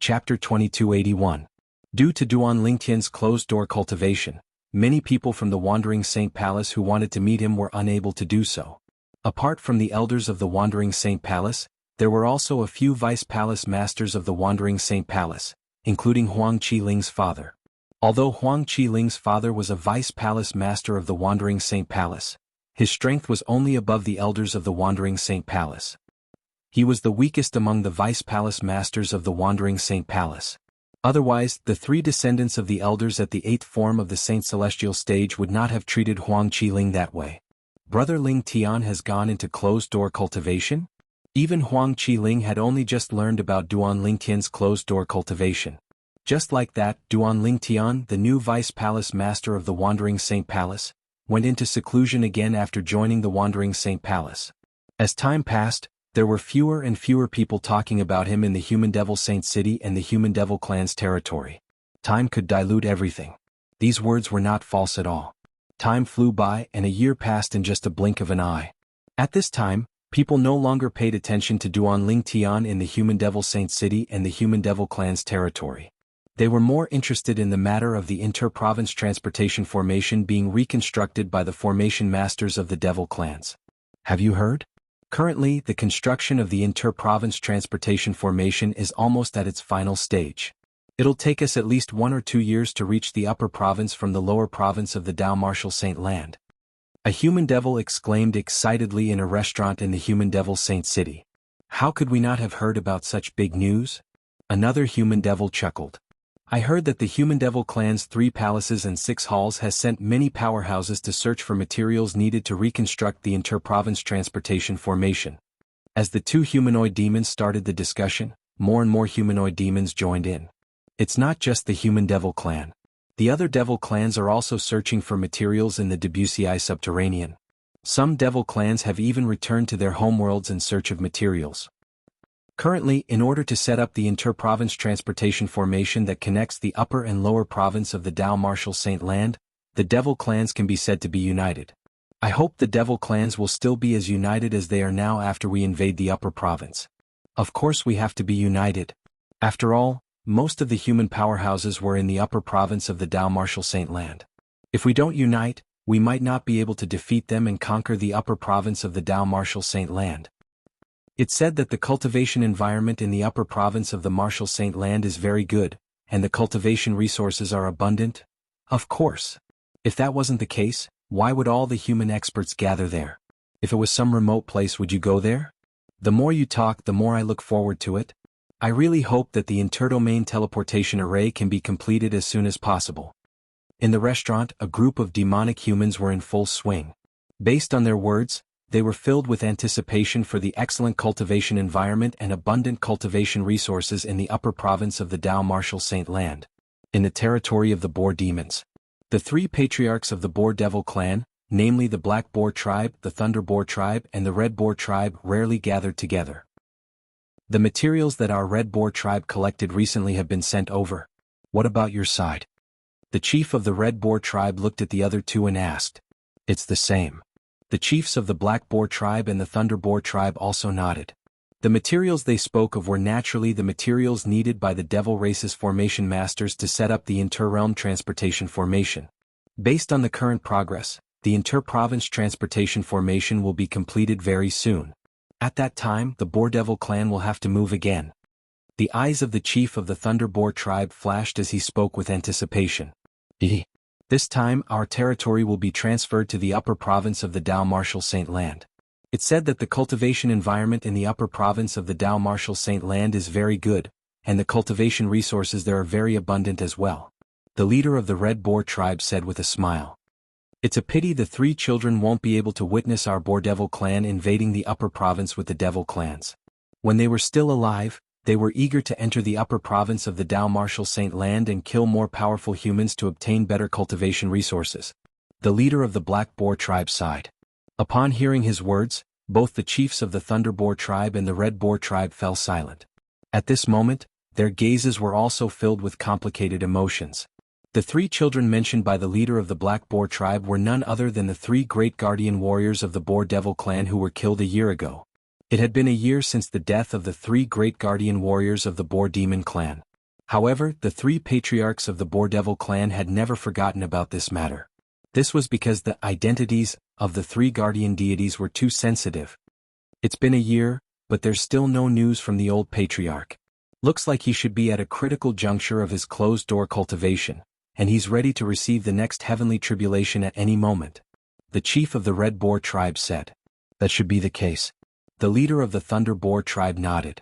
Chapter 2281. Due to Duan Lingtian's closed-door cultivation, many people from the Wandering Saint Palace who wanted to meet him were unable to do so. Apart from the elders of the Wandering Saint Palace, there were also a few vice-palace masters of the Wandering Saint Palace, including Huang Qiling's father. Although Huang Qiling's father was a vice-palace master of the Wandering Saint Palace, his strength was only above the elders of the Wandering Saint Palace. He was the weakest among the vice-palace masters of the Wandering Saint Palace. Otherwise, the three descendants of the elders at the eighth form of the Saint Celestial stage would not have treated Huang Qiling that way. Brother Ling Tian has gone into closed-door cultivation? Even Huang Qiling had only just learned about Duan Lingtian's closed-door cultivation. Just like that, Duan Lingtian, the new vice-palace master of the Wandering Saint Palace, went into seclusion again after joining the Wandering Saint Palace. As time passed, there were fewer and fewer people talking about him in the Human Devil Saint City and the Human Devil Clan's territory. Time could dilute everything. These words were not false at all. Time flew by and a year passed in just a blink of an eye. At this time, people no longer paid attention to Duan Lingtian in the Human Devil Saint City and the Human Devil Clan's territory. They were more interested in the matter of the inter-province transportation formation being reconstructed by the formation masters of the Devil Clans. Have you heard? Currently, the construction of the inter-province transportation formation is almost at its final stage. It'll take us at least 1 or 2 years to reach the upper province from the lower province of the Dao Martial Saint Land. A human devil exclaimed excitedly in a restaurant in the Human Devil Saint City. How could we not have heard about such big news? Another human devil chuckled. I heard that the Human Devil Clan's 3 palaces and 6 halls has sent many powerhouses to search for materials needed to reconstruct the inter-province transportation formation. As the 2 humanoid demons started the discussion, more and more humanoid demons joined in. It's not just the Human Devil Clan. The other devil clans are also searching for materials in the Debussy subterranean. Some devil clans have even returned to their homeworlds in search of materials. Currently, in order to set up the inter-province transportation formation that connects the upper and lower province of the Dao Martial Saint Land, the devil clans can be said to be united. I hope the devil clans will still be as united as they are now after we invade the upper province. Of course we have to be united. After all, most of the human powerhouses were in the upper province of the Dao Martial Saint Land. If we don't unite, we might not be able to defeat them and conquer the upper province of the Dao Martial Saint Land. It's said that the cultivation environment in the upper province of the Martial Saint Land is very good, and the cultivation resources are abundant? Of course. If that wasn't the case, why would all the human experts gather there? If it was some remote place, would you go there? The more you talk, the more I look forward to it. I really hope that the interdomain teleportation array can be completed as soon as possible. In the restaurant, a group of demonic humans were in full swing. Based on their words, they were filled with anticipation for the excellent cultivation environment and abundant cultivation resources in the upper province of the Dao Martial Saint Land, in the territory of the Boar Demons. The 3 patriarchs of the Boar Devil Clan, namely the Black Boar Tribe, the Thunder Boar Tribe, and the Red Boar Tribe, rarely gathered together. The materials that our Red Boar Tribe collected recently have been sent over. What about your side? The chief of the Red Boar Tribe looked at the other 2 and asked. It's the same. The chiefs of the Black Boar Tribe and the Thunder Boar Tribe also nodded. The materials they spoke of were naturally the materials needed by the Devil Race's formation masters to set up the inter-realm transportation formation. Based on the current progress, the inter-province transportation formation will be completed very soon. At that time, the Boar Devil Clan will have to move again. The eyes of the chief of the Thunder Boar Tribe flashed as he spoke with anticipation. This time, our territory will be transferred to the upper province of the Dao Martial Saint Land. It's said that the cultivation environment in the upper province of the Dao Martial Saint Land is very good, and the cultivation resources there are very abundant as well. The leader of the Red Boar Tribe said with a smile. It's a pity the 3 children won't be able to witness our Boar Devil Clan invading the upper province with the Devil Clans. When they were still alive, they were eager to enter the upper province of the Dao Martial Saint Land and kill more powerful humans to obtain better cultivation resources. The leader of the Black Boar Tribe sighed. Upon hearing his words, both the chiefs of the Thunder Boar Tribe and the Red Boar Tribe fell silent. At this moment, their gazes were also filled with complicated emotions. The 3 children mentioned by the leader of the Black Boar Tribe were none other than the 3 great guardian warriors of the Boar Devil Clan who were killed a year ago. It had been a year since the death of the 3 great guardian warriors of the Boar Demon Clan. However, the three patriarchs of the Boar Devil clan had never forgotten about this matter. This was because the identities of the three guardian deities were too sensitive. It's been a year, but there's still no news from the old patriarch. Looks like he should be at a critical juncture of his closed-door cultivation, and he's ready to receive the next heavenly tribulation at any moment. The chief of the Red Boar tribe said. That should be the case. The leader of the Thunder Boar tribe nodded.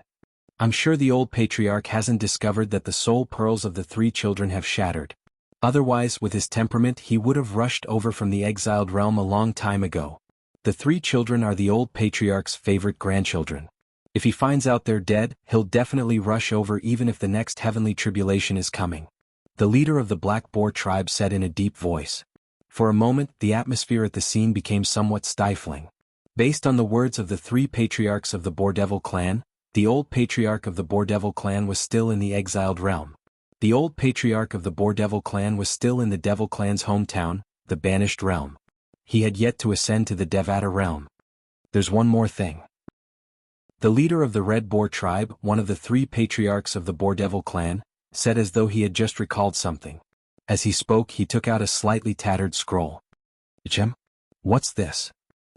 I'm sure the old patriarch hasn't discovered that the soul pearls of the three children have shattered. Otherwise, with his temperament, he would have rushed over from the exiled realm a long time ago. The three children are the old patriarch's favorite grandchildren. If he finds out they're dead, he'll definitely rush over even if the next heavenly tribulation is coming. The leader of the Black Boar tribe said in a deep voice. For a moment, the atmosphere at the scene became somewhat stifling. Based on the words of the three patriarchs of the Boar Devil clan, the old patriarch of the Boar Devil clan was still in the exiled realm. The old patriarch of the Boar Devil clan was still in the Devil clan's hometown, the Banished Realm. He had yet to ascend to the Devata realm. There's one more thing. The leader of the Red Boar tribe, one of the three patriarchs of the Boar Devil clan, said as though he had just recalled something. As he spoke, he took out a slightly tattered scroll. Jem? What's this?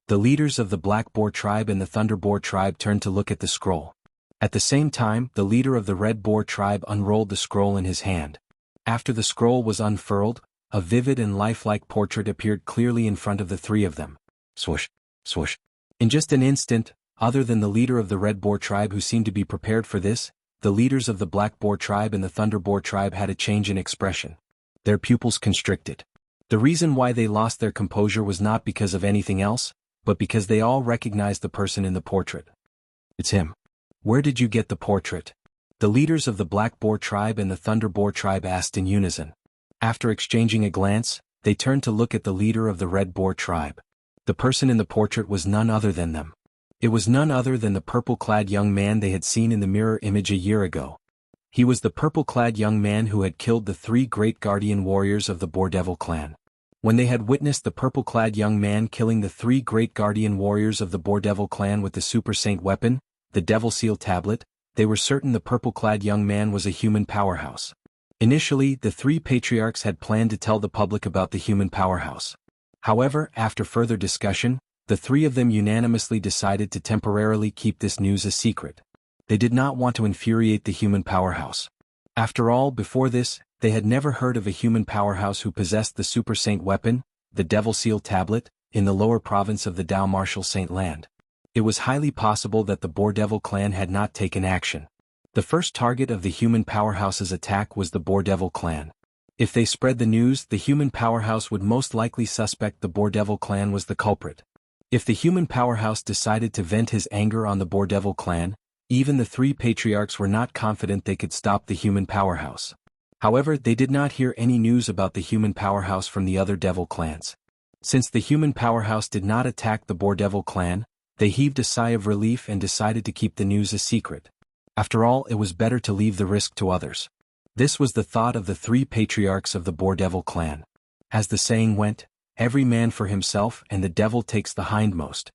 The leaders of the Black Boar tribe and the Thunder Boar tribe turned to look at the scroll. At the same time, the leader of the Red Boar tribe unrolled the scroll in his hand. After the scroll was unfurled, a vivid and lifelike portrait appeared clearly in front of the three of them. Swoosh, swoosh. In just an instant, other than the leader of the Red Boar tribe who seemed to be prepared for this, the leaders of the Black Boar tribe and the Thunder Boar tribe had a change in expression. Their pupils constricted. The reason why they lost their composure was not because of anything else, but because they all recognized the person in the portrait. It's him. Where did you get the portrait? The leaders of the Black Boar tribe and the Thunder Boar tribe asked in unison. After exchanging a glance, they turned to look at the leader of the Red Boar tribe. The person in the portrait was none other than them. It was none other than the purple-clad young man they had seen in the mirror image a year ago. He was the purple-clad young man who had killed the three great guardian warriors of the Boar Devil clan. When they had witnessed the purple-clad young man killing the three great guardian warriors of the Boar Devil clan with the Super Saint weapon, the Devil Seal tablet, they were certain the purple-clad young man was a human powerhouse. Initially, the three patriarchs had planned to tell the public about the human powerhouse. However, after further discussion, the three of them unanimously decided to temporarily keep this news a secret. They did not want to infuriate the human powerhouse. After all, before this, they had never heard of a human powerhouse who possessed the Super Saint weapon, the Devil Seal tablet, in the lower province of the Dao Martial Saint land. It was highly possible that the Boar Devil clan had not taken action. The first target of the human powerhouse's attack was the Boar Devil clan. If they spread the news, the human powerhouse would most likely suspect the Boar Devil clan was the culprit. If the human powerhouse decided to vent his anger on the Boar Devil clan, even the three patriarchs were not confident they could stop the human powerhouse. However, they did not hear any news about the human powerhouse from the other devil clans. Since the human powerhouse did not attack the Boar Devil clan, they heaved a sigh of relief and decided to keep the news a secret. After all, it was better to leave the risk to others. This was the thought of the three patriarchs of the Boar Devil clan. As the saying went, every man for himself and the devil takes the hindmost.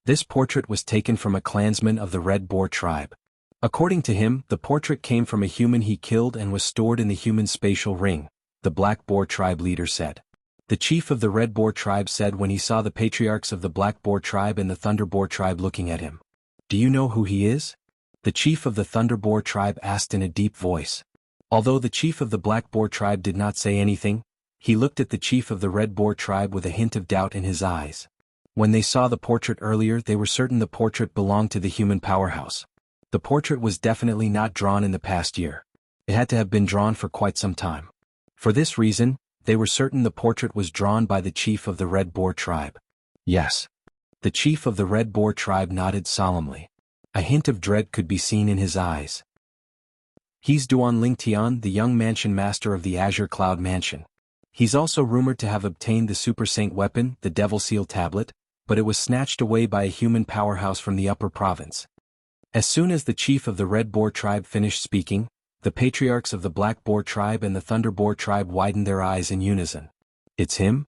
This portrait was taken from a clansman of the Red Boar tribe. According to him, the portrait came from a human he killed and was stored in the human spatial ring, the Black Boar tribe leader said. The chief of the Red Boar tribe said when he saw the patriarchs of the Black Boar tribe and the Thunder Boar tribe looking at him. Do you know who he is? The chief of the Thunder Boar tribe asked in a deep voice. Although the chief of the Black Boar tribe did not say anything, he looked at the chief of the Red Boar tribe with a hint of doubt in his eyes. When they saw the portrait earlier, they were certain the portrait belonged to the human powerhouse. The portrait was definitely not drawn in the past year. It had to have been drawn for quite some time. For this reason, they were certain the portrait was drawn by the chief of the Red Boar tribe. Yes. The chief of the Red Boar tribe nodded solemnly. A hint of dread could be seen in his eyes. He's Duan Lingtian, the young mansion master of the Azure Cloud Mansion. He's also rumored to have obtained the Super Saint weapon, the Devil Seal tablet, but it was snatched away by a human powerhouse from the upper province. As soon as the chief of the Red Boar tribe finished speaking, the patriarchs of the Black Boar tribe and the Thunder Boar tribe widened their eyes in unison. It's him?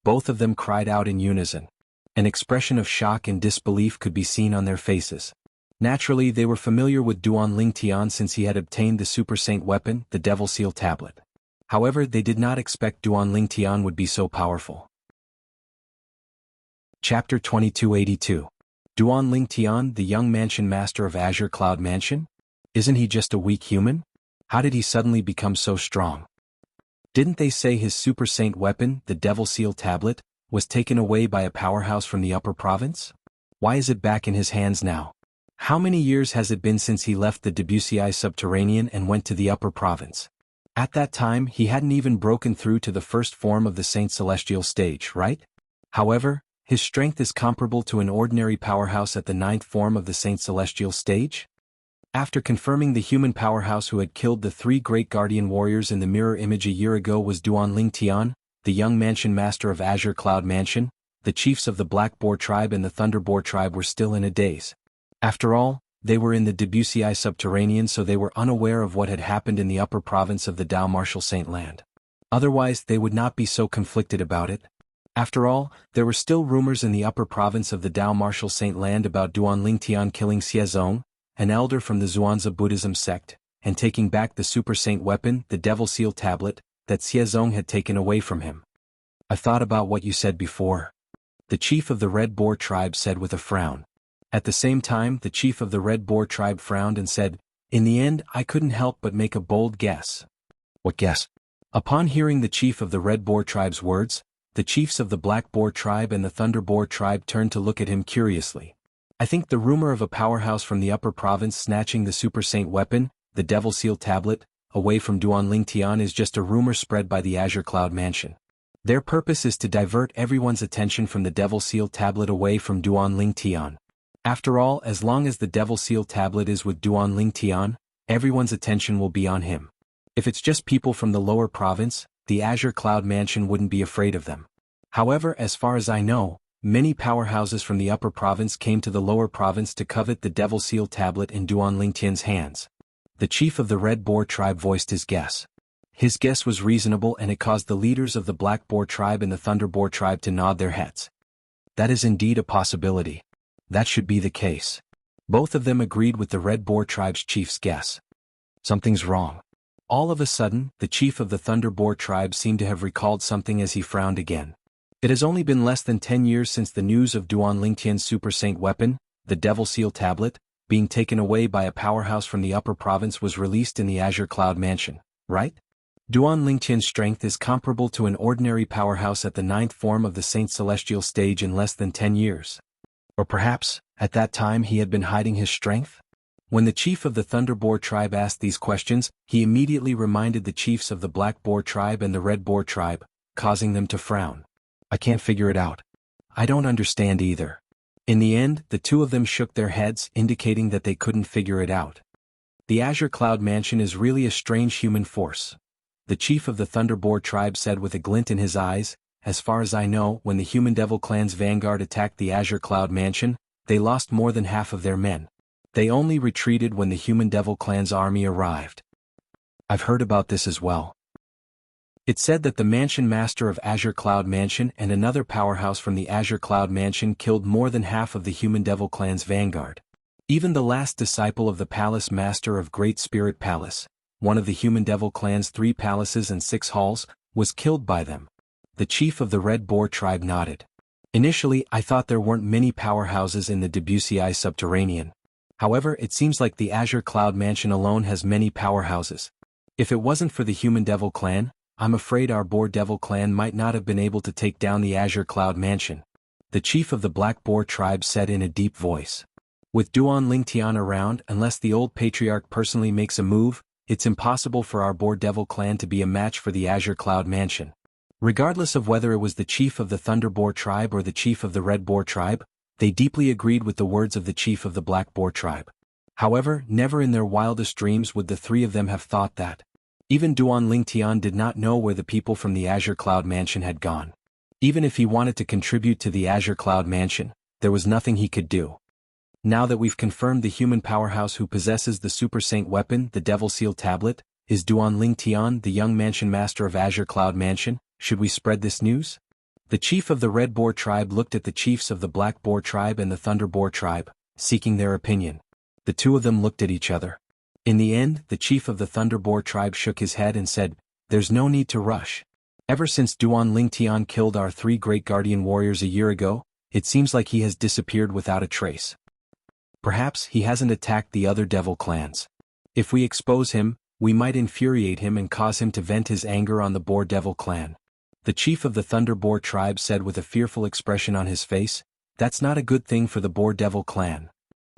Both of them cried out in unison. An expression of shock and disbelief could be seen on their faces. Naturally, they were familiar with Duan Ling Tian since he had obtained the Super Saint weapon, the Devil Seal Tablet. However, they did not expect Duan Ling Tian would be so powerful. Chapter 2282. Duan Ling Tian, the young mansion master of Azure Cloud Mansion? Isn't he just a weak human? How did he suddenly become so strong? Didn't they say his Super Saint weapon, the Devil Seal Tablet, was taken away by a powerhouse from the upper province? Why is it back in his hands now? How many years has it been since he left the Debussy subterranean and went to the upper province? At that time he hadn't even broken through to the first form of the Saint Celestial stage, right? However, his strength is comparable to an ordinary powerhouse at the 9th form of the Saint Celestial stage? After confirming the human powerhouse who had killed the 3 great guardian warriors in the mirror image a year ago was Duan Ling Tian, the young mansion master of Azure Cloud Mansion, the chiefs of the Black Boar tribe and the Thunder Boar tribe were still in a daze. After all, they were in the Debussy subterranean, so they were unaware of what had happened in the upper province of the Dao Martial Saint Land. Otherwise they would not be so conflicted about it. After all, there were still rumors in the upper province of the Dao Martial Saint Land about Duan Ling Tian killing Xiezong, an elder from the Zhuangzi Buddhism sect, and taking back the Super Saint weapon, the Devil Seal Tablet, that Xiezong had taken away from him. I thought about what you said before. The chief of the Red Boar tribe said with a frown. At the same time, the chief of the Red Boar tribe frowned and said, "In the end, I couldn't help but make a bold guess." What guess? Upon hearing the chief of the Red Boar tribe's words, the chiefs of the Black Boar tribe and the Thunder Boar tribe turned to look at him curiously. I think the rumor of a powerhouse from the upper province snatching the Super Saint weapon, the Devil Seal Tablet, away from Duan Ling Tian is just a rumor spread by the Azure Cloud Mansion. Their purpose is to divert everyone's attention from the Devil Seal Tablet away from Duan Ling Tian. After all, as long as the Devil Seal Tablet is with Duan Ling Tian, everyone's attention will be on him. If it's just people from the lower province, the Azure Cloud Mansion wouldn't be afraid of them. However, as far as I know, many powerhouses from the upper province came to the lower province to covet the Devil Seal Tablet in Duan Ling Tian's hands. The chief of the Red Boar tribe voiced his guess. His guess was reasonable and it caused the leaders of the Black Boar tribe and the Thunder Boar tribe to nod their heads. That is indeed a possibility. That should be the case. Both of them agreed with the Red Boar tribe's chief's guess. Something's wrong. All of a sudden, the chief of the Thunder Boar tribe seemed to have recalled something as he frowned again. It has only been less than 10 years since the news of Duan Ling Tian's Super Saint weapon, the Devil Seal Tablet, being taken away by a powerhouse from the upper province was released in the Azure Cloud Mansion, right? Duan Ling Tian's strength is comparable to an ordinary powerhouse at the 9th form of the Saint Celestial stage in less than 10 years. Or perhaps, at that time he had been hiding his strength? When the chief of the Thunder Boar tribe asked these questions, he immediately reminded the chiefs of the Black Boar tribe and the Red Boar tribe, causing them to frown. I can't figure it out. I don't understand either. In the end, the two of them shook their heads, indicating that they couldn't figure it out. The Azure Cloud Mansion is really a strange human force. The chief of the Thunder Boar tribe said with a glint in his eyes, "As far as I know, when the Human Devil Clan's vanguard attacked the Azure Cloud Mansion, they lost more than half of their men. They only retreated when the Human Devil Clan's army arrived." I've heard about this as well. It said that the mansion master of Azure Cloud Mansion and another powerhouse from the Azure Cloud Mansion killed more than half of the Human Devil Clan's vanguard. Even the last disciple of the palace master of Great Spirit Palace, one of the Human Devil Clan's 3 palaces and 6 halls, was killed by them. The chief of the Red Boar tribe nodded. Initially, I thought there weren't many powerhouses in the Debussy subterranean. However, it seems like the Azure Cloud Mansion alone has many powerhouses. If it wasn't for the Human Devil Clan, I'm afraid our Boar Devil Clan might not have been able to take down the Azure Cloud Mansion. The chief of the Black Boar tribe said in a deep voice. With Duan Ling Tian around, unless the old patriarch personally makes a move, it's impossible for our Boar Devil Clan to be a match for the Azure Cloud Mansion. Regardless of whether it was the chief of the Thunder Boar tribe or the chief of the Red Boar tribe, they deeply agreed with the words of the chief of the Black Boar tribe. However, never in their wildest dreams would the 3 of them have thought that. Even Duan Ling Tian did not know where the people from the Azure Cloud Mansion had gone. Even if he wanted to contribute to the Azure Cloud Mansion, there was nothing he could do. Now that we've confirmed the human powerhouse who possesses the Super Saint weapon, the Devil Seal Tablet, is Duan Ling Tian, the young mansion master of Azure Cloud Mansion, should we spread this news? The chief of the Red Boar tribe looked at the chiefs of the Black Boar tribe and the Thunder Boar tribe, seeking their opinion. The two of them looked at each other. In the end, the chief of the Thunderboar tribe shook his head and said, "There's no need to rush. Ever since Duan Lingtian killed our 3 great guardian warriors a year ago, it seems like he has disappeared without a trace. Perhaps he hasn't attacked the other devil clans. If we expose him, we might infuriate him and cause him to vent his anger on the Boar Devil clan." The chief of the Thunderboar tribe said with a fearful expression on his face, "That's not a good thing for the Boar Devil clan.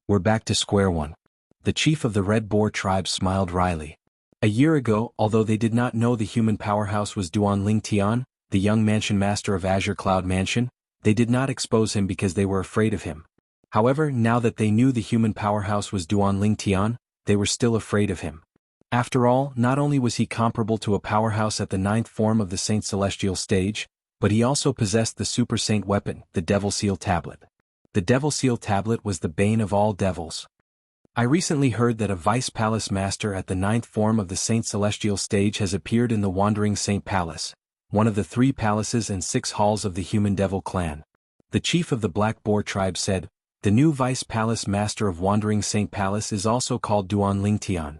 We're back to square one." The chief of the Red Boar tribe smiled wryly. A year ago, although they did not know the human powerhouse was Duan Lingtian, the young mansion master of Azure Cloud Mansion, they did not expose him because they were afraid of him. However, now that they knew the human powerhouse was Duan Lingtian, they were still afraid of him. After all, not only was he comparable to a powerhouse at the 9th form of the Saint Celestial stage, but he also possessed the Super Saint weapon, the Devil Seal Tablet. The Devil Seal Tablet was the bane of all devils. I recently heard that a Vice Palace Master at the 9th form of the Saint Celestial stage has appeared in the Wandering Saint Palace, one of the 3 palaces and 6 halls of the Human Devil clan. The chief of the Black Boar tribe said, "The new Vice Palace Master of Wandering Saint Palace is also called Duan Lingtian."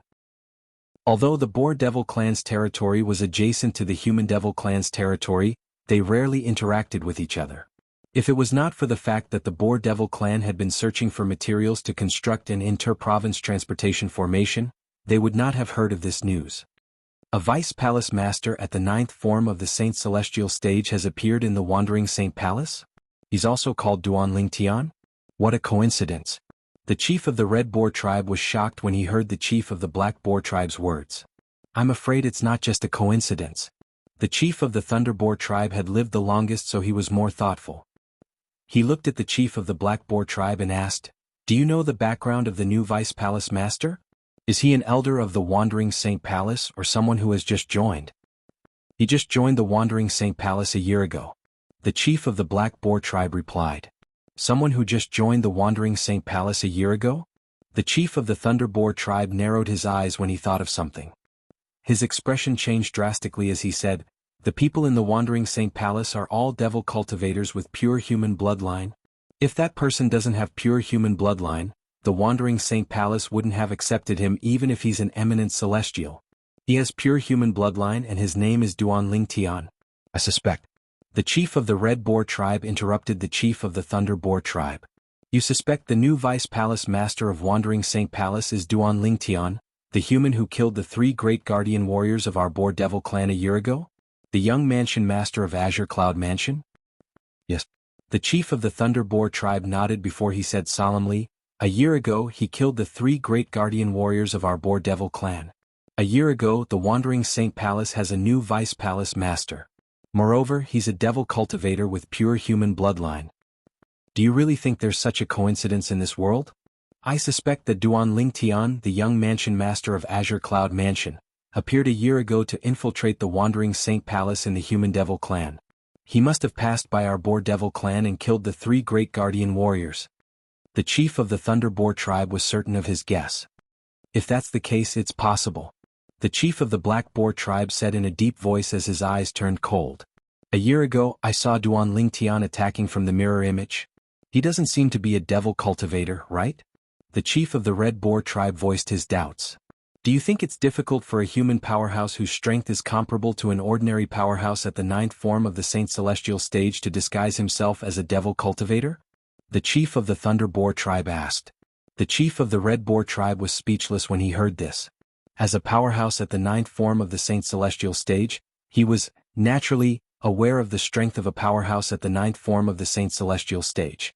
Although the Boar Devil clan's territory was adjacent to the Human Devil clan's territory, they rarely interacted with each other. If it was not for the fact that the Boar Devil clan had been searching for materials to construct an inter-province transportation formation, they would not have heard of this news. A Vice Palace Master at the 9th form of the Saint Celestial stage has appeared in the Wandering Saint Palace? He's also called Duan Lingtian? What a coincidence. The chief of the Red Boar tribe was shocked when he heard the chief of the Black Boar tribe's words. "I'm afraid it's not just a coincidence." The chief of the Thunderboar tribe had lived the longest, so he was more thoughtful. He looked at the chief of the Black Boar tribe and asked, "Do you know the background of the new Vice Palace Master? Is he an elder of the Wandering Saint Palace or someone who has just joined?" "He just joined the Wandering Saint Palace a year ago." The chief of the Black Boar tribe replied. "Someone who just joined the Wandering Saint Palace a year ago?" The chief of the Thunderboar tribe narrowed his eyes when he thought of something. His expression changed drastically as he said, "The people in the Wandering Saint Palace are all devil cultivators with pure human bloodline. If that person doesn't have pure human bloodline, the Wandering Saint Palace wouldn't have accepted him even if he's an eminent celestial. He has pure human bloodline and his name is Duan Lingtian. I suspect." The chief of the Red Boar tribe interrupted the chief of the Thunderboar tribe. "You suspect the new Vice Palace Master of Wandering Saint Palace is Duan Lingtian, the human who killed the 3 great guardian warriors of our Boar Devil clan a year ago? The young mansion master of Azure Cloud Mansion?" "Yes." The chief of the Thunderboar tribe nodded before he said solemnly, "A year ago he killed the 3 great guardian warriors of our Boar Devil clan. A year ago the Wandering Saint Palace has a new Vice Palace Master. Moreover, he's a devil cultivator with pure human bloodline. Do you really think there's such a coincidence in this world? I suspect that Duan Lingtian, the young mansion master of Azure Cloud Mansion, appeared a year ago to infiltrate the Wandering Saint Palace in the Human Devil clan. He must have passed by our Boar Devil clan and killed the 3 great guardian warriors." The chief of the Thunderboar tribe was certain of his guess. "If that's the case, it's possible." The chief of the Black Boar tribe said in a deep voice as his eyes turned cold. "A year ago I saw Duan Lingtian attacking from the mirror image. He doesn't seem to be a devil cultivator, right?" The chief of the Red Boar tribe voiced his doubts. "Do you think it's difficult for a human powerhouse whose strength is comparable to an ordinary powerhouse at the 9th form of the Saint Celestial stage to disguise himself as a devil cultivator?" The chief of the Thunderboar tribe asked. The chief of the Red Boar tribe was speechless when he heard this. As a powerhouse at the 9th form of the Saint Celestial stage, he was, naturally, aware of the strength of a powerhouse at the 9th form of the Saint Celestial stage.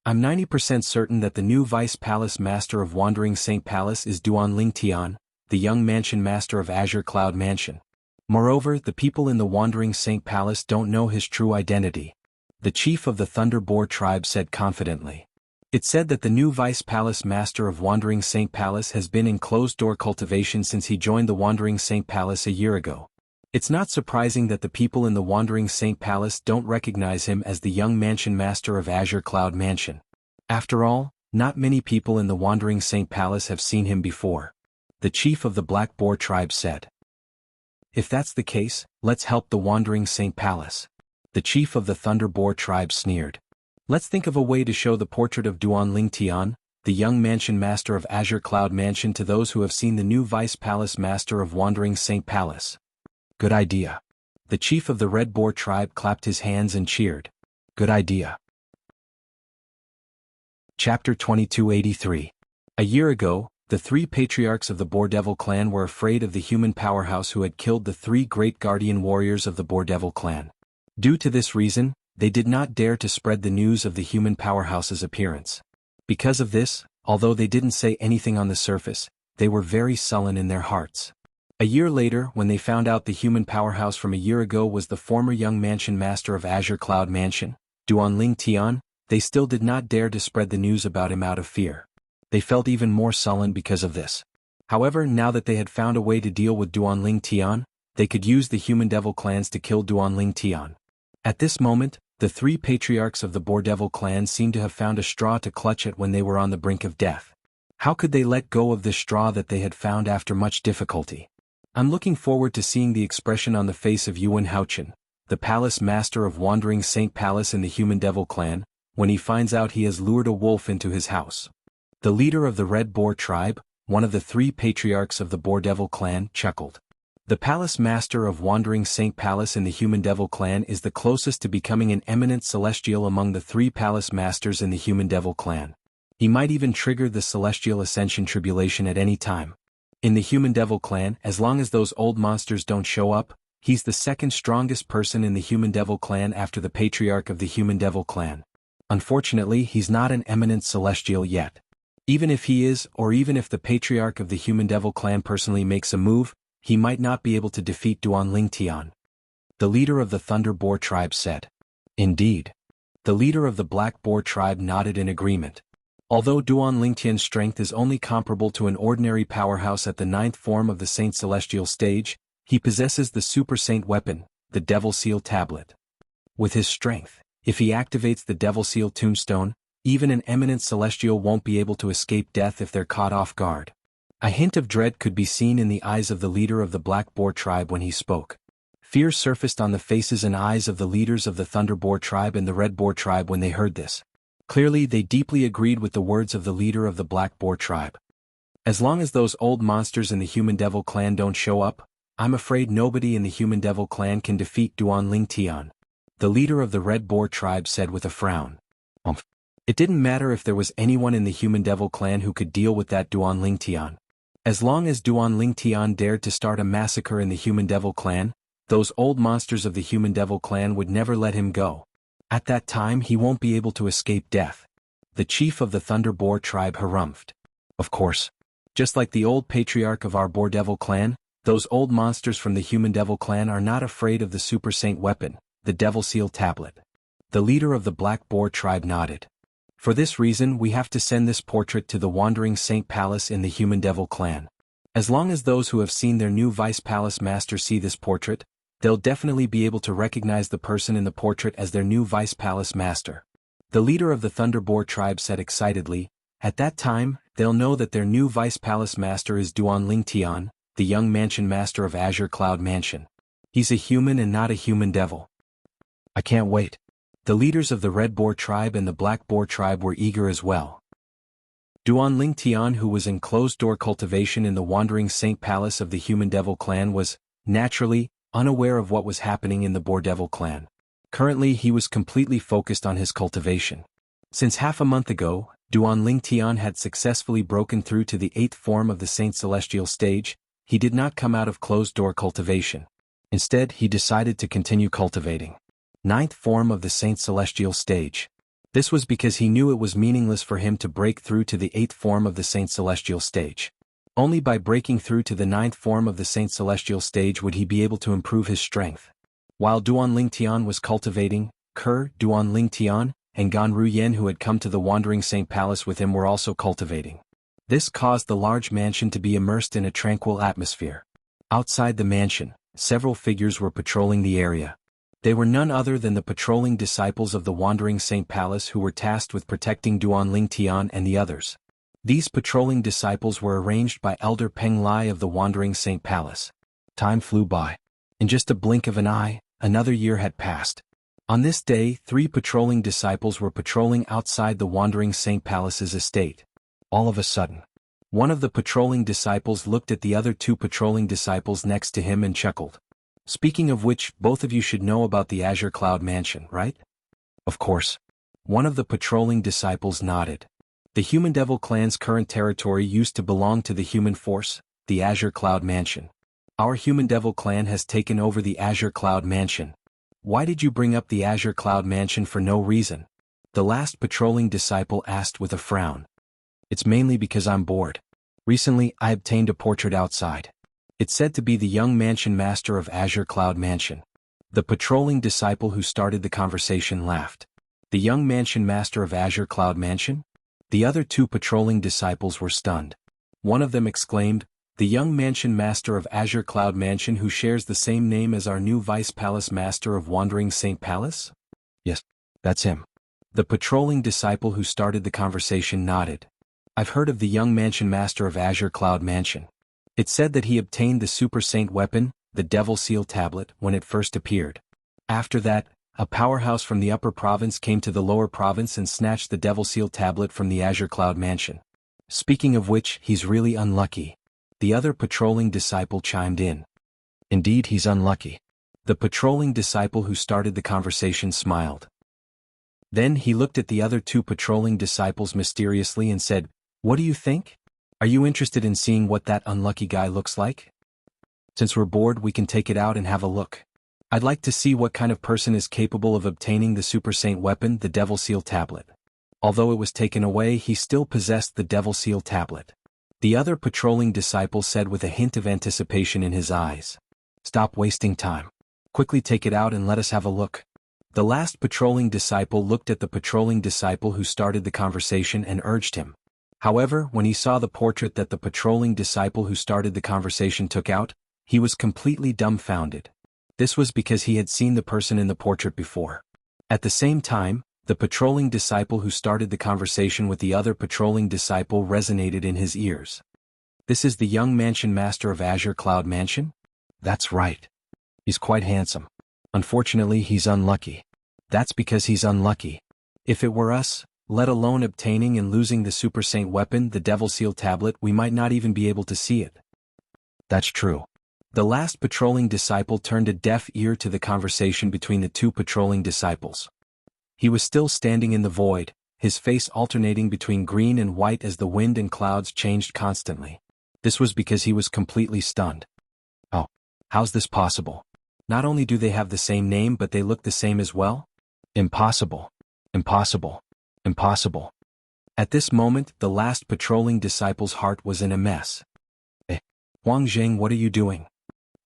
"I'm 90% certain that the new Vice Palace Master of Wandering Saint Palace is Duan Lingtian, the young mansion master of Azure Cloud Mansion. Moreover, the people in the Wandering Saint Palace don't know his true identity," the chief of the Thunderboar tribe said confidently. "It's said that the new Vice Palace Master of Wandering Saint Palace has been in closed-door cultivation since he joined the Wandering Saint Palace a year ago. It's not surprising that the people in the Wandering Saint Palace don't recognize him as the young mansion master of Azure Cloud Mansion. After all, not many people in the Wandering Saint Palace have seen him before," the chief of the Black Boar tribe said. "If that's the case, let's help the Wandering Saint Palace," the chief of the Thunderboar tribe sneered. "Let's think of a way to show the portrait of Duan Lingtian, the young mansion master of Azure Cloud Mansion, to those who have seen the new Vice Palace Master of Wandering Saint Palace. Good idea. The chief of the Red Boar tribe clapped his hands and cheered. Good idea. Chapter 2283. A year ago, the three patriarchs of the Boar Devil clan were afraid of the human powerhouse who had killed the three great guardian warriors of the Boar Devil clan. Due to this reason, they did not dare to spread the news of the human powerhouse's appearance. Because of this, although they didn't say anything on the surface, they were very sullen in their hearts. A year later, when they found out the human powerhouse from a year ago was the former young mansion master of Azure Cloud Mansion, Duanling Tian, they still did not dare to spread the news about him out of fear. They felt even more sullen because of this. However, now that they had found a way to deal with Duanling Tian, they could use the human devil clans to kill Duanling Tian. At this moment, the three patriarchs of the Boar Devil clan seemed to have found a straw to clutch at when they were on the brink of death. How could they let go of this straw that they had found after much difficulty? I'm looking forward to seeing the expression on the face of Yuan Haochen, the palace master of Wandering Saint Palace in the human devil clan, when he finds out he has lured a wolf into his house. The leader of the Red Boar tribe, one of the three patriarchs of the Boar Devil clan, chuckled. The palace master of Wandering Saint Palace in the human devil clan is the closest to becoming an eminent celestial among the three palace masters in the human devil clan. He might even trigger the celestial ascension tribulation at any time. In the human devil clan, as long as those old monsters don't show up, he's the second strongest person in the human devil clan after the patriarch of the human devil clan. Unfortunately, he's not an eminent celestial yet. Even if he is, or even if the patriarch of the human devil clan personally makes a move, he might not be able to defeat Duanling Tian. The leader of the Thunder Boar tribe said. Indeed. The leader of the Black Boar tribe nodded in agreement. Although Duanling Tian's strength is only comparable to an ordinary powerhouse at the 9th form of the Saint Celestial stage, he possesses the Super Saint weapon, the Devil Seal Tablet. With his strength, if he activates the Devil Seal Tombstone, even an eminent celestial won't be able to escape death if they're caught off guard. A hint of dread could be seen in the eyes of the leader of the Black Boar tribe when he spoke. Fear surfaced on the faces and eyes of the leaders of the Thunder Boar tribe and the Red Boar tribe when they heard this. Clearly, they deeply agreed with the words of the leader of the Black Boar tribe. As long as those old monsters in the human devil clan don't show up, I'm afraid nobody in the human devil clan can defeat Duanling Tian. The leader of the Red Boar tribe said with a frown. It didn't matter if there was anyone in the human devil clan who could deal with that Duanling Tian. As long as Duanling Tian dared to start a massacre in the human devil clan, those old monsters of the human devil clan would never let him go. At that time he won't be able to escape death. The chief of the Thunder Boar tribe harumphed. Of course. Just like the old patriarch of our Boar Devil clan, those old monsters from the human devil clan are not afraid of the Super Saint weapon, the Devil Seal Tablet. The leader of the Black Boar tribe nodded. For this reason we have to send this portrait to the Wandering Saint Palace in the human devil clan. As long as those who have seen their new Vice Palace Master see this portrait, they'll definitely be able to recognize the person in the portrait as their new Vice Palace Master. The leader of the Thunder Boar tribe said excitedly. At that time, they'll know that their new Vice Palace Master is Duanling Tian, the young mansion master of Azure Cloud Mansion. He's a human and not a human devil. I can't wait. The leaders of the Red Boar tribe and the Black Boar tribe were eager as well. Duanling Tian, who was in closed-door cultivation in the Wandering Saint Palace of the human devil clan, was, naturally, unaware of what was happening in the Boar Devil clan. Currently he was completely focused on his cultivation. Since half a month ago, Duanling Tian had successfully broken through to the 8th form of the Saint Celestial stage. He did not come out of closed-door cultivation. Instead, he decided to continue cultivating. 9th form of the Saint Celestial stage. This was because he knew it was meaningless for him to break through to the 8th form of the Saint Celestial stage. Only by breaking through to the 9th form of the Saint Celestial stage would he be able to improve his strength. While Duanling Tian was cultivating, Duanling Tian, and Gan Ruyen, who had come to the Wandering Saint Palace with him, were also cultivating. This caused the large mansion to be immersed in a tranquil atmosphere. Outside the mansion, several figures were patrolling the area. They were none other than the patrolling disciples of the Wandering Saint Palace who were tasked with protecting Duanling Tian and the others. These patrolling disciples were arranged by Elder Peng Lai of the Wandering Saint Palace. Time flew by. In just a blink of an eye, another year had passed. On this day, 3 patrolling disciples were patrolling outside the Wandering Saint Palace's estate. All of a sudden, one of the patrolling disciples looked at the other two patrolling disciples next to him and chuckled. Speaking of which, both of you should know about the Azure Cloud Mansion, right? Of course. One of the patrolling disciples nodded. The Human Devil clan's current territory used to belong to the Human Force, the Azure Cloud Mansion. Our Human Devil clan has taken over the Azure Cloud Mansion. Why did you bring up the Azure Cloud Mansion for no reason? The last patrolling disciple asked with a frown. It's mainly because I'm bored. Recently, I obtained a portrait outside. It's said to be the young mansion master of Azure Cloud Mansion. The patrolling disciple who started the conversation laughed. The young mansion master of Azure Cloud Mansion? The other two patrolling disciples were stunned. One of them exclaimed, the young mansion master of Azure Cloud Mansion who shares the same name as our new Vice Palace Master of Wandering Saint Palace? Yes, that's him. The patrolling disciple who started the conversation nodded. I've heard of the young mansion master of Azure Cloud Mansion. It's said that he obtained the Super Saint weapon, the Devil Seal Tablet, when it first appeared. After that, a powerhouse from the upper province came to the lower province and snatched the Devil Seal Tablet from the Azure Cloud Mansion. Speaking of which, he's really unlucky. The other patrolling disciple chimed in. Indeed, he's unlucky. The patrolling disciple who started the conversation smiled. Then he looked at the other two patrolling disciples mysteriously and said, what do you think? Are you interested in seeing what that unlucky guy looks like? Since we're bored, we can take it out and have a look. I'd like to see what kind of person is capable of obtaining the Super Saint weapon, the Devil Seal Tablet. Although it was taken away, he still possessed the Devil Seal Tablet. The other patrolling disciple said with a hint of anticipation in his eyes. Stop wasting time. Quickly take it out and let us have a look. The last patrolling disciple looked at the patrolling disciple who started the conversation and urged him. However, when he saw the portrait that the patrolling disciple who started the conversation took out, he was completely dumbfounded. This was because he had seen the person in the portrait before. At the same time, the patrolling disciple who started the conversation with the other patrolling disciple resonated in his ears. This is the young mansion master of Azure Cloud Mansion? That's right. He's quite handsome. Unfortunately, he's unlucky. That's because he's unlucky. If it were us, let alone obtaining and losing the Super Saint weapon, the Devil Seal Tablet, we might not even be able to see it. That's true. The last patrolling disciple turned a deaf ear to the conversation between the two patrolling disciples. He was still standing in the void, his face alternating between green and white as the wind and clouds changed constantly. This was because he was completely stunned. Oh, how's this possible? Not only do they have the same name but they look the same as well? Impossible. Impossible. Impossible. At this moment, the last patrolling disciple's heart was in a mess. Huang Zheng, what are you doing?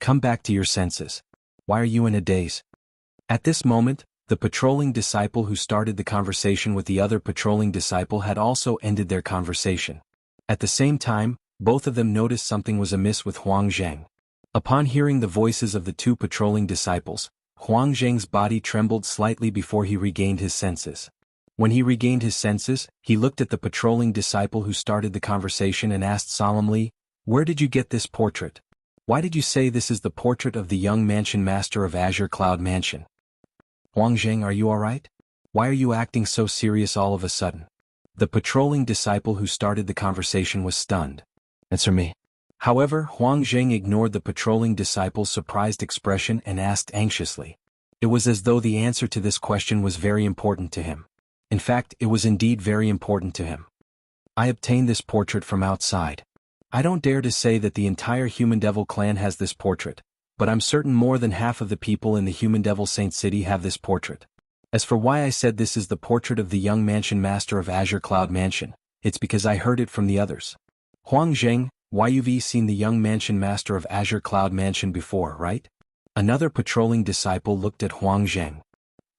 Come back to your senses. Why are you in a daze? At this moment, the patrolling disciple who started the conversation with the other patrolling disciple had also ended their conversation. At the same time, both of them noticed something was amiss with Huang Zheng. Upon hearing the voices of the two patrolling disciples, Huang Zheng's body trembled slightly before he regained his senses. When he regained his senses, he looked at the patrolling disciple who started the conversation and asked solemnly, where did you get this portrait? Why did you say this is the portrait of the young mansion master of Azure Cloud Mansion? Huang Zheng, are you alright? Why are you acting so serious all of a sudden? The patrolling disciple who started the conversation was stunned. Answer me. However, Huang Zheng ignored the patrolling disciple's surprised expression and asked anxiously. It was as though the answer to this question was very important to him. In fact, it was indeed very important to him. I obtained this portrait from outside. I don't dare to say that the entire Human Devil clan has this portrait, but I'm certain more than half of the people in the Human Devil Saint City have this portrait. As for why I said this is the portrait of the young mansion master of Azure Cloud Mansion, it's because I heard it from the others. Huang Zheng, why you've seen the young mansion master of Azure Cloud Mansion before, right? Another patrolling disciple looked at Huang Zheng.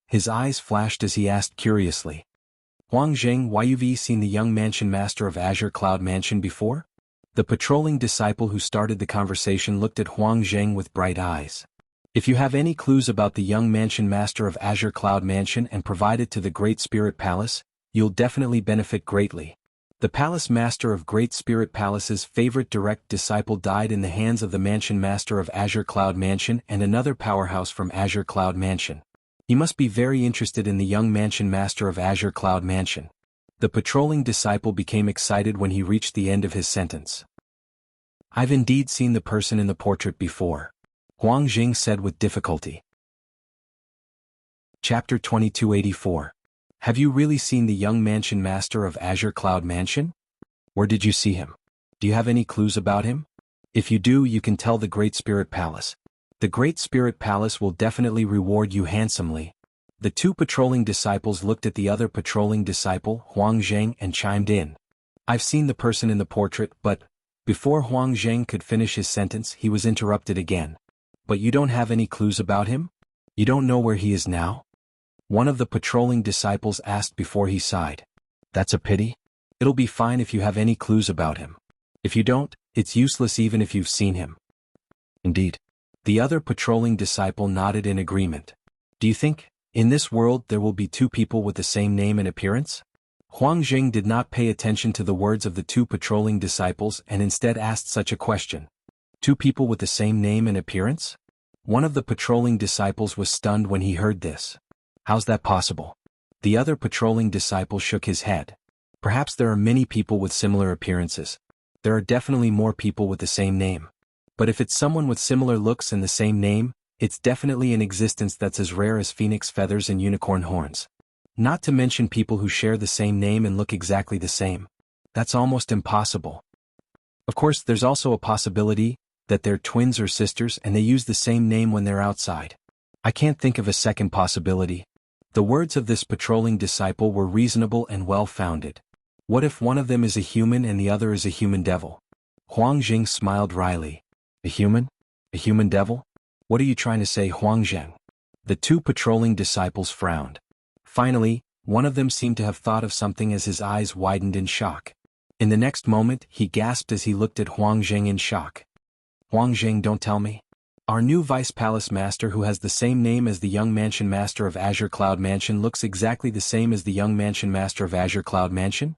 His eyes flashed as he asked curiously. Huang Zheng, why you've seen the young mansion master of Azure Cloud Mansion before? The patrolling disciple who started the conversation looked at Huang Zheng with bright eyes. If you have any clues about the young mansion master of Azure Cloud Mansion and provide it to the Great Spirit Palace, you'll definitely benefit greatly. The Palace Master of Great Spirit Palace's favorite direct disciple died in the hands of the mansion master of Azure Cloud Mansion and another powerhouse from Azure Cloud Mansion. He must be very interested in the young mansion master of Azure Cloud Mansion. The patrolling disciple became excited when he reached the end of his sentence. I've indeed seen the person in the portrait before, Huang Jing said with difficulty. Chapter 2284. Have you really seen the young mansion master of Azure Cloud Mansion? Where did you see him? Do you have any clues about him? If you do, you can tell the Great Spirit Palace. The Great Spirit Palace will definitely reward you handsomely. The two patrolling disciples looked at the other patrolling disciple, Huang Zheng, and chimed in. I've seen the person in the portrait, but... Before Huang Zheng could finish his sentence, he was interrupted again. But you don't have any clues about him? You don't know where he is now? One of the patrolling disciples asked before he sighed. That's a pity. It'll be fine if you have any clues about him. If you don't, it's useless even if you've seen him. Indeed. The other patrolling disciple nodded in agreement. Do you think, in this world there will be two people with the same name and appearance? Huang Jing did not pay attention to the words of the two patrolling disciples and instead asked such a question. Two people with the same name and appearance? One of the patrolling disciples was stunned when he heard this. How's that possible? The other patrolling disciple shook his head. Perhaps there are many people with similar appearances. There are definitely more people with the same name. But if it's someone with similar looks and the same name, it's definitely an existence that's as rare as phoenix feathers and unicorn horns. Not to mention people who share the same name and look exactly the same. That's almost impossible. Of course, there's also a possibility that they're twins or sisters and they use the same name when they're outside. I can't think of a second possibility. The words of this patrolling disciple were reasonable and well-founded. What if one of them is a human and the other is a human devil? Huang Jing smiled wryly. A human? A human devil? What are you trying to say, Huang Zheng? The two patrolling disciples frowned. Finally, one of them seemed to have thought of something as his eyes widened in shock. In the next moment, he gasped as he looked at Huang Zheng in shock. Huang Zheng, don't tell me. Our new Vice Palace Master who has the same name as the young Mansion Master of Azure Cloud Mansion looks exactly the same as the young Mansion Master of Azure Cloud Mansion?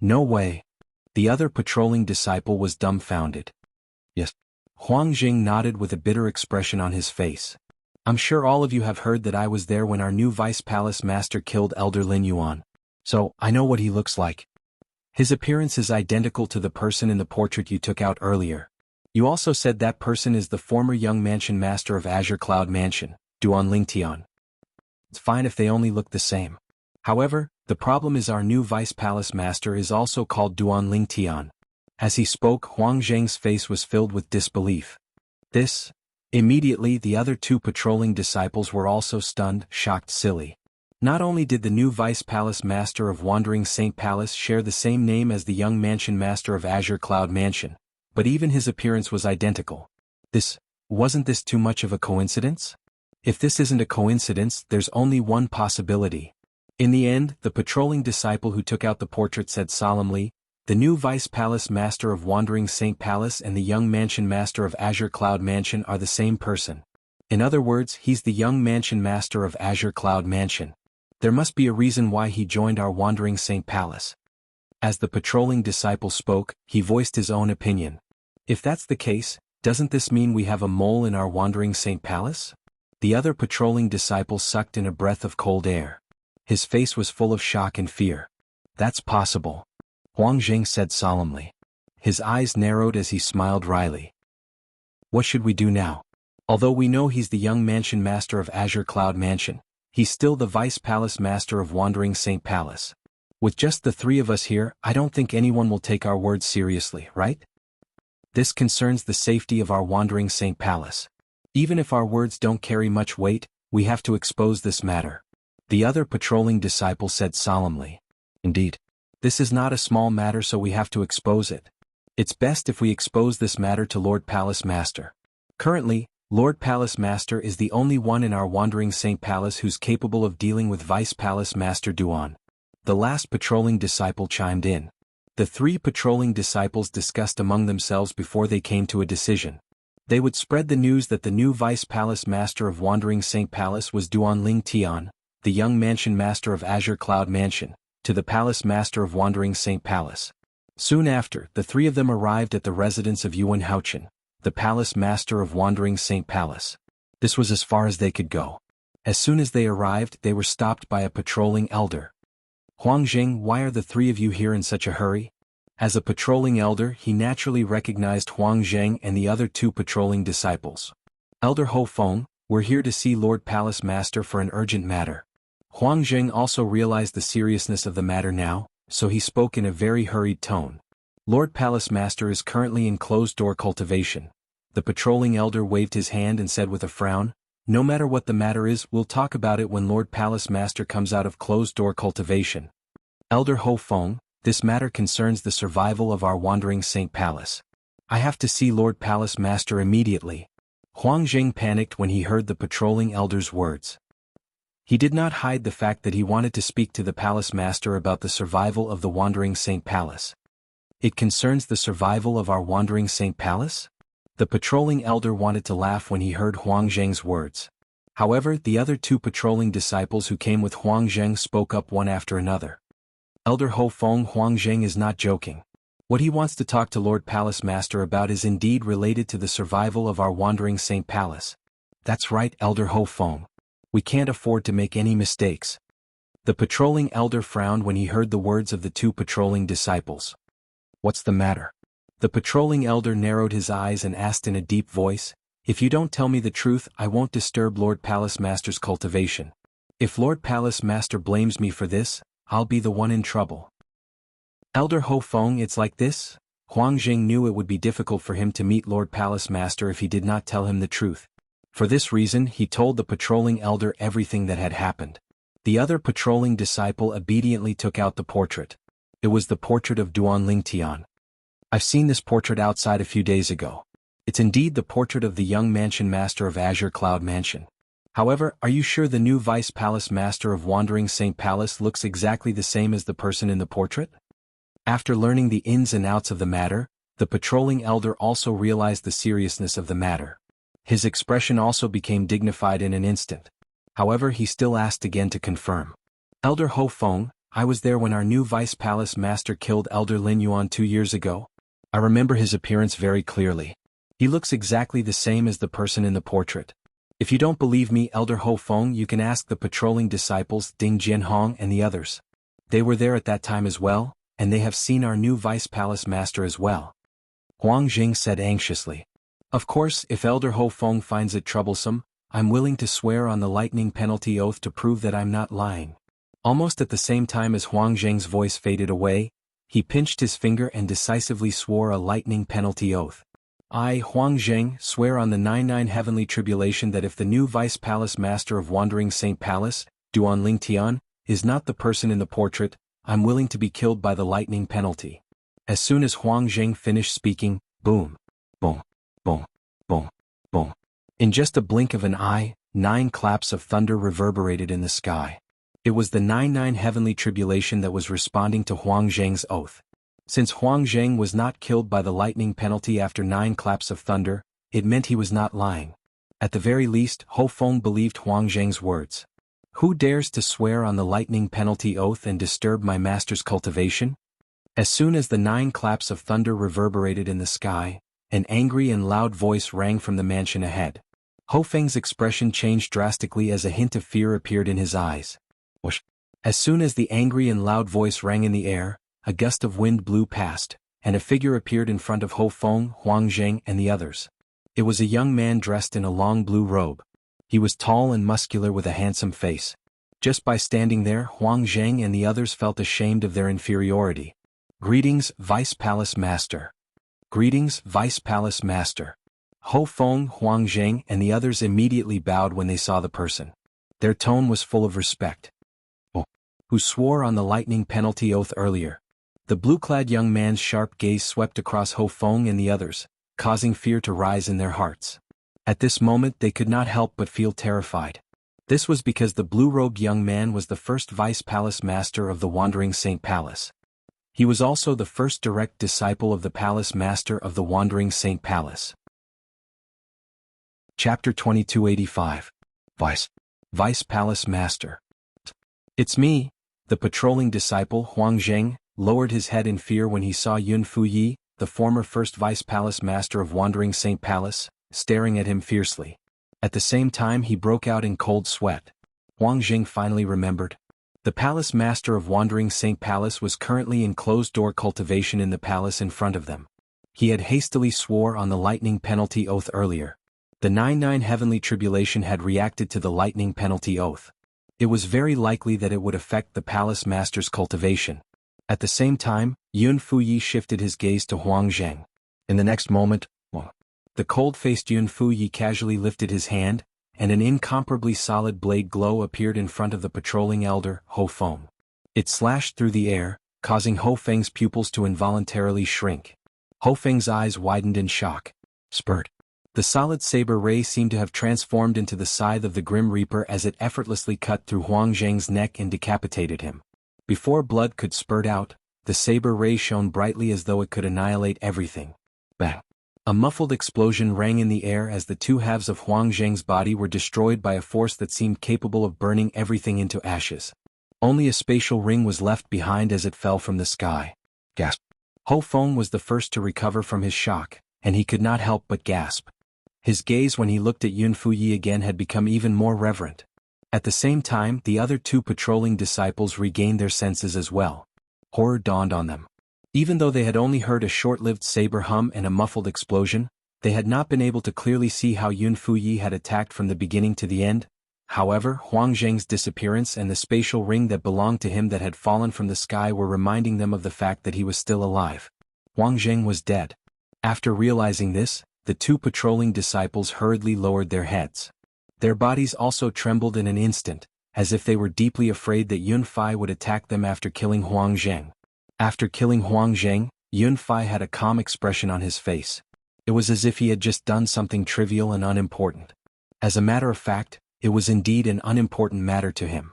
No way. The other patrolling disciple was dumbfounded. Yes. Huang Jing nodded with a bitter expression on his face. I'm sure all of you have heard that I was there when our new Vice Palace Master killed Elder Lin Yuan. So, I know what he looks like. His appearance is identical to the person in the portrait you took out earlier. You also said that person is the former young Mansion Master of Azure Cloud Mansion, Duan Lingtian. It's fine if they only look the same. However, the problem is our new Vice Palace Master is also called Duan Lingtian. As he spoke, Huang Zheng's face was filled with disbelief. This? Immediately the other two patrolling disciples were also stunned, shocked, silly. Not only did the new Vice Palace Master of Wandering Saint Palace share the same name as the young Mansion Master of Azure Cloud Mansion, but even his appearance was identical. Wasn't this too much of a coincidence? If this isn't a coincidence, there's only one possibility. In the end, the patrolling disciple who took out the portrait said solemnly, the new Vice Palace Master of Wandering Saint Palace and the young Mansion Master of Azure Cloud Mansion are the same person. In other words, he's the young Mansion Master of Azure Cloud Mansion. There must be a reason why he joined our Wandering Saint Palace. As the patrolling disciple spoke, he voiced his own opinion. If that's the case, doesn't this mean we have a mole in our Wandering Saint Palace? The other patrolling disciple sucked in a breath of cold air. His face was full of shock and fear. That's possible. Huang Jing said solemnly. His eyes narrowed as he smiled wryly. What should we do now? Although we know he's the young Mansion Master of Azure Cloud Mansion, he's still the Vice Palace Master of Wandering Saint Palace. With just the three of us here, I don't think anyone will take our words seriously, right? This concerns the safety of our Wandering Saint Palace. Even if our words don't carry much weight, we have to expose this matter. The other patrolling disciple said solemnly. Indeed. This is not a small matter, so we have to expose it. It's best if we expose this matter to Lord Palace Master. Currently, Lord Palace Master is the only one in our Wandering Saint Palace who's capable of dealing with Vice Palace Master Duan. The last patrolling disciple chimed in. The three patrolling disciples discussed among themselves before they came to a decision. They would spread the news that the new Vice Palace Master of Wandering Saint Palace was Duan Lingtian, the young Mansion Master of Azure Cloud Mansion, to the Palace Master of Wandering Saint Palace. Soon after, the three of them arrived at the residence of Yuan Haochen, the Palace Master of Wandering Saint Palace. This was as far as they could go. As soon as they arrived, they were stopped by a patrolling elder. "Huang Jing, why are the three of you here in such a hurry?" As a patrolling elder, he naturally recognized Huang Zheng and the other two patrolling disciples. "Elder Ho Feng, we're here to see Lord Palace Master for an urgent matter." Huang Zheng also realized the seriousness of the matter now, so he spoke in a very hurried tone. "Lord Palace Master is currently in closed-door cultivation." The patrolling elder waved his hand and said with a frown, "No matter what the matter is, we'll talk about it when Lord Palace Master comes out of closed-door cultivation." "Elder Ho Feng, this matter concerns the survival of our wandering Saint Palace. I have to see Lord Palace Master immediately." Huang Zheng panicked when he heard the patrolling elder's words. He did not hide the fact that he wanted to speak to the Palace Master about the survival of the wandering Saint Palace. "It concerns the survival of our wandering Saint Palace?" The patrolling elder wanted to laugh when he heard Huang Zheng's words. However, the other two patrolling disciples who came with Huang Zheng spoke up one after another. "Elder Ho Feng, Huang Zheng is not joking. What he wants to talk to Lord Palace Master about is indeed related to the survival of our wandering Saint Palace." "That's right, Elder Ho Feng. We can't afford to make any mistakes." The patrolling elder frowned when he heard the words of the two patrolling disciples. "What's the matter?" The patrolling elder narrowed his eyes and asked in a deep voice, "If you don't tell me the truth, I won't disturb Lord Palace Master's cultivation. If Lord Palace Master blames me for this, I'll be the one in trouble." "Elder Ho Feng, it's like this?" Huang Jing knew it would be difficult for him to meet Lord Palace Master if he did not tell him the truth. For this reason, he told the patrolling elder everything that had happened. The other patrolling disciple obediently took out the portrait. It was the portrait of Duan Lingtian. "I've seen this portrait outside a few days ago. It's indeed the portrait of the young mansion master of Azure Cloud Mansion. However, are you sure the new Vice Palace Master of Wandering Saint Palace looks exactly the same as the person in the portrait?" After learning the ins and outs of the matter, the patrolling elder also realized the seriousness of the matter. His expression also became dignified in an instant. However, he still asked again to confirm. "Elder Ho Feng, I was there when our new Vice Palace Master killed Elder Lin Yuan 2 years ago. I remember his appearance very clearly. He looks exactly the same as the person in the portrait. If you don't believe me, Elder Ho Feng, you can ask the patrolling disciples Ding Jianhong and the others. They were there at that time as well, and they have seen our new Vice Palace Master as well." Huang Jing said anxiously. "Of course, if Elder Ho Feng finds it troublesome, I'm willing to swear on the lightning penalty oath to prove that I'm not lying." Almost at the same time as Huang Jing's voice faded away, he pinched his finger and decisively swore a lightning penalty oath. "I, Huang Zheng, swear on the 99 heavenly tribulation that if the new Vice Palace Master of Wandering Saint Palace, Duan Lingtian, is not the person in the portrait, I'm willing to be killed by the lightning penalty." As soon as Huang Zheng finished speaking, boom, boom, boom, boom, boom. In just a blink of an eye, 9 claps of thunder reverberated in the sky. It was the 99 heavenly tribulation that was responding to Huang Zheng's oath. Since Huang Zheng was not killed by the lightning penalty after 9 claps of thunder, it meant he was not lying. At the very least, Ho Feng believed Huang Zheng's words. "Who dares to swear on the lightning penalty oath and disturb my master's cultivation?" As soon as the 9 claps of thunder reverberated in the sky, an angry and loud voice rang from the mansion ahead. Ho Feng's expression changed drastically as a hint of fear appeared in his eyes. Whoosh! As soon as the angry and loud voice rang in the air, a gust of wind blew past, and a figure appeared in front of Ho Feng, Huang Zheng and the others. It was a young man dressed in a long blue robe. He was tall and muscular with a handsome face. Just by standing there, Huang Zheng and the others felt ashamed of their inferiority. "Greetings, Vice Palace Master." "Greetings, Vice Palace Master." Ho Feng, Huang Zheng and the others immediately bowed when they saw the person. Their tone was full of respect. "Who swore on the lightning penalty oath earlier?" The blue-clad young man's sharp gaze swept across Ho Feng and the others, causing fear to rise in their hearts. At this moment they could not help but feel terrified. This was because the blue-robed young man was the first Vice Palace Master of the Wandering Saint Palace. He was also the first direct disciple of the Palace Master of the Wandering Saint Palace. Chapter 2285. Vice Palace Master. "It's me." The patrolling disciple Huang Zheng lowered his head in fear when he saw Yun Fuyi, the former first Vice Palace Master of Wandering Saint Palace, staring at him fiercely. At the same time he broke out in cold sweat. Huang Zheng finally remembered. The palace master of Wandering Saint Palace was currently in closed-door cultivation in the palace in front of them. He had hastily swore on the lightning penalty oath earlier. The 9-9 heavenly tribulation had reacted to the lightning penalty oath. It was very likely that it would affect the palace master's cultivation. At the same time, Yun Fuyi shifted his gaze to Huang Zheng. In the next moment, the cold-faced Yun Fuyi casually lifted his hand, and an incomparably solid blade glow appeared in front of the patrolling elder, Ho Feng. It slashed through the air, causing Ho Feng's pupils to involuntarily shrink. Ho Feng's eyes widened in shock. Spurt. The solid saber ray seemed to have transformed into the scythe of the Grim Reaper as it effortlessly cut through Huang Zheng's neck and decapitated him. Before blood could spurt out, the saber ray shone brightly as though it could annihilate everything. Bang! A muffled explosion rang in the air as the two halves of Huang Zheng's body were destroyed by a force that seemed capable of burning everything into ashes. Only a spatial ring was left behind as it fell from the sky. Gasp! Ho Feng was the first to recover from his shock, and he could not help but gasp. His gaze when he looked at Yun Fuyi again had become even more reverent. At the same time, the other two patrolling disciples regained their senses as well. Horror dawned on them. Even though they had only heard a short-lived saber hum and a muffled explosion, they had not been able to clearly see how Yun Fuyi had attacked from the beginning to the end. However, Huang Zheng's disappearance and the spatial ring that belonged to him that had fallen from the sky were reminding them of the fact that he was still alive. Huang Zheng was dead. After realizing this, the two patrolling disciples hurriedly lowered their heads. Their bodies also trembled in an instant, as if they were deeply afraid that Yun Fai would attack them after killing Huang Zheng. After killing Huang Zheng, Yun Fai had a calm expression on his face. It was as if he had just done something trivial and unimportant. As a matter of fact, it was indeed an unimportant matter to him.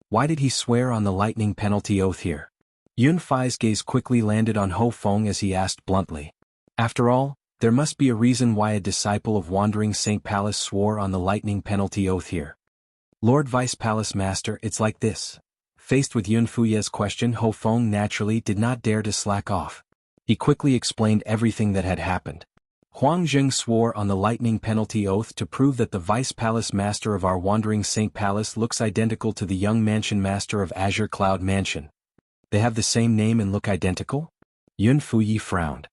Why did he swear on the lightning penalty oath here? Yun Fai's gaze quickly landed on Ho Feng as he asked bluntly. After all, there must be a reason why a disciple of Wandering Saint Palace swore on the lightning penalty oath here. Lord Vice Palace Master, it's like this. Faced with Yun Fuyi's question, Ho Feng naturally did not dare to slack off. He quickly explained everything that had happened. Huang Zheng swore on the lightning penalty oath to prove that the Vice Palace Master of our Wandering Saint Palace looks identical to the young Mansion Master of Azure Cloud Mansion. They have the same name and look identical? Yun Fuyi frowned.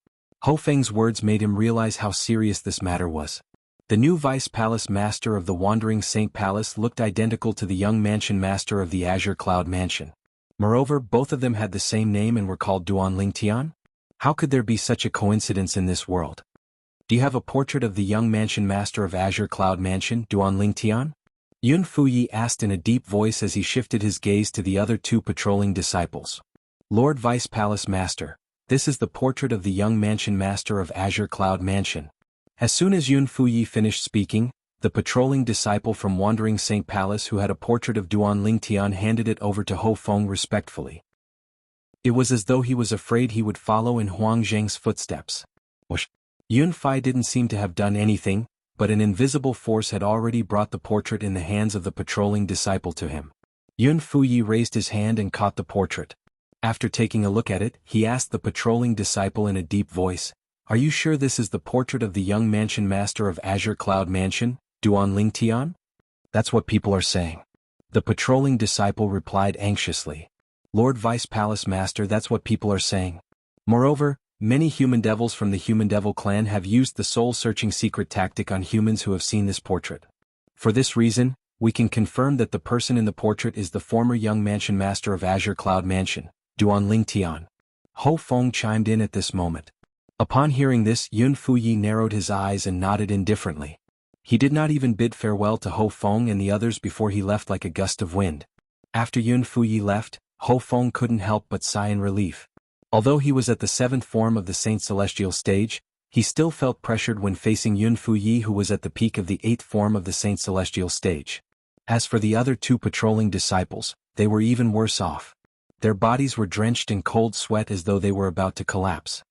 Ho Feng's words made him realize how serious this matter was. The new Vice Palace Master of the Wandering Saint Palace looked identical to the young Mansion Master of the Azure Cloud Mansion. Moreover, both of them had the same name and were called Duan Lingtian? How could there be such a coincidence in this world? Do you have a portrait of the young Mansion Master of Azure Cloud Mansion, Duan Lingtian? Yun Fuyi asked in a deep voice as he shifted his gaze to the other two patrolling disciples. Lord Vice Palace Master, this is the portrait of the young Mansion Master of Azure Cloud Mansion. As soon as Yun Fuyi finished speaking, the patrolling disciple from Wandering Saint Palace who had a portrait of Duan Lingtian handed it over to Ho Feng respectfully. It was as though he was afraid he would follow in Huang Zheng's footsteps. Whoosh! Yun Fai didn't seem to have done anything, but an invisible force had already brought the portrait in the hands of the patrolling disciple to him. Yun Fuyi raised his hand and caught the portrait. After taking a look at it, he asked the patrolling disciple in a deep voice, "Are you sure this is the portrait of the young Mansion Master of Azure Cloud Mansion, Duan Lingtian?" "That's what people are saying." The patrolling disciple replied anxiously. "Lord Vice Palace Master, that's what people are saying. Moreover, many human devils from the Human Devil clan have used the soul-searching secret tactic on humans who have seen this portrait. For this reason, we can confirm that the person in the portrait is the former young Mansion Master of Azure Cloud Mansion, Duan Lingtian." Ho Feng chimed in at this moment. Upon hearing this, Yun Fuyi narrowed his eyes and nodded indifferently. He did not even bid farewell to Ho Feng and the others before he left like a gust of wind. After Yun Fuyi left, Ho Feng couldn't help but sigh in relief. Although he was at the 7th form of the Saint Celestial stage, he still felt pressured when facing Yun Fuyi who was at the peak of the 8th form of the Saint Celestial stage. As for the other two patrolling disciples, they were even worse off. Their bodies were drenched in cold sweat as though they were about to collapse.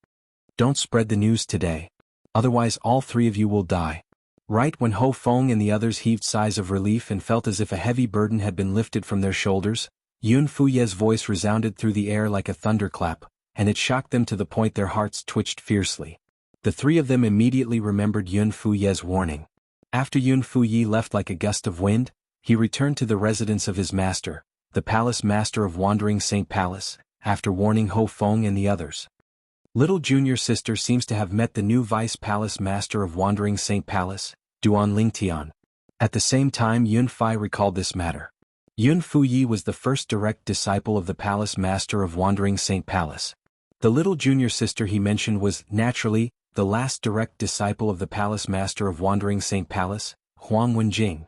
"Don't spread the news today. Otherwise all three of you will die." Right when Ho Feng and the others heaved sighs of relief and felt as if a heavy burden had been lifted from their shoulders, Yun Fuyi's voice resounded through the air like a thunderclap, and it shocked them to the point their hearts twitched fiercely. The three of them immediately remembered Yun Fuyi's warning. After Yun Fuyi left like a gust of wind, he returned to the residence of his master, the palace master of Wandering Saint Palace, after warning Ho Feng and the others. Little junior sister seems to have met the new vice palace master of Wandering Saint Palace, Duan Lingtian. At the same time Yun Fai recalled this matter. Yun Fuyi was the first direct disciple of the palace master of Wandering Saint Palace. The little junior sister he mentioned was, naturally, the last direct disciple of the palace master of Wandering Saint Palace, Huang Wenjing.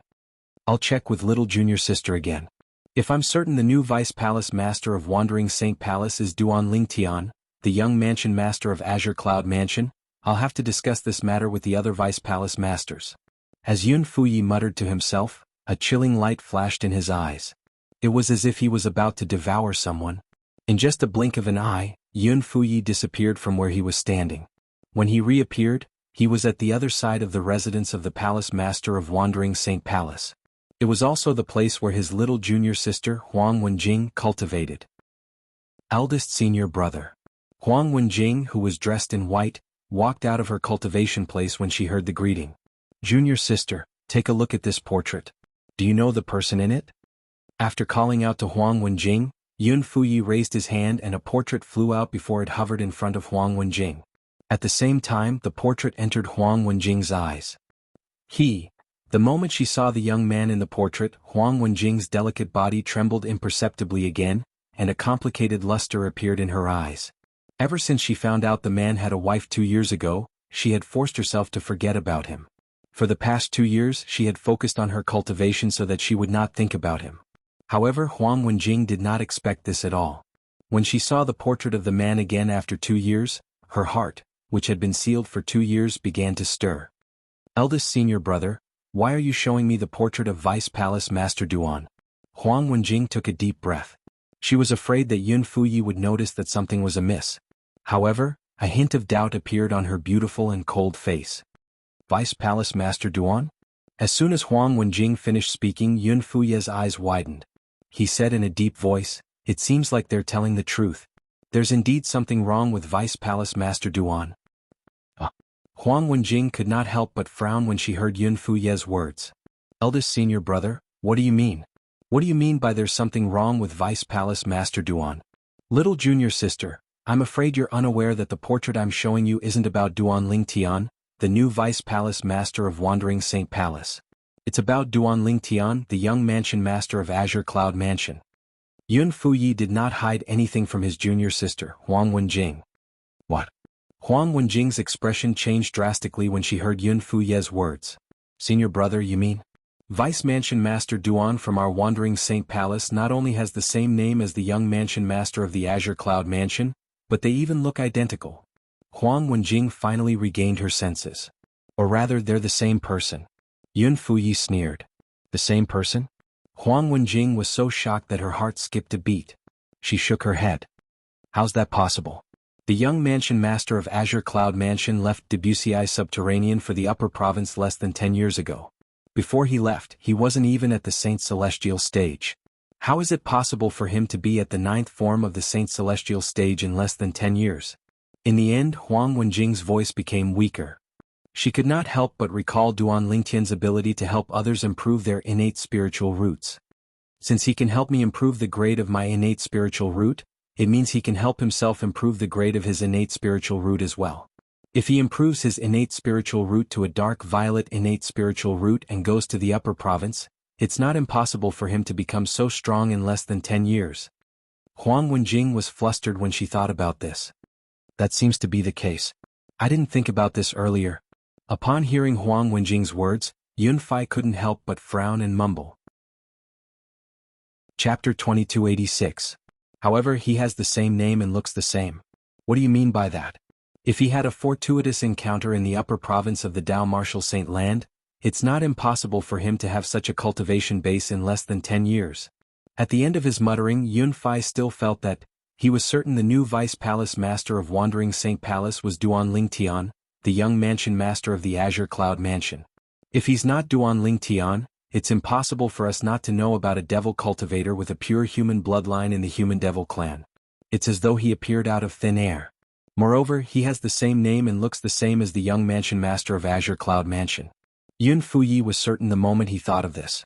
I'll check with little junior sister again. If I'm certain the new vice palace master of Wandering Saint Palace is Duan Lingtian, the young mansion master of Azure Cloud Mansion, I'll have to discuss this matter with the other vice palace masters. As Yun Fuyi muttered to himself, a chilling light flashed in his eyes. It was as if he was about to devour someone. In just a blink of an eye, Yun Fuyi disappeared from where he was standing. When he reappeared, he was at the other side of the residence of the palace master of Wandering Saint Palace. It was also the place where his little junior sister, Huang Wenjing, cultivated. Eldest senior brother. Huang Wenjing, who was dressed in white, walked out of her cultivation place when she heard the greeting. Junior sister, take a look at this portrait. Do you know the person in it? After calling out to Huang Wenjing, Yun Fuyi raised his hand and a portrait flew out before it hovered in front of Huang Wenjing. At the same time, the portrait entered Huang Wenjing's eyes. The moment she saw the young man in the portrait, Huang Wenjing's delicate body trembled imperceptibly again, and a complicated luster appeared in her eyes. Ever since she found out the man had a wife 2 years ago, she had forced herself to forget about him. For the past 2 years she had focused on her cultivation so that she would not think about him. However, Huang Wenjing did not expect this at all. When she saw the portrait of the man again after 2 years, her heart, which had been sealed for 2 years, began to stir. Eldest senior brother, why are you showing me the portrait of Vice Palace Master Duan? Huang Wenjing took a deep breath. She was afraid that Yun Fuyi would notice that something was amiss. However, a hint of doubt appeared on her beautiful and cold face. Vice Palace Master Duan? As soon as Huang Wenjing finished speaking, Yun Fuyi's eyes widened. He said in a deep voice, it seems like they're telling the truth. There's indeed something wrong with Vice Palace Master Duan. Huang Wenjing could not help but frown when she heard Yun Fuyi's words. Eldest senior brother, what do you mean? What do you mean by there's something wrong with Vice Palace Master Duan? Little junior sister, I'm afraid you're unaware that the portrait I'm showing you isn't about Duan Lingtian, the new Vice Palace Master of Wandering Saint Palace. It's about Duan Lingtian, the young mansion master of Azure Cloud Mansion. Yun Fuyi did not hide anything from his junior sister, Huang Wenjing. What? Huang Wenjing's expression changed drastically when she heard Yun Fuyi's words. Senior brother, you mean? Vice Mansion Master Duan from our Wandering Saint Palace not only has the same name as the young mansion master of the Azure Cloud Mansion, but they even look identical. Huang Wenjing finally regained her senses. Or rather, they're the same person. Yun Fuyi sneered. The same person? Huang Wenjing was so shocked that her heart skipped a beat. She shook her head. How's that possible? The young mansion master of Azure Cloud Mansion left Debussy Subterranean for the Upper Province less than 10 years ago. Before he left, he wasn't even at the Saint Celestial stage. How is it possible for him to be at the 9th form of the Saint Celestial stage in less than 10 years? In the end, Huang Wenjing's voice became weaker. She could not help but recall Duan Lingtian's ability to help others improve their innate spiritual roots. Since he can help me improve the grade of my innate spiritual root, it means he can help himself improve the grade of his innate spiritual root as well. If he improves his innate spiritual root to a dark violet innate spiritual root and goes to the upper province, it's not impossible for him to become so strong in less than 10 years. Huang Wenjing was flustered when she thought about this. That seems to be the case. I didn't think about this earlier. Upon hearing Huang Wenjing's words, Yun Fai couldn't help but frown and mumble. Chapter 2286. However, he has the same name and looks the same. What do you mean by that? If he had a fortuitous encounter in the upper province of the Dao Martial Saint Land, it's not impossible for him to have such a cultivation base in less than 10 years. At the end of his muttering, Yun Fai still felt that he was certain the new Vice Palace Master of Wandering Saint Palace was Duan Lingtian, the young mansion master of the Azure Cloud Mansion. If he's not Duan Lingtian, it's impossible for us not to know about a devil cultivator with a pure human bloodline in the human devil clan. It's as though he appeared out of thin air. Moreover, he has the same name and looks the same as the young mansion master of Azure Cloud Mansion. Yun Fuyi was certain the moment he thought of this.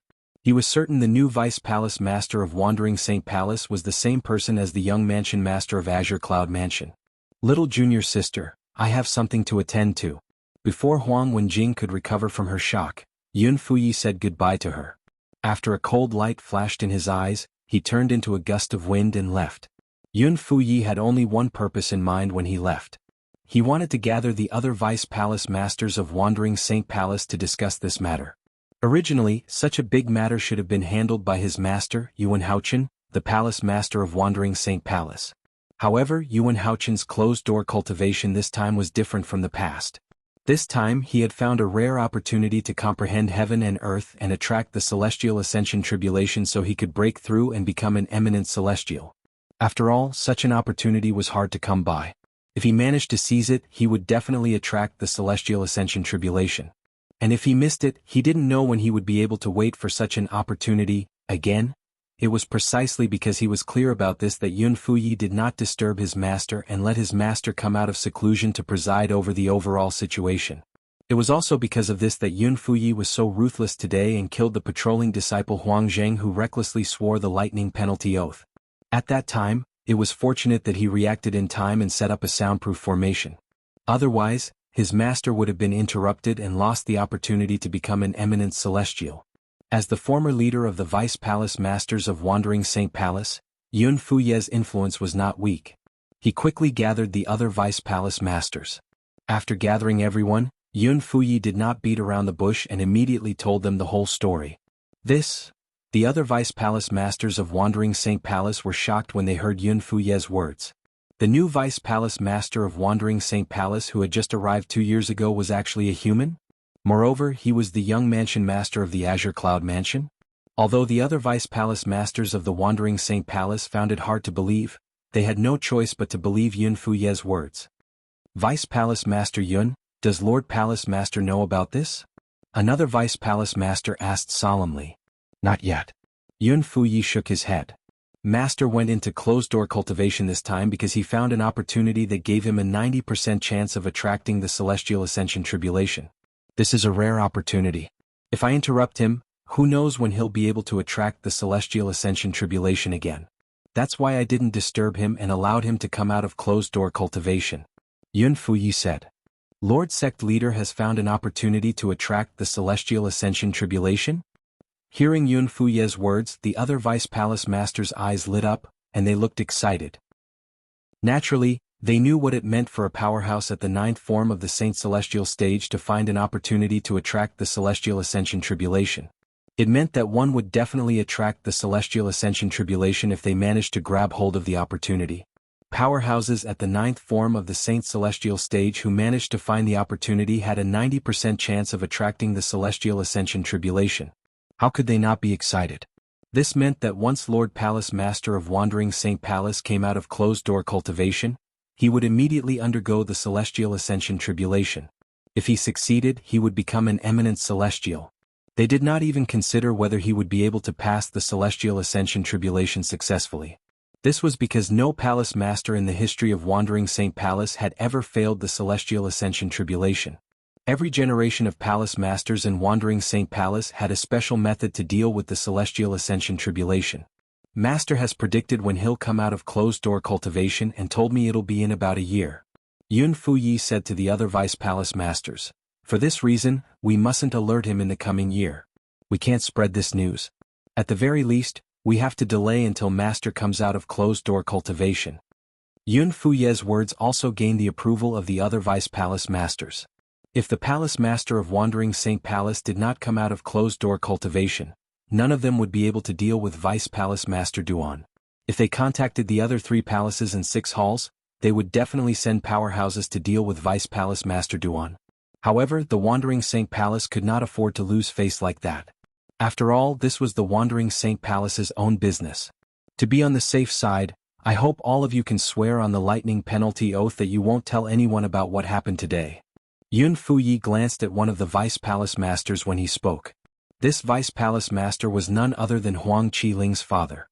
He was certain the new Vice Palace Master of Wandering Saint Palace was the same person as the young Mansion Master of Azure Cloud Mansion. Little junior sister, I have something to attend to. Before Huang Wenjing could recover from her shock, Yun Fuyi said goodbye to her. After a cold light flashed in his eyes, he turned into a gust of wind and left. Yun Fuyi had only one purpose in mind when he left. He wanted to gather the other Vice Palace Masters of Wandering Saint Palace to discuss this matter. Originally, such a big matter should have been handled by his master, Yuan Haochen, the Palace Master of Wandering Saint Palace. However, Yuan Haochen's closed-door cultivation this time was different from the past. This time he had found a rare opportunity to comprehend heaven and earth and attract the celestial ascension tribulation so he could break through and become an eminent celestial. After all, such an opportunity was hard to come by. If he managed to seize it, he would definitely attract the celestial ascension tribulation. And if he missed it, he didn't know when he would be able to wait for such an opportunity, again. It was precisely because he was clear about this that Yun Fuyi did not disturb his master and let his master come out of seclusion to preside over the overall situation. It was also because of this that Yun Fuyi was so ruthless today and killed the patrolling disciple Huang Zheng who recklessly swore the lightning penalty oath. At that time, it was fortunate that he reacted in time and set up a soundproof formation. Otherwise, his master would have been interrupted and lost the opportunity to become an eminent celestial. As the former leader of the Vice Palace Masters of Wandering Saint Palace, Yun Fuyi's influence was not weak. He quickly gathered the other Vice Palace Masters. After gathering everyone, Yun Fuyi did not beat around the bush and immediately told them the whole story. The other Vice Palace Masters of Wandering Saint Palace were shocked when they heard Yun Fuyi's words. The new Vice Palace Master of Wandering Saint Palace who had just arrived 2 years ago was actually a human? Moreover, he was the young Mansion Master of the Azure Cloud Mansion? Although the other Vice Palace Masters of the Wandering Saint Palace found it hard to believe, they had no choice but to believe Yun Fuyi's words. Vice Palace Master Yun, does Lord Palace Master know about this? Another Vice Palace Master asked solemnly. Not yet. Yun Fuyi shook his head. Master went into closed-door cultivation this time because he found an opportunity that gave him a 90% chance of attracting the celestial ascension tribulation. This is a rare opportunity. If I interrupt him, who knows when he'll be able to attract the celestial ascension tribulation again. That's why I didn't disturb him and allowed him to come out of closed-door cultivation. Yun Fuyi said. Lord Sect Leader has found an opportunity to attract the celestial ascension tribulation? Hearing Yun Fuyi's words, the other Vice Palace Masters' eyes lit up, and they looked excited. Naturally, they knew what it meant for a powerhouse at the 9th form of the Saint Celestial stage to find an opportunity to attract the Celestial Ascension Tribulation. It meant that one would definitely attract the Celestial Ascension Tribulation if they managed to grab hold of the opportunity. Powerhouses at the 9th form of the Saint Celestial stage who managed to find the opportunity had a 90% chance of attracting the Celestial Ascension Tribulation. How could they not be excited? This meant that once Lord Palace Master of Wandering Saint Palace came out of closed-door cultivation, he would immediately undergo the Celestial Ascension Tribulation. If he succeeded, he would become an eminent celestial. They did not even consider whether he would be able to pass the Celestial Ascension Tribulation successfully. This was because no Palace Master in the history of Wandering Saint Palace had ever failed the Celestial Ascension Tribulation. Every generation of Palace Masters in Wandering Saint Palace had a special method to deal with the Celestial Ascension Tribulation. Master has predicted when he'll come out of closed-door cultivation and told me it'll be in about a year. Yun Fuyi said to the other Vice Palace Masters. For this reason, we mustn't alert him in the coming year. We can't spread this news. At the very least, we have to delay until Master comes out of closed-door cultivation. Yun Fuyi's words also gained the approval of the other Vice Palace Masters. If the Palace Master of Wandering Saint Palace did not come out of closed-door cultivation, none of them would be able to deal with Vice Palace Master Duan. If they contacted the other 3 palaces and 6 halls, they would definitely send powerhouses to deal with Vice Palace Master Duan. However, the Wandering Saint Palace could not afford to lose face like that. After all, this was the Wandering Saint Palace's own business. To be on the safe side, I hope all of you can swear on the lightning penalty oath that you won't tell anyone about what happened today. Yun Fuyi glanced at one of the Vice Palace Masters when he spoke. This Vice Palace Master was none other than Huang Qiling's father.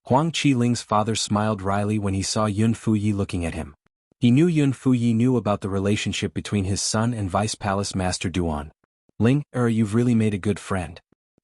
Huang Qiling's father smiled wryly when he saw Yun Fuyi looking at him. He knew Yun Fuyi knew about the relationship between his son and Vice Palace Master Duan. Ling, you've really made a good friend.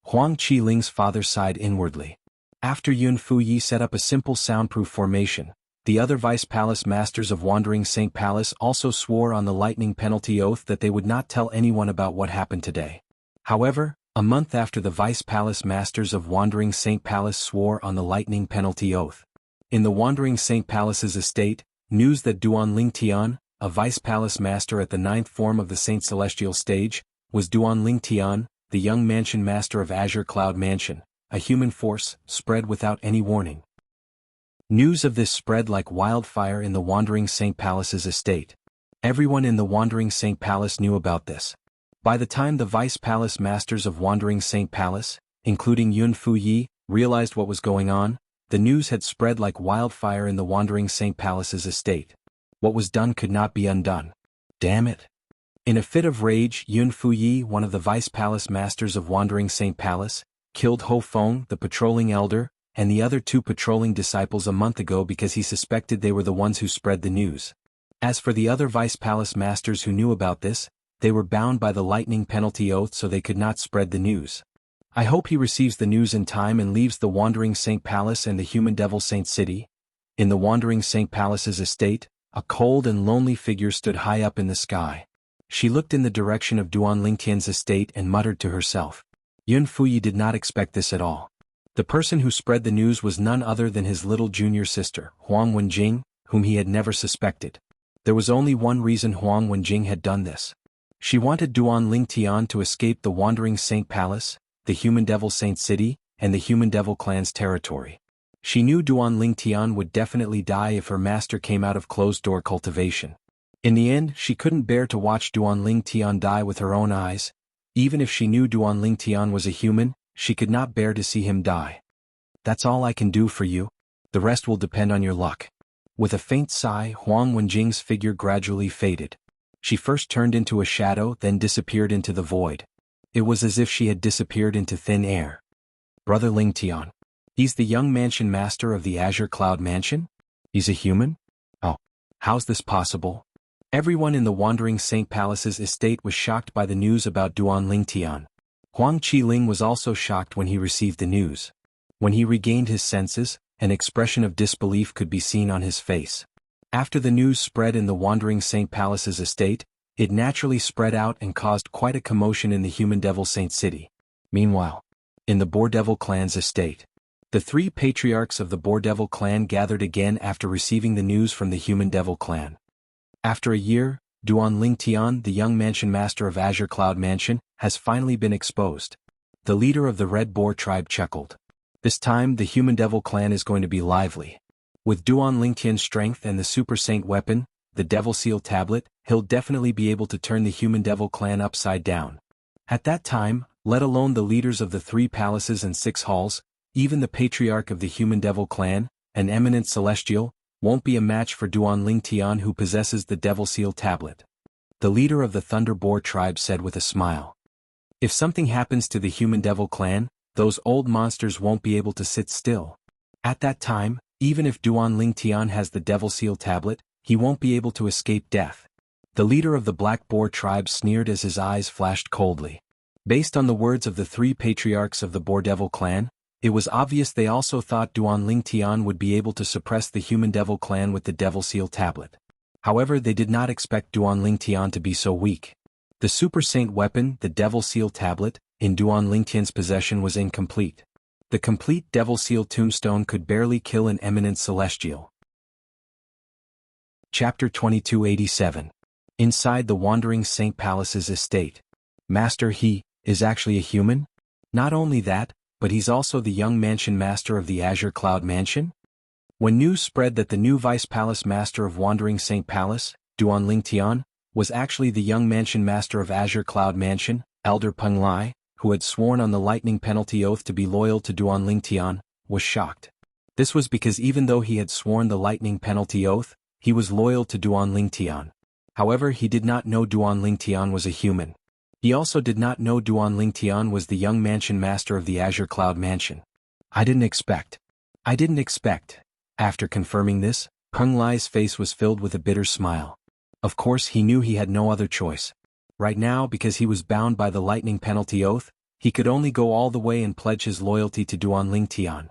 Huang Qiling's father sighed inwardly. After Yun Fuyi set up a simple soundproof formation, the other Vice Palace Masters of Wandering Saint Palace also swore on the lightning penalty oath that they would not tell anyone about what happened today. However, a month after the Vice Palace Masters of Wandering Saint Palace swore on the lightning penalty oath, in the Wandering Saint Palace's estate, news that Duan Lingtian, a Vice Palace Master at the 9th form of the Saint Celestial stage, was Duan Lingtian, the young Mansion Master of Azure Cloud Mansion, a human force, spread without any warning. News of this spread like wildfire in the Wandering Saint Palace's estate. Everyone in the Wandering Saint Palace knew about this. By the time the Vice Palace Masters of Wandering Saint Palace, including Yun Fuyi, realized what was going on, the news had spread like wildfire in the Wandering Saint Palace's estate. What was done could not be undone. Damn it. In a fit of rage, Yun Fuyi, one of the Vice Palace Masters of Wandering Saint Palace, killed Ho Feng, the patrolling elder, and the other 2 patrolling disciples a month ago because he suspected they were the ones who spread the news. As for the other Vice Palace Masters who knew about this, they were bound by the lightning penalty oath so they could not spread the news. I hope he receives the news in time and leaves the Wandering Saint Palace and the Human Devil Saint City. In the Wandering Saint Palace's estate, a cold and lonely figure stood high up in the sky. She looked in the direction of Duan Lingtian's estate and muttered to herself. Yun Fuyi did not expect this at all. The person who spread the news was none other than his little junior sister, Huang Wenjing, whom he had never suspected. There was only one reason Huang Wenjing had done this. She wanted Duan Lingtian to escape the Wandering Saint Palace, the Human Devil Saint City, and the Human Devil Clan's territory. She knew Duan Lingtian would definitely die if her master came out of closed-door cultivation. In the end, she couldn't bear to watch Duan Lingtian die with her own eyes. Even if she knew Duan Lingtian was a human, she could not bear to see him die. That's all I can do for you. The rest will depend on your luck. With a faint sigh, Huang Wenjing's figure gradually faded. She first turned into a shadow, then disappeared into the void. It was as if she had disappeared into thin air. Brother Lingtian. He's the young mansion master of the Azure Cloud Mansion? He's a human? Oh, how's this possible? Everyone in the Wandering Saint Palace's estate was shocked by the news about Duan Lingtian. Huang Qiling was also shocked when he received the news. When he regained his senses, an expression of disbelief could be seen on his face. After the news spread in the Wandering Saint Palace's estate, it naturally spread out and caused quite a commotion in the Human Devil Saint City. Meanwhile, in the Boar Devil clan's estate, the 3 patriarchs of the Boar Devil clan gathered again after receiving the news from the Human Devil clan. After a year, Duan Lingtian, the young mansion master of Azure Cloud Mansion, has finally been exposed. The leader of the Red Boar tribe chuckled. This time the Human Devil clan is going to be lively. With Duan Lingtian's strength and the Super Saint weapon, the Devil Seal tablet, he'll definitely be able to turn the Human Devil clan upside down. At that time, let alone the leaders of the 3 palaces and 6 halls, even the patriarch of the Human Devil clan, an eminent celestial, won't be a match for Duan Lingtian who possesses the Devil Seal tablet. The leader of the Thunder Boar tribe said with a smile. If something happens to the Human Devil clan, those old monsters won't be able to sit still. At that time, even if Duan Lingtian has the Devil Seal tablet, he won't be able to escape death. The leader of the Black Boar tribe sneered as his eyes flashed coldly. Based on the words of the 3 patriarchs of the Boar Devil clan, it was obvious they also thought Duan Lingtian would be able to suppress the Human Devil clan with the Devil Seal tablet. However, they did not expect Duan Lingtian to be so weak. The Super Saint weapon, the Devil Seal tablet, in Duan Lingtian's possession was incomplete. The complete Devil Seal tombstone could barely kill an eminent celestial. Chapter 2287. Inside the Wandering Saint Palace's estate. Master, he is actually a human? Not only that, but he's also the young mansion master of the Azure Cloud Mansion? When news spread that the new Vice Palace Master of Wandering Saint Palace, Duan Lingtian, was actually the young mansion master of Azure Cloud Mansion, Elder Peng Lai, who had sworn on the lightning penalty oath to be loyal to Duan Lingtian, was shocked. This was because even though he had sworn the lightning penalty oath, he was loyal to Duan Lingtian. However, he did not know Duan Lingtian was a human. He also did not know Duan Lingtian was the young mansion master of the Azure Cloud Mansion. I didn't expect. After confirming this, Peng Lai's face was filled with a bitter smile. Of course he knew he had no other choice. Right now, because he was bound by the lightning penalty oath, He could only go all the way and pledge his loyalty to Duan Lingtian.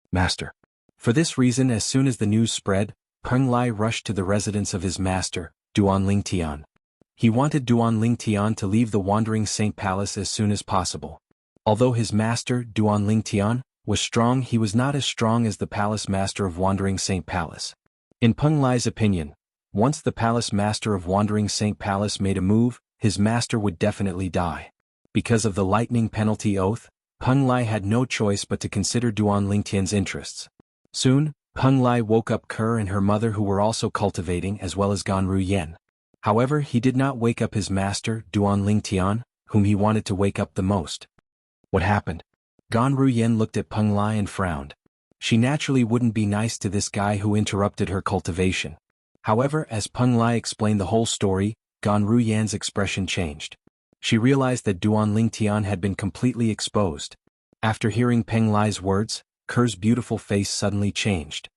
Master. For this reason, as soon as the news spread, Peng Lai rushed to the residence of his master, Duan Lingtian. He wanted Duan Lingtian to leave the Wandering Saint Palace as soon as possible. Although his master, Duan Lingtian, was strong, he was not as strong as the palace master of Wandering Saint Palace. In Peng Lai's opinion, once the palace master of Wandering Saint Palace made a move, his master would definitely die. Because of the lightning penalty oath, Peng Lai had no choice but to consider Duan Lingtian's interests. Soon, Peng Lai woke up Ke and her mother, who were also cultivating, as well as Gan Ruyen. However, he did not wake up his master, Duan Lingtian, whom he wanted to wake up the most. What happened? Gan Ruyen looked at Peng Lai and frowned. She naturally wouldn't be nice to this guy who interrupted her cultivation. However, as Peng Lai explained the whole story, Gan Ruyen's expression changed. She realized that Duan Lingtian had been completely exposed. After hearing Peng Lai's words, Ke's beautiful face suddenly changed.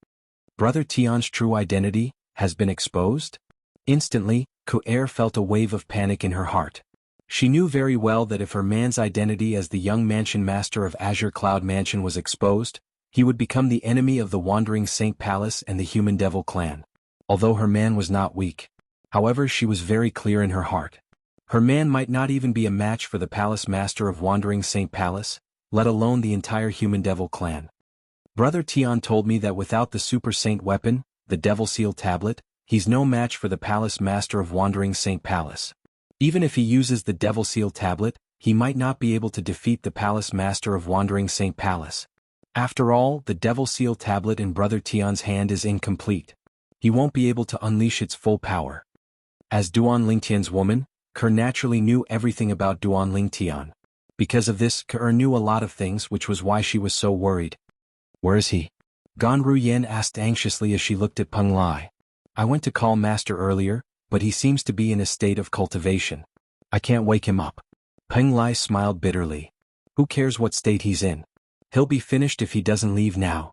Brother Tian's true identity has been exposed? Instantly, Ke felt a wave of panic in her heart. She knew very well that if her man's identity as the young mansion master of Azure Cloud Mansion was exposed, he would become the enemy of the Wandering Saint Palace and the Human Devil clan. Although her man was not weak. However, she was very clear in her heart. Her man might not even be a match for the palace master of Wandering Saint Palace, let alone the entire Human Devil clan. Brother Tian told me that without the Super Saint weapon, the Devil Seal tablet, he's no match for the palace master of Wandering Saint Palace. Even if he uses the Devil Seal tablet, he might not be able to defeat the palace master of Wandering Saint Palace. After all, the Devil Seal tablet in Brother Tian's hand is incomplete. He won't be able to unleash its full power. As Duan Lingtian's woman, Ke naturally knew everything about Duan Lingtian. Because of this, Ke knew a lot of things, which was why she was so worried. Where is he? Gan Ruyen asked anxiously as she looked at Peng Lai. I went to call master earlier, but he seems to be in a state of cultivation. I can't wake him up. Peng Lai smiled bitterly. Who cares what state he's in? He'll be finished if he doesn't leave now.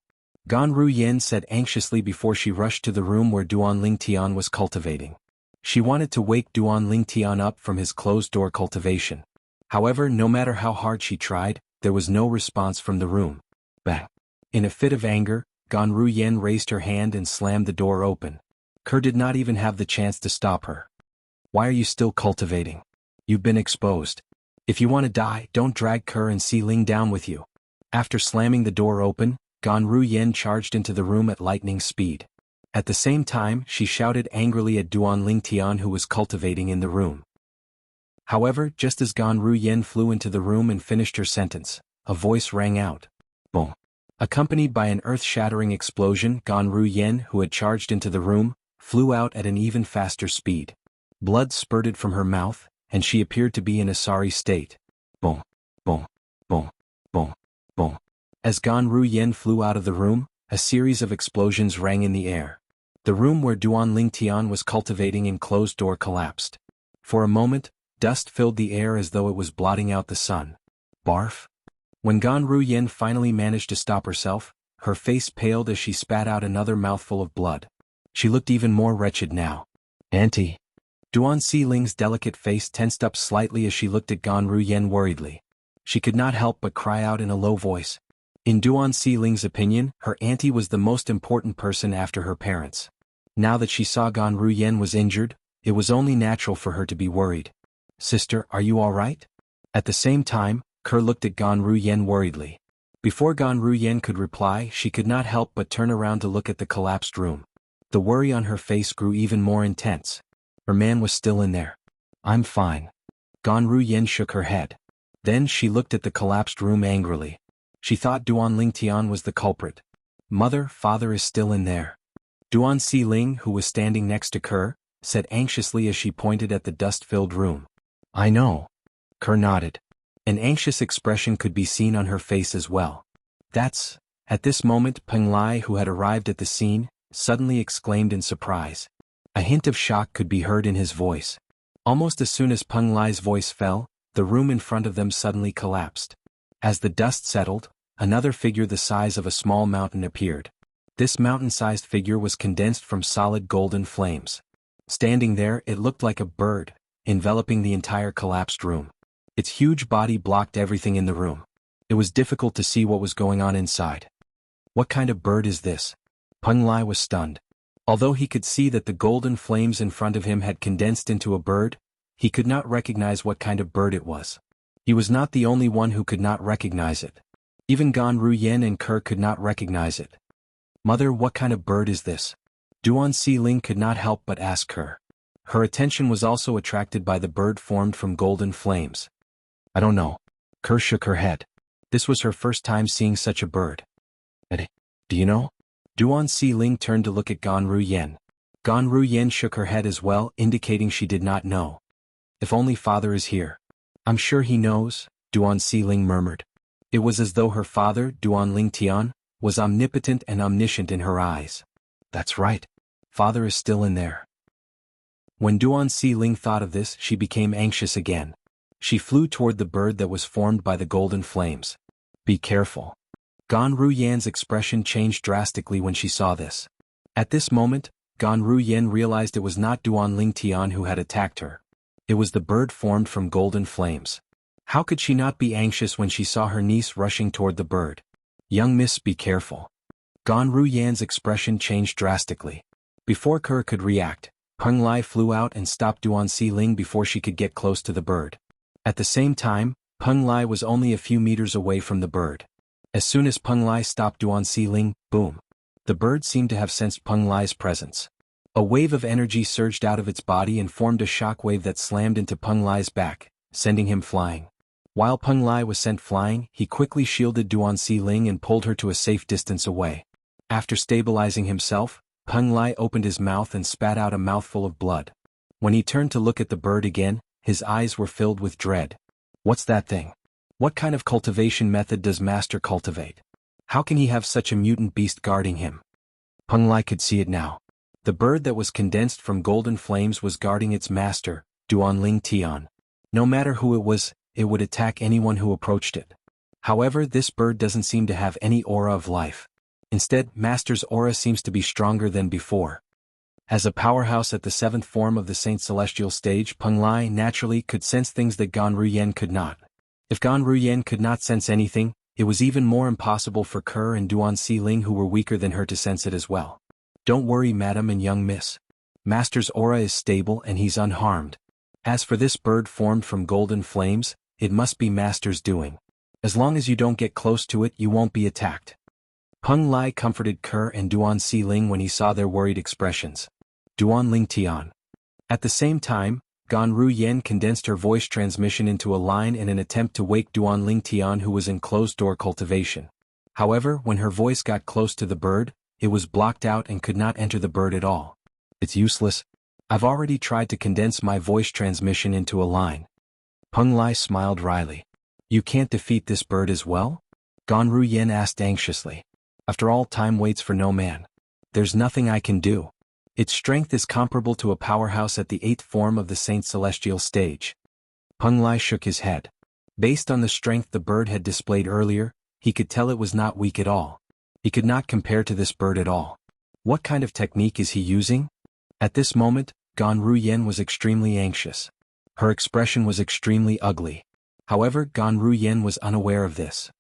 Gan Ruyen said anxiously before she rushed to the room where Duan Lingtian was cultivating. She wanted to wake Duan Lingtian up from his closed-door cultivation. However, no matter how hard she tried, there was no response from the room. Bang! In a fit of anger, Gan Ruyen raised her hand and slammed the door open. Ke did not even have the chance to stop her. Why are you still cultivating? You've been exposed. If you want to die, don't drag Ke and Si Ling down with you. After slamming the door open, Gan Ruyen charged into the room at lightning speed. At the same time, she shouted angrily at Duan Lingtian, who was cultivating in the room. However, just as Gan Ruyen flew into the room and finished her sentence, a voice rang out. Boom! Accompanied by an earth-shattering explosion, Gan Ruyen, who had charged into the room, flew out at an even faster speed. Blood spurted from her mouth, and she appeared to be in a sorry state. Boom! Boom! Boom! Boom! Boom! As Gan Ruyen flew out of the room, a series of explosions rang in the air. The room where Duan Lingtian was cultivating in closed door collapsed. For a moment, dust filled the air as though it was blotting out the sun. Barf! When Gan Ruyen finally managed to stop herself, her face paled as she spat out another mouthful of blood. She looked even more wretched now. Auntie! Duan Si Ling's delicate face tensed up slightly as she looked at Gan Ruyen worriedly. She could not help but cry out in a low voice. In Duan Si Ling's opinion, her auntie was the most important person after her parents. Now that she saw Gan Ruyen was injured, it was only natural for her to be worried. Sister, are you all right? At the same time, Ke looked at Gan Ruyen worriedly. Before Gan Ruyen could reply, she could not help but turn around to look at the collapsed room. The worry on her face grew even more intense. Her man was still in there. I'm fine. Gan Ruyen shook her head. Then she looked at the collapsed room angrily. She thought Duan Lingtian was the culprit. Mother, father is still in there. Duan Si Ling, who was standing next to Ke, said anxiously as she pointed at the dust-filled room. I know. Ke nodded. An anxious expression could be seen on her face as well. That's... At this moment, Peng Lai, who had arrived at the scene, suddenly exclaimed in surprise. A hint of shock could be heard in his voice. Almost as soon as Peng Lai's voice fell, the room in front of them suddenly collapsed. As the dust settled, another figure the size of a small mountain appeared. This mountain-sized figure was condensed from solid golden flames. Standing there, it looked like a bird, enveloping the entire collapsed room. Its huge body blocked everything in the room. It was difficult to see what was going on inside. What kind of bird is this? Peng Lai was stunned. Although he could see that the golden flames in front of him had condensed into a bird, he could not recognize what kind of bird it was. He was not the only one who could not recognize it. Even Gan Ruyen and Ke could not recognize it. Mother, what kind of bird is this? Duan Si-ling could not help but ask her. Her attention was also attracted by the bird formed from golden flames. I don't know. Ke shook her head. This was her first time seeing such a bird. Do you know? Duan Si-ling turned to look at Gan Ruyen. Gan Ruyen shook her head as well, indicating she did not know. If only father is here. I'm sure he knows, Duan Si-ling murmured. It was as though her father, Duan Lingtian, was omnipotent and omniscient in her eyes. That's right. Father is still in there. When Duan Si-ling thought of this, she became anxious again. She flew toward the bird that was formed by the golden flames. Be careful. Gan Ruyen's expression changed drastically when she saw this. At this moment, Gan Ruyen realized it was not Duan Lingtian who had attacked her. It was the bird formed from golden flames. How could she not be anxious when she saw her niece rushing toward the bird? Young miss, be careful. Gan Ruyen's expression changed drastically. Before Ke could react, Peng Lai flew out and stopped Duan Si-ling before she could get close to the bird. At the same time, Peng Lai was only a few meters away from the bird. As soon as Peng Lai stopped Duan Si-ling, boom! The bird seemed to have sensed Peng Lai's presence. A wave of energy surged out of its body and formed a shock wave that slammed into Peng Lai's back, sending him flying. While Peng Lai was sent flying, he quickly shielded Duan Si-ling and pulled her to a safe distance away. After stabilizing himself, Peng Lai opened his mouth and spat out a mouthful of blood. When he turned to look at the bird again, his eyes were filled with dread. What's that thing? What kind of cultivation method does Master cultivate? How can he have such a mutant beast guarding him? Peng Lai could see it now. The bird that was condensed from golden flames was guarding its master, Duan Lingtian. No matter who it was, it would attack anyone who approached it. However, this bird doesn't seem to have any aura of life. Instead, Master's aura seems to be stronger than before. As a powerhouse at the 7th form of the Saint Celestial stage, Peng Lai naturally could sense things that Gan Ruyen could not. If Gan Ruyen could not sense anything, it was even more impossible for Ke and Duan Si-ling, who were weaker than her, to sense it as well. Don't worry, madam and young miss. Master's aura is stable and he's unharmed. As for this bird formed from golden flames, it must be Master's doing. As long as you don't get close to it, you won't be attacked. Peng Lai comforted Ke and Duan Si-ling when he saw their worried expressions. Duan Lingtian. At the same time, Gan Ruyen condensed her voice transmission into a line in an attempt to wake Duan Lingtian, who was in closed-door cultivation. However, when her voice got close to the bird, it was blocked out and could not enter the bird at all. It's useless. I've already tried to condense my voice transmission into a line. Peng Lai smiled wryly. You can't defeat this bird as well? Gan Ruyen asked anxiously. After all, time waits for no man. There's nothing I can do. Its strength is comparable to a powerhouse at the 8th form of the Saint Celestial stage. Peng Lai shook his head. Based on the strength the bird had displayed earlier, he could tell it was not weak at all. He could not compare to this bird at all. What kind of technique is he using? At this moment, Gan Ruyen was extremely anxious. Her expression was extremely ugly. However, Gan Ruyen was unaware of this.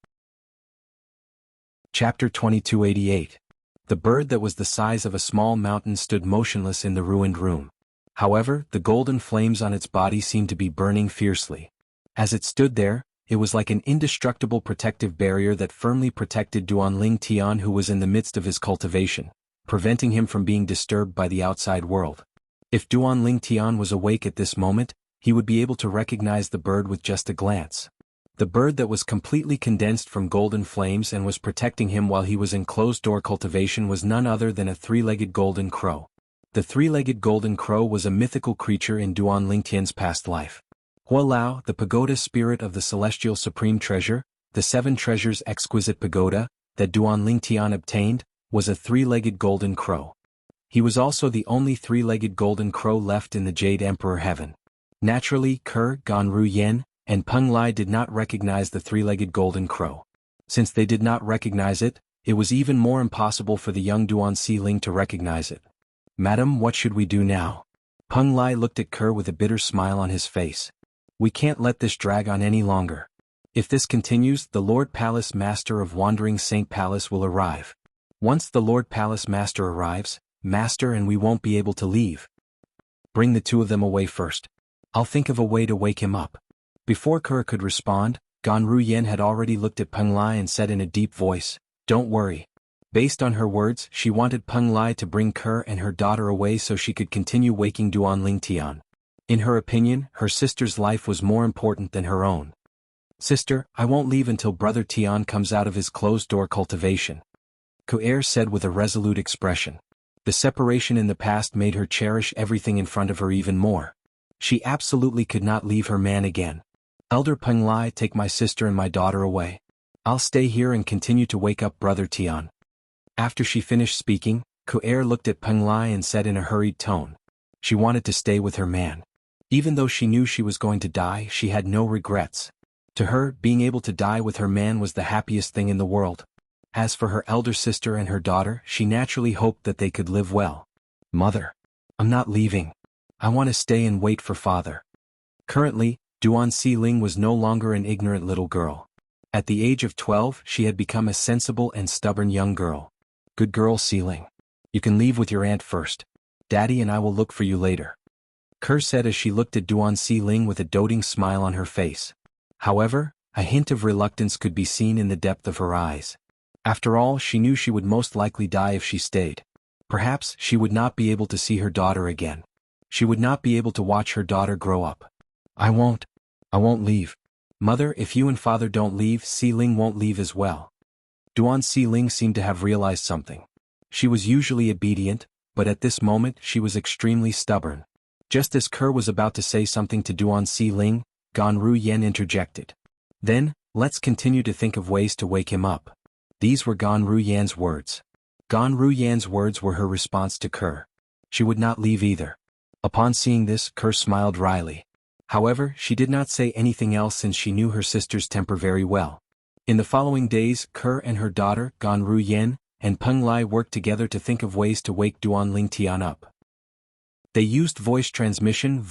Chapter 2288. The bird that was the size of a small mountain stood motionless in the ruined room. However, the golden flames on its body seemed to be burning fiercely. As it stood there, it was like an indestructible protective barrier that firmly protected Duan Lingtian, who was in the midst of his cultivation, preventing him from being disturbed by the outside world. If Duan Lingtian was awake at this moment, he would be able to recognize the bird with just a glance. The bird that was completely condensed from golden flames and was protecting him while he was in closed-door cultivation was none other than a three-legged golden crow. The three-legged golden crow was a mythical creature in Duan Lingtian's past life. Hualao, the pagoda spirit of the celestial supreme treasure, the 7 treasures exquisite pagoda, that Duan Lingtian obtained, was a three-legged golden crow. He was also the only three-legged golden crow left in the Jade Emperor heaven. Naturally, Ke, Gan Ruyen, and Peng Lai did not recognize the three-legged golden crow. Since they did not recognize it, it was even more impossible for the young Duan Si-ling to recognize it. Madam, what should we do now? Peng Lai looked at Ke with a bitter smile on his face. We can't let this drag on any longer. If this continues, the Lord Palace Master of Wandering Saint Palace will arrive. Once the Lord Palace Master arrives, Master, and we won't be able to leave. Bring the two of them away first. I'll think of a way to wake him up. Before Kerr could respond, Gan Ruyen had already looked at Peng Lai and said in a deep voice, "Don't worry." Based on her words, she wanted Peng Lai to bring Kerr and her daughter away so she could continue waking Duan Lingtian. In her opinion, her sister's life was more important than her own. "Sister, I won't leave until Brother Tian comes out of his closed-door cultivation," Ku'er said with a resolute expression. The separation in the past made her cherish everything in front of her even more. She absolutely could not leave her man again. "Elder Peng Lai, take my sister and my daughter away. I'll stay here and continue to wake up Brother Tian." After she finished speaking, Ku'er looked at Peng Lai and said in a hurried tone. She wanted to stay with her man. Even though she knew she was going to die, she had no regrets. To her, being able to die with her man was the happiest thing in the world. As for her elder sister and her daughter, she naturally hoped that they could live well. "Mother, I'm not leaving. I want to stay and wait for father." Currently, Duan Xiling was no longer an ignorant little girl. At the age of 12, she had become a sensible and stubborn young girl. "Good girl, Xiling. You can leave with your aunt first. Daddy and I will look for you later," Kerr said as she looked at Duan Xiling with a doting smile on her face. However, a hint of reluctance could be seen in the depth of her eyes. After all, she knew she would most likely die if she stayed. Perhaps she would not be able to see her daughter again. She would not be able to watch her daughter grow up. I won't leave. Mother, if you and father don't leave, Xiling won't leave as well." Duan Xiling seemed to have realized something. She was usually obedient, but at this moment she was extremely stubborn. Just as Kerr was about to say something to Duan Xiling, Gan Ruyen interjected. "Then, let's continue to think of ways to wake him up." These were Gan Ruyen's words. Gan Ruyen's words were her response to Kerr. She would not leave either. Upon seeing this, Kerr smiled wryly. However, she did not say anything else since she knew her sister's temper very well. In the following days, Kerr and her daughter, Gan Ruyen, and Peng Lai worked together to think of ways to wake Duan Lingtian up. They used voice transmission,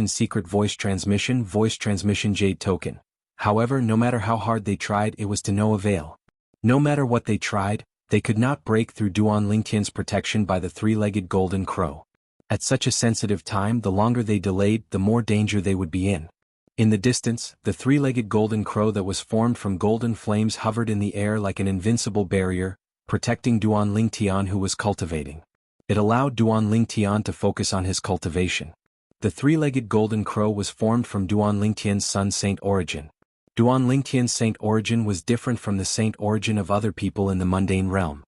secret voice transmission jade token. However, no matter how hard they tried, it was to no avail. No matter what they tried, they could not break through Duan Lingtian's protection by the three-legged golden crow. At such a sensitive time, the longer they delayed, the more danger they would be in. In the distance, the three-legged golden crow that was formed from golden flames hovered in the air like an invincible barrier, protecting Duan Lingtian who was cultivating. It allowed Duan Lingtian to focus on his cultivation. The three-legged golden crow was formed from Duan Lingtian's sun saint origin. Duan Lingtian's saint origin was different from the saint origin of other people in the mundane realm.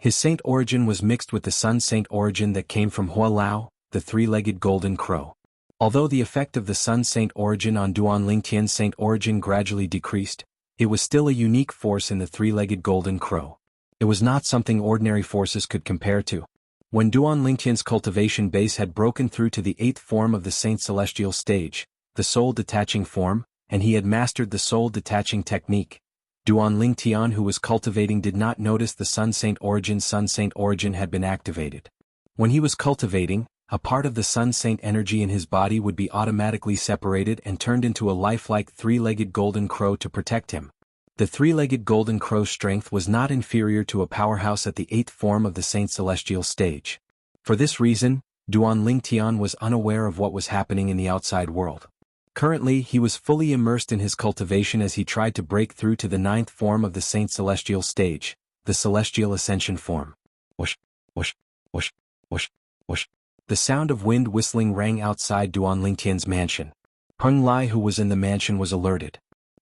His saint origin was mixed with the sun saint origin that came from Hua Lao, the three-legged golden crow. Although the effect of the sun saint origin on Duan Lingtian's saint origin gradually decreased, it was still a unique force in the three-legged golden crow. It was not something ordinary forces could compare to. When Duan Lingtian's cultivation base had broken through to the 8th form of the saint celestial stage, the soul detaching form, and he had mastered the soul detaching technique, Duan Lingtian who was cultivating did not notice the sun saint origin had been activated. When he was cultivating, a part of the sun saint energy in his body would be automatically separated and turned into a lifelike three-legged golden crow to protect him. The three-legged golden crow's strength was not inferior to a powerhouse at the 8th form of the saint celestial stage. For this reason, Duan Lingtian was unaware of what was happening in the outside world. Currently, he was fully immersed in his cultivation as he tried to break through to the 9th form of the saint celestial stage, the celestial ascension form. Whoosh, whoosh, whoosh, whoosh, whoosh. The sound of wind whistling rang outside Duan Lingtian's mansion. Peng Lai who was in the mansion was alerted.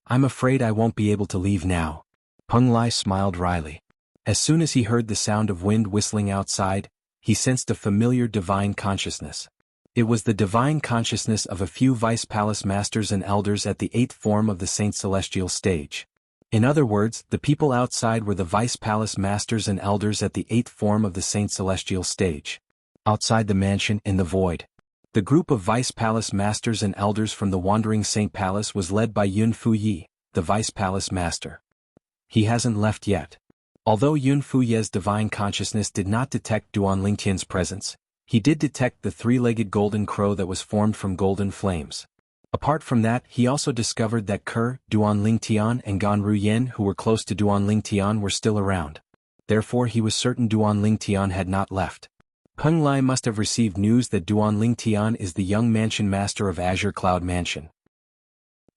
"I'm afraid I won't be able to leave now." Peng Lai smiled wryly. As soon as he heard the sound of wind whistling outside, he sensed a familiar divine consciousness. It was the divine consciousness of a few vice palace masters and elders at the 8th form of the saint celestial stage. In other words, the people outside were the vice palace masters and elders at the 8th form of the saint celestial stage. Outside the mansion, in the void, the group of vice palace masters and elders from the Wandering Saint Palace was led by Yun Fuyi, the vice palace master. He hasn't left yet. Although Yun Fuye's divine consciousness did not detect Duan Lingtian's presence, he did detect the three-legged golden crow that was formed from golden flames. Apart from that, he also discovered that Duan Lingtian and Gan Ruyen, who were close to Duan Lingtian, were still around. Therefore he was certain Duan Lingtian had not left. Peng Lai must have received news that Duan Lingtian is the young mansion master of Azure Cloud Mansion.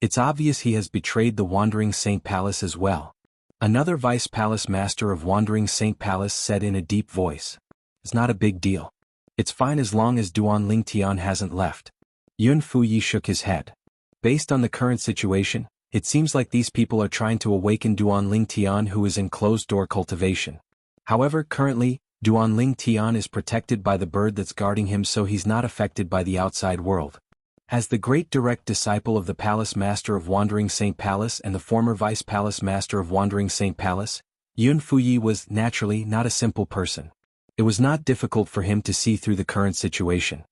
It's obvious he has betrayed the Wandering Saint Palace as well. Another vice palace master of Wandering Saint Palace said in a deep voice. It's not a big deal. It's fine as long as Duan Lingtian hasn't left. Yun Fuyi shook his head. Based on the current situation, it seems like these people are trying to awaken Duan Lingtian, who is in closed-door cultivation. However, currently, Duan Lingtian is protected by the bird that's guarding him, so he's not affected by the outside world. As the great direct disciple of the Palace Master of Wandering Saint Palace and the former Vice Palace Master of Wandering Saint Palace, Yun Fuyi was, naturally, not a simple person. It was not difficult for him to see through the current situation.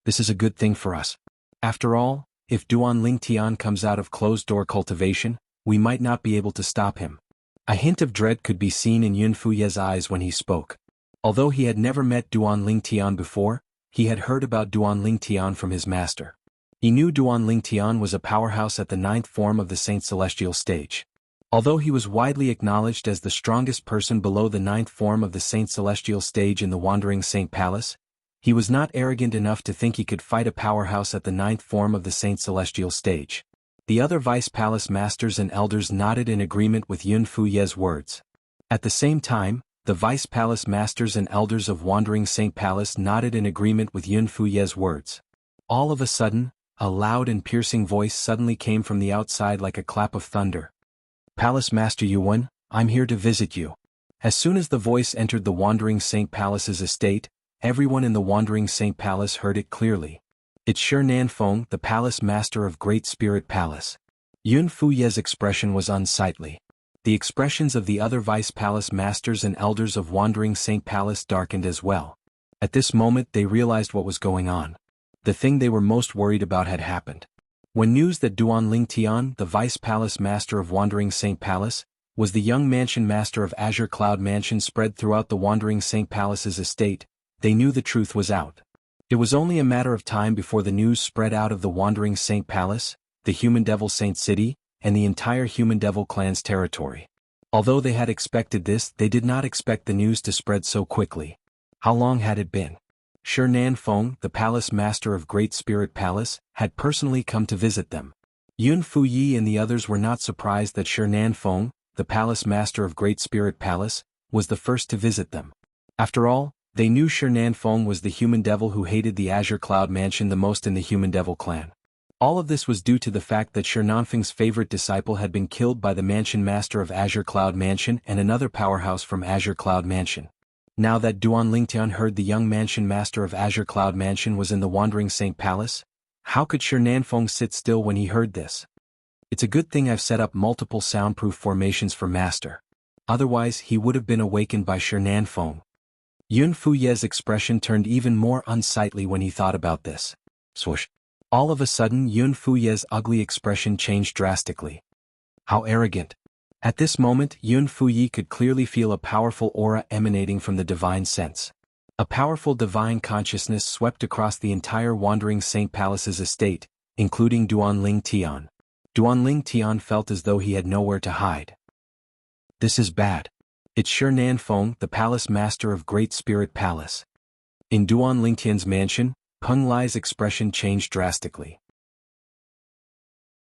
This is a good thing for us. After all, if Duan Lingtian comes out of closed-door cultivation, we might not be able to stop him. A hint of dread could be seen in Yun Fuyi's eyes when he spoke. Although he had never met Duan Lingtian before, he had heard about Duan Lingtian from his master. He knew Duan Lingtian was a powerhouse at the 9th form of the Saint Celestial stage. Although he was widely acknowledged as the strongest person below the 9th form of the Saint Celestial stage in the Wandering Saint Palace, he was not arrogant enough to think he could fight a powerhouse at the 9th form of the Saint Celestial stage. The other Vice Palace Masters and Elders nodded in agreement with Yun Fuyi's words. At the same time, the Vice Palace Masters and Elders of Wandering Saint Palace nodded in agreement with Yun Fuyi's words. All of a sudden, a loud and piercing voice suddenly came from the outside like a clap of thunder. Palace Master Yuan, I'm here to visit you. As soon as the voice entered the Wandering Saint Palace's estate, everyone in the Wandering Saint Palace heard it clearly. It's Shi Nanfeng, the Palace Master of Great Spirit Palace. Yun Fuyi's expression was unsightly. The expressions of the other Vice Palace Masters and Elders of Wandering Saint Palace darkened as well. At this moment they realized what was going on. The thing they were most worried about had happened. When news that Duan Lingtian, the Vice Palace Master of Wandering Saint Palace, was the young mansion master of Azure Cloud Mansion spread throughout the Wandering Saint Palace's estate, they knew the truth was out. It was only a matter of time before the news spread out of the Wandering Saint Palace, the Human Devil Saint City, and the entire Human Devil clan's territory. Although they had expected this, they did not expect the news to spread so quickly. How long had it been? Shi Nanfeng, the Palace Master of Great Spirit Palace, had personally come to visit them. Yun Fuyi and the others were not surprised that Shi Nanfeng, the Palace Master of Great Spirit Palace, was the first to visit them. After all, they knew Shi Nanfeng was the human devil who hated the Azure Cloud Mansion the most in the Human Devil clan. All of this was due to the fact that Shi Nanfeng's favorite disciple had been killed by the Mansion Master of Azure Cloud Mansion and another powerhouse from Azure Cloud Mansion. Now that Duan Lingtian heard the young Mansion Master of Azure Cloud Mansion was in the Wandering Saint Palace, how could Shi Nanfeng sit still when he heard this? It's a good thing I've set up multiple soundproof formations for Master. Otherwise he would have been awakened by Shi Nanfeng. Yun Fuyi's expression turned even more unsightly when he thought about this. Swoosh. All of a sudden Yun Fuyi's ugly expression changed drastically. How arrogant. At this moment Yun Fuyi could clearly feel a powerful aura emanating from the divine sense. A powerful divine consciousness swept across the entire Wandering Saint Palace's estate, including Duan Lingtian. Duan Lingtian felt as though he had nowhere to hide. This is bad. It's Shi Nanfeng, the Palace Master of Great Spirit Palace. In Duan Lingtian's mansion, Peng Lai's expression changed drastically.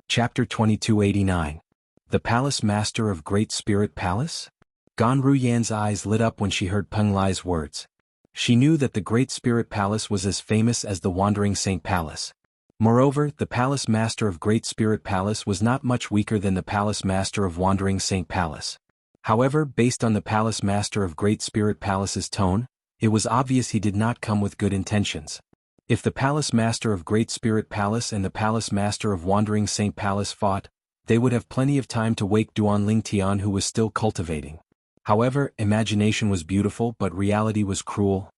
Chapter 2289. The Palace Master of Great Spirit Palace? Gan Ruyan's eyes lit up when she heard Peng Lai's words. She knew that the Great Spirit Palace was as famous as the Wandering Saint Palace. Moreover, the Palace Master of Great Spirit Palace was not much weaker than the Palace Master of Wandering Saint Palace. However, based on the Palace Master of Great Spirit Palace's tone, it was obvious he did not come with good intentions. If the Palace Master of Great Spirit Palace and the Palace Master of Wandering Saint Palace fought, they would have plenty of time to wake Duan Lingtian, who was still cultivating. However, imagination was beautiful but reality was cruel.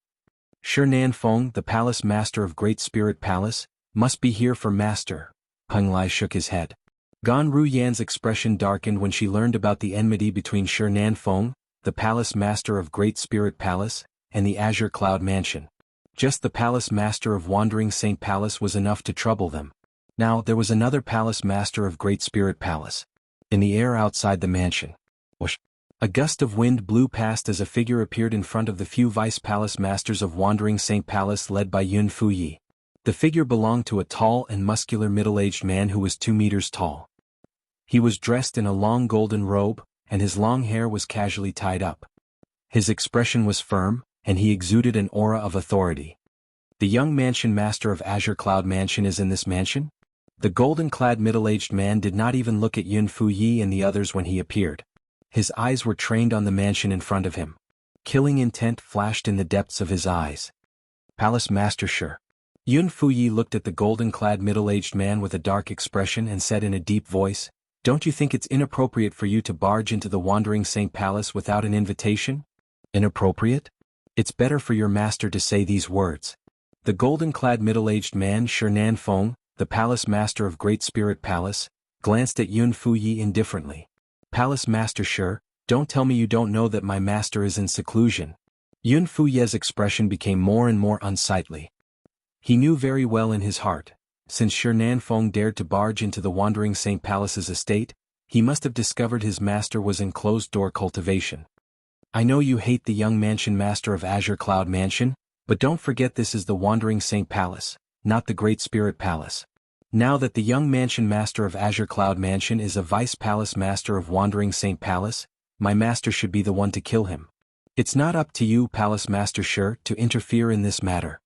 Shi Nanfeng, the Palace Master of Great Spirit Palace, must be here for Master. Peng Lai shook his head. Gan Ruyan's expression darkened when she learned about the enmity between Shi Nanfeng, the Palace Master of Great Spirit Palace, and the Azure Cloud Mansion. Just the Palace Master of Wandering Saint Palace was enough to trouble them. Now there was another palace master of Great Spirit Palace. In the air outside the mansion, whoosh, a gust of wind blew past as a figure appeared in front of the few vice palace masters of Wandering Saint Palace led by Yun Fuyi. The figure belonged to a tall and muscular middle-aged man who was 2 meters tall. He was dressed in a long golden robe, and his long hair was casually tied up. His expression was firm, and he exuded an aura of authority. The young mansion master of Azure Cloud Mansion is in this mansion? The golden-clad middle-aged man did not even look at Yun Fuyi and the others when he appeared. His eyes were trained on the mansion in front of him. Killing intent flashed in the depths of his eyes. Palace Master sure. Yun Fuyi looked at the golden-clad middle-aged man with a dark expression and said in a deep voice, "Don't you think it's inappropriate for you to barge into the Wandering Saint Palace without an invitation?" Inappropriate? It's better for your master to say these words. The golden-clad middle-aged man Shernan Feng, the palace master of Great Spirit Palace, glanced at Yun Fuyi indifferently. Palace Master sure, don't tell me you don't know that my master is in seclusion. Yun Fuyi's expression became more and more unsightly. He knew very well in his heart, since Shernan Feng dared to barge into the Wandering Saint Palace's estate, he must have discovered his master was in closed-door cultivation. I know you hate the young mansion master of Azure Cloud Mansion, but don't forget this is the Wandering Saint Palace, not the Great Spirit Palace. Now that the young mansion master of Azure Cloud Mansion is a vice palace master of Wandering Saint Palace, my master should be the one to kill him. It's not up to you, Palace Master Sure, to interfere in this matter.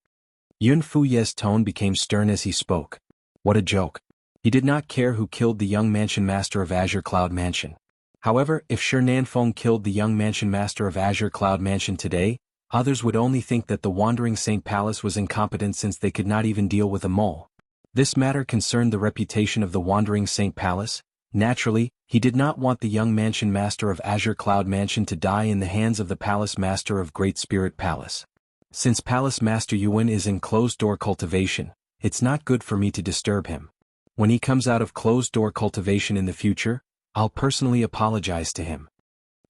Yun Fuyi's tone became stern as he spoke. What a joke. He did not care who killed the young mansion master of Azure Cloud Mansion. However, if Shernan Feng killed the young mansion master of Azure Cloud Mansion today, others would only think that the Wandering Saint Palace was incompetent since they could not even deal with a mole. This matter concerned the reputation of the Wandering Saint Palace. Naturally, he did not want the young mansion master of Azure Cloud Mansion to die in the hands of the palace master of Great Spirit Palace. Since Palace Master Yuan is in closed-door cultivation, it's not good for me to disturb him. When he comes out of closed-door cultivation in the future, I'll personally apologize to him.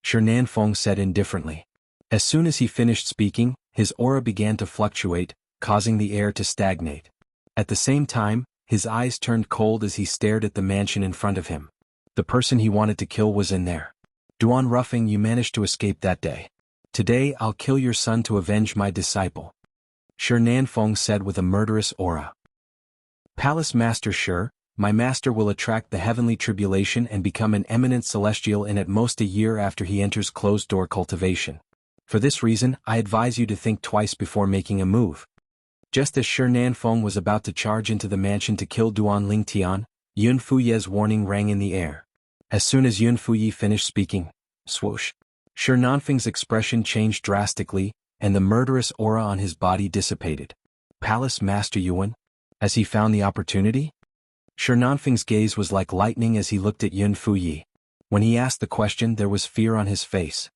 Shernan Feng said indifferently. As soon as he finished speaking, his aura began to fluctuate, causing the air to stagnate. At the same time, his eyes turned cold as he stared at the mansion in front of him. The person he wanted to kill was in there. Duan Ruffing, you managed to escape that day. Today I'll kill your son to avenge my disciple. Shernan Feng said with a murderous aura. Palace Master sure, my master will attract the heavenly tribulation and become an eminent celestial in at most a year after he enters closed-door cultivation. For this reason, I advise you to think twice before making a move. Just as Shernan Feng was about to charge into the mansion to kill Duan Lingtian, Yun Fuyi's warning rang in the air. As soon as Yun Fuyi finished speaking, swoosh, Shernan Feng's expression changed drastically, and the murderous aura on his body dissipated. Palace Master Yuan? Has he found the opportunity? Shernan Feng's gaze was like lightning as he looked at Yun Fuyi. When he asked the question, there was fear on his face.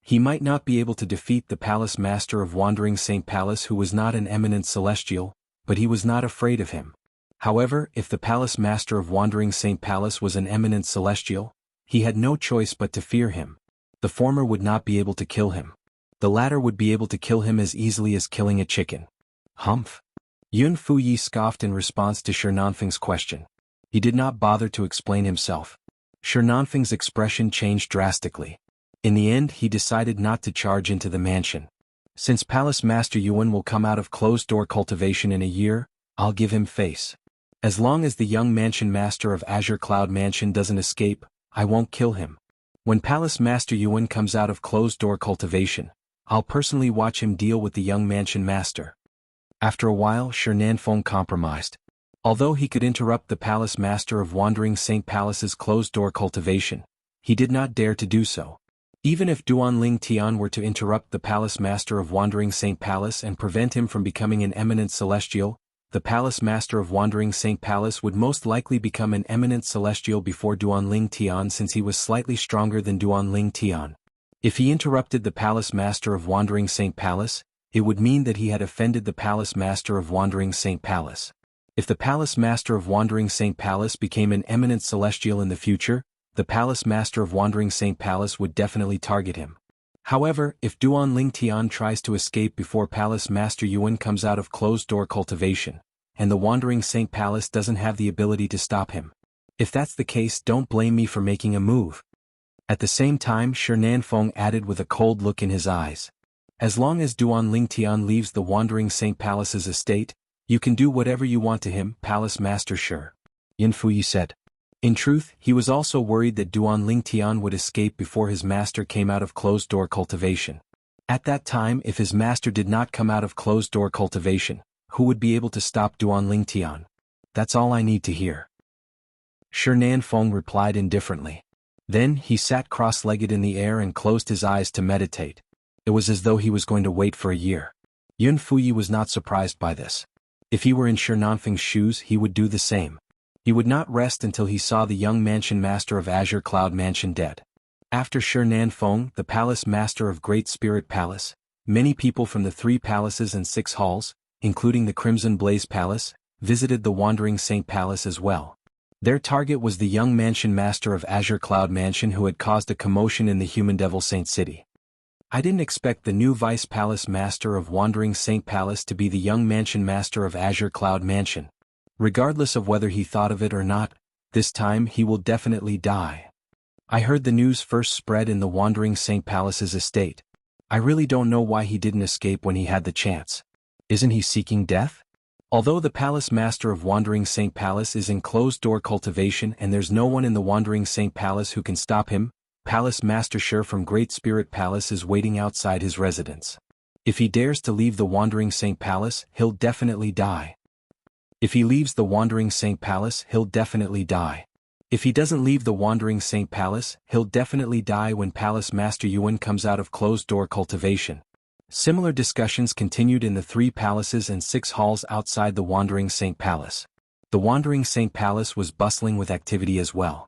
He might not be able to defeat the palace master of Wandering Saint Palace who was not an eminent celestial, but he was not afraid of him. However, if the palace master of Wandering Saint Palace was an eminent celestial, he had no choice but to fear him. The former would not be able to kill him. The latter would be able to kill him as easily as killing a chicken. Humph. Yun Fuyi scoffed in response to Shernan Feng's question. He did not bother to explain himself. Shernan Feng's expression changed drastically. In the end, he decided not to charge into the mansion. Since Palace Master Yuan will come out of closed-door cultivation in a year, I'll give him face. As long as the young mansion master of Azure Cloud Mansion doesn't escape, I won't kill him. When Palace Master Yuan comes out of closed-door cultivation, I'll personally watch him deal with the young mansion master. After a while, Shernan Feng compromised. Although he could interrupt the Palace Master of Wandering Saint Palace's closed-door cultivation, he did not dare to do so. Even if Duan Lingtian were to interrupt the Palace Master of Wandering Saint Palace and prevent him from becoming an eminent celestial, the Palace Master of Wandering Saint Palace would most likely become an eminent celestial before Duan Lingtian since he was slightly stronger than Duan Lingtian. If he interrupted the Palace Master of Wandering Saint Palace, it would mean that he had offended the Palace Master of Wandering Saint Palace. If the Palace Master of Wandering Saint Palace became an eminent celestial in the future, the Palace Master of Wandering Saint Palace would definitely target him. However, if Duan Lingtian tries to escape before Palace Master Yuan comes out of closed-door cultivation, and the Wandering Saint Palace doesn't have the ability to stop him. If that's the case, don't blame me for making a move. At the same time, Shi Feng added with a cold look in his eyes. As long as Duan Lingtian leaves the Wandering Saint Palace's estate, you can do whatever you want to him, Palace Master Shi. Yin Fuyi said. In truth, he was also worried that Duan Lingtian would escape before his master came out of closed-door cultivation. At that time, if his master did not come out of closed-door cultivation, who would be able to stop Duan Lingtian? That's all I need to hear. Shi Feng replied indifferently. Then, he sat cross-legged in the air and closed his eyes to meditate. It was as though he was going to wait for a year. Yun Fuyi was not surprised by this. If he were in Shi Nanfeng's shoes, he would do the same. He would not rest until he saw the young mansion master of Azure Cloud Mansion dead. After Shi Nanfeng, the palace master of Great Spirit Palace, many people from the 3 palaces and 6 halls, including the Crimson Blaze Palace, visited the Wandering Saint Palace as well. Their target was the young mansion master of Azure Cloud Mansion who had caused a commotion in the Human Devil Saint City. I didn't expect the new Vice Palace Master of Wandering Saint Palace to be the young mansion master of Azure Cloud Mansion. Regardless of whether he thought of it or not, this time he will definitely die. I heard the news first spread in the Wandering Saint Palace's estate. I really don't know why he didn't escape when he had the chance. Isn't he seeking death? Although the Palace Master of Wandering Saint Palace is in closed-door cultivation and there's no one in the Wandering Saint Palace who can stop him, Palace Master Shi from Great Spirit Palace is waiting outside his residence. If he dares to leave the Wandering Saint Palace, he'll definitely die. If he leaves the Wandering Saint Palace, he'll definitely die. If he doesn't leave the Wandering Saint Palace, he'll definitely die when Palace Master Yuan comes out of closed-door cultivation. Similar discussions continued in the 3 palaces and 6 halls outside the Wandering Saint Palace. The Wandering Saint Palace was bustling with activity as well.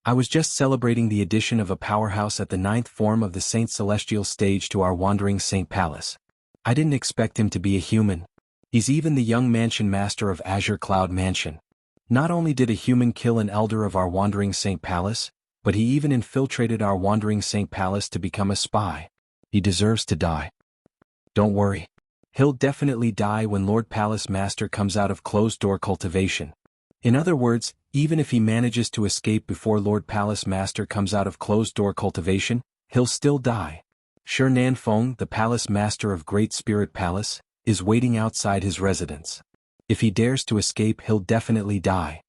I was just celebrating the addition of a powerhouse at the 9th form of the Saint Celestial stage to our Wandering Saint Palace. I didn't expect him to be a human. He's even the young mansion master of Azure Cloud Mansion. Not only did a human kill an elder of our Wandering Saint Palace, but he even infiltrated our Wandering Saint Palace to become a spy. He deserves to die. Don't worry. He'll definitely die when Lord Palace Master comes out of closed-door cultivation. In other words, even if he manages to escape before Lord Palace Master comes out of closed-door cultivation, he'll still die. Shi Nanfeng, the Palace Master of Great Spirit Palace, is waiting outside his residence. If he dares to escape, he'll definitely die.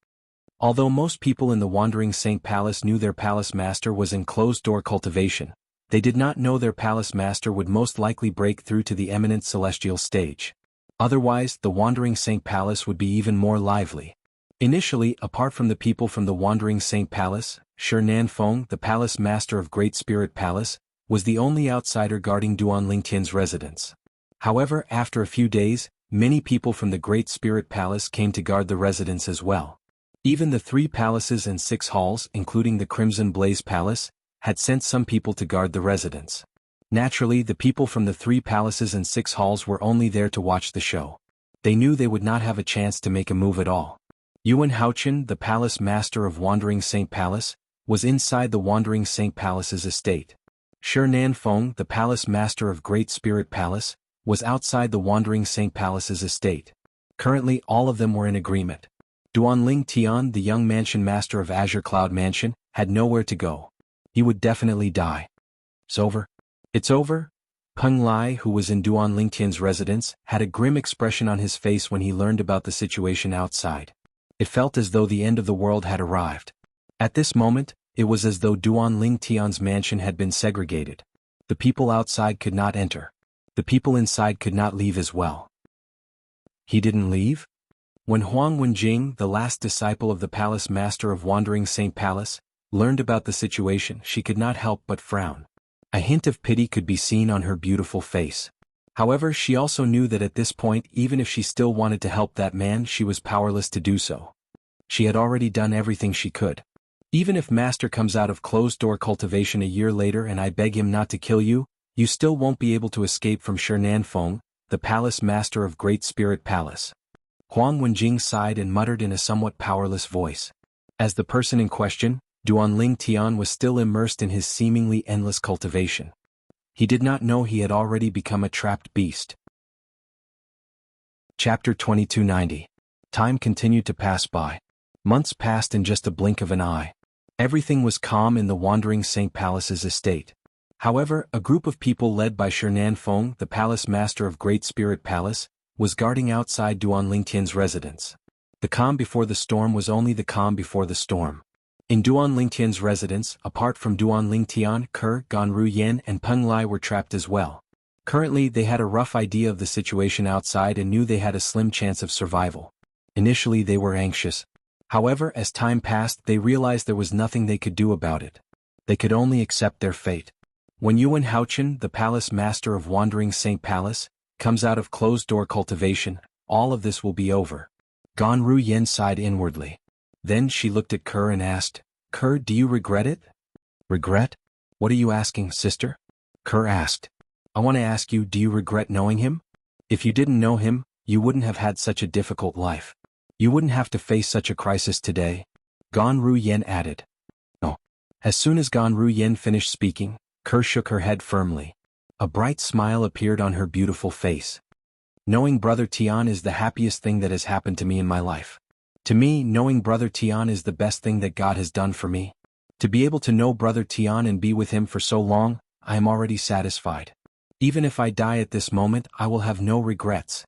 Although most people in the Wandering Saint Palace knew their Palace Master was in closed-door cultivation, they did not know their Palace Master would most likely break through to the eminent celestial stage. Otherwise, the Wandering Saint Palace would be even more lively. Initially, apart from the people from the Wandering Saint Palace, Shi Nanfeng, the Palace Master of Great Spirit Palace, was the only outsider guarding Duan Lingtian's residence. However, after a few days, many people from the Great Spirit Palace came to guard the residence as well. Even the 3 palaces and 6 halls, including the Crimson Blaze Palace, had sent some people to guard the residence. Naturally, the people from the 3 palaces and 6 halls were only there to watch the show. They knew they would not have a chance to make a move at all. Yuan Haochen, the Palace Master of Wandering Saint Palace, was inside the Wandering Saint Palace's estate. Shi Nanfeng, the Palace Master of Great Spirit Palace, was outside the Wandering Saint Palace's estate. Currently, all of them were in agreement. Duan Lingtian, the young mansion master of Azure Cloud Mansion, had nowhere to go. He would definitely die. It's over. It's over? Peng Lai, who was in Duan Lingtian's residence, had a grim expression on his face when he learned about the situation outside. It felt as though the end of the world had arrived. At this moment, it was as though Duan Lingtian's mansion had been segregated. The people outside could not enter. The people inside could not leave as well. He didn't leave? When Huang Wenjing, the last disciple of the Palace Master of Wandering Saint Palace, learned about the situation, she could not help but frown. A hint of pity could be seen on her beautiful face. However, she also knew that at this point, even if she still wanted to help that man, she was powerless to do so. She had already done everything she could. Even if Master comes out of closed-door cultivation a year later and I beg him not to kill you, you still won't be able to escape from Shi Nanfeng, the Palace Master of Great Spirit Palace. Huang Wenjing sighed and muttered in a somewhat powerless voice. As the person in question, Duan Lingtian was still immersed in his seemingly endless cultivation. He did not know he had already become a trapped beast. Chapter 2290. Time continued to pass by. Months passed in just a blink of an eye. Everything was calm in the Wandering Saint Palace's estate. However, a group of people led by Shernan Feng, the palace master of Great Spirit Palace, was guarding outside Duan Lingtian's residence. The calm before the storm was only the calm before the storm. In Duan Lingtian's residence, apart from Duan Lingtian, Ke, Ganru Yan and Peng Lai were trapped as well. Currently they had a rough idea of the situation outside and knew they had a slim chance of survival. Initially they were anxious. However, as time passed they realized there was nothing they could do about it. They could only accept their fate. When Yuan Haochen, the palace master of Wandering Saint Palace, comes out of closed-door cultivation, all of this will be over. Ganru Yan sighed inwardly. Then she looked at Ke and asked, Ke, do you regret it? Regret? What are you asking, sister? Ke asked. I want to ask you, do you regret knowing him? If you didn't know him, you wouldn't have had such a difficult life. You wouldn't have to face such a crisis today. Ganru Yan added. No. As soon as Ganru Yan finished speaking, Ke shook her head firmly. A bright smile appeared on her beautiful face. Knowing Brother Tian is the happiest thing that has happened to me in my life. To me, knowing Brother Tian is the best thing that God has done for me. To be able to know Brother Tian and be with him for so long, I am already satisfied. Even if I die at this moment, I will have no regrets.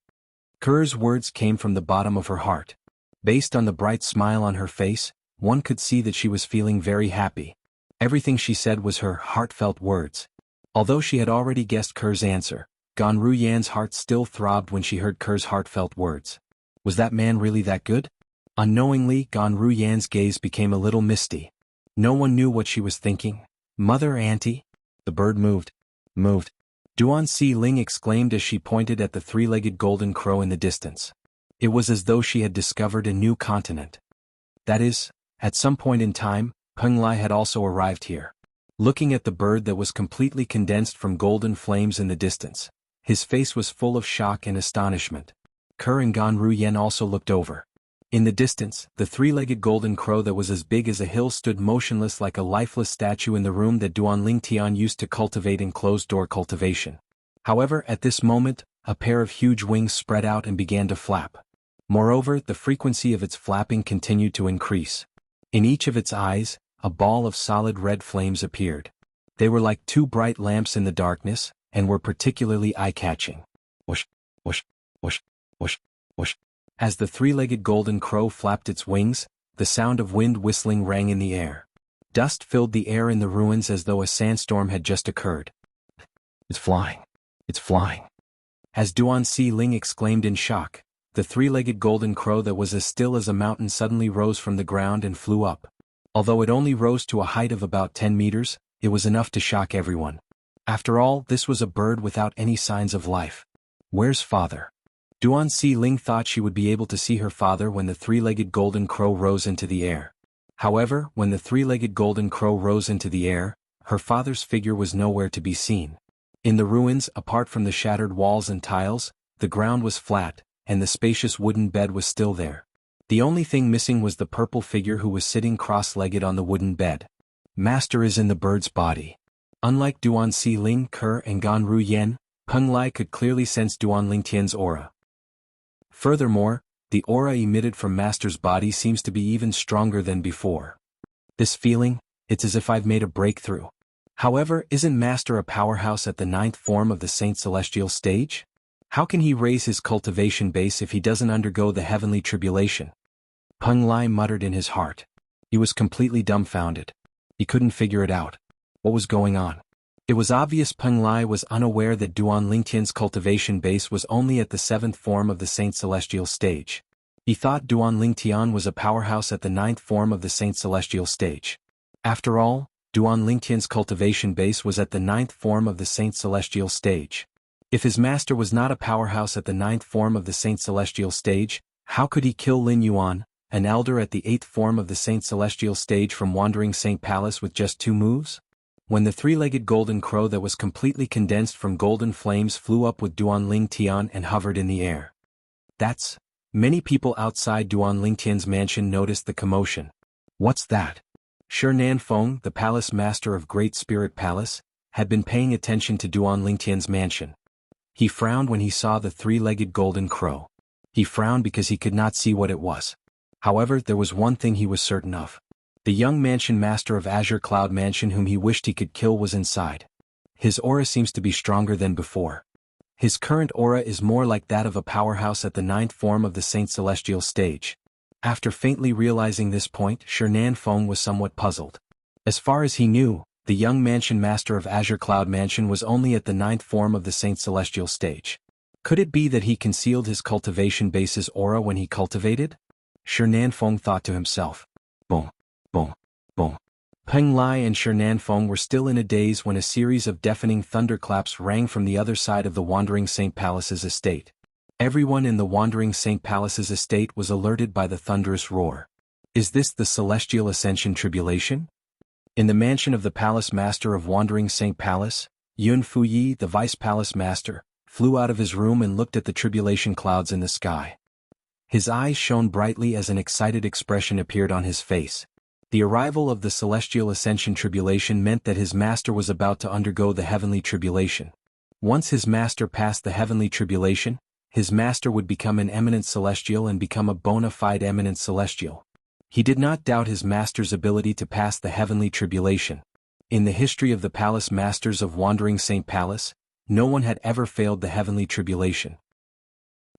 Ke's words came from the bottom of her heart. Based on the bright smile on her face, one could see that she was feeling very happy. Everything she said was her heartfelt words. Although she had already guessed Ke's answer, Ganru Yan's heart still throbbed when she heard Ke's heartfelt words. Was that man really that good? Unknowingly, Ganru Yan's gaze became a little misty. No one knew what she was thinking. Mother, auntie? The bird moved. Moved. Duan Si Ling exclaimed as she pointed at the three-legged golden crow in the distance. It was as though she had discovered a new continent. That is, at some point in time, Peng Lai had also arrived here. Looking at the bird that was completely condensed from golden flames in the distance, his face was full of shock and astonishment. Ke and Ganru Yan also looked over. In the distance, the three-legged golden crow that was as big as a hill stood motionless like a lifeless statue in the room that Duan Lingtian used to cultivate in closed-door cultivation. However, at this moment, a pair of huge wings spread out and began to flap. Moreover, the frequency of its flapping continued to increase. In each of its eyes, a ball of solid red flames appeared. They were like two bright lamps in the darkness, and were particularly eye-catching. Whoosh, whoosh, whoosh, whoosh, whoosh. As the three-legged golden crow flapped its wings, the sound of wind whistling rang in the air. Dust filled the air in the ruins as though a sandstorm had just occurred. It's flying. It's flying. As Duan Si Ling exclaimed in shock, the three-legged golden crow that was as still as a mountain suddenly rose from the ground and flew up. Although it only rose to a height of about 10 meters, it was enough to shock everyone. After all, this was a bird without any signs of life. Where's father? Duan Si Ling thought she would be able to see her father when the three-legged golden crow rose into the air. However, when the three-legged golden crow rose into the air, her father's figure was nowhere to be seen. In the ruins, apart from the shattered walls and tiles, the ground was flat, and the spacious wooden bed was still there. The only thing missing was the purple figure who was sitting cross-legged on the wooden bed. Master is in the bird's body. Unlike Duan Si Ling, Ke and Ganru Yan, Peng Lai could clearly sense Duan Lingtian's aura. Furthermore, the aura emitted from Master's body seems to be even stronger than before. This feeling, it's as if I've made a breakthrough. However, isn't Master a powerhouse at the 9th form of the Saint Celestial stage? How can he raise his cultivation base if he doesn't undergo the heavenly tribulation? Peng Lai muttered in his heart. He was completely dumbfounded. He couldn't figure it out. What was going on? It was obvious Peng Lai was unaware that Duan Lingtian's cultivation base was only at the 7th form of the Saint Celestial stage. He thought Duan Lingtian was a powerhouse at the 9th form of the Saint Celestial stage. After all, Duan Lingtian's cultivation base was at the 9th form of the Saint Celestial stage. If his master was not a powerhouse at the 9th form of the Saint Celestial stage, how could he kill Lin Yuan, an elder at the 8th form of the Saint Celestial stage from Wandering Saint Palace with just 2 moves? When the three-legged golden crow that was completely condensed from golden flames flew up with Duan Lingtian and hovered in the air. Many people outside Duan Lingtian's mansion noticed the commotion. What's that? Shernan Feng, the palace master of Great Spirit Palace, had been paying attention to Duan Lingtian's mansion. He frowned when he saw the three-legged golden crow. He frowned because he could not see what it was. However, there was one thing he was certain of. The young mansion master of Azure Cloud Mansion whom he wished he could kill was inside. His aura seems to be stronger than before. His current aura is more like that of a powerhouse at the 9th form of the Saint Celestial stage. After faintly realizing this point, Shernan Feng was somewhat puzzled. As far as he knew, the young mansion master of Azure Cloud Mansion was only at the 9th form of the Saint Celestial stage. Could it be that he concealed his cultivation base's aura when he cultivated? Shernan Feng thought to himself. Boom, boom, boom. Peng Lai and Shernan Feng were still in a daze when a series of deafening thunderclaps rang from the other side of the Wandering Saint Palace's estate. Everyone in the Wandering Saint Palace's estate was alerted by the thunderous roar. Is this the Celestial Ascension Tribulation? In the mansion of the Palace Master of Wandering Saint Palace, Yun Fuyi, the Vice Palace Master, flew out of his room and looked at the tribulation clouds in the sky. His eyes shone brightly as an excited expression appeared on his face. The arrival of the Celestial Ascension Tribulation meant that his master was about to undergo the Heavenly Tribulation. Once his master passed the Heavenly Tribulation, his master would become an eminent celestial and become a bona fide eminent celestial. He did not doubt his master's ability to pass the Heavenly Tribulation. In the history of the Palace Masters of Wandering Saint Palace, no one had ever failed the Heavenly Tribulation.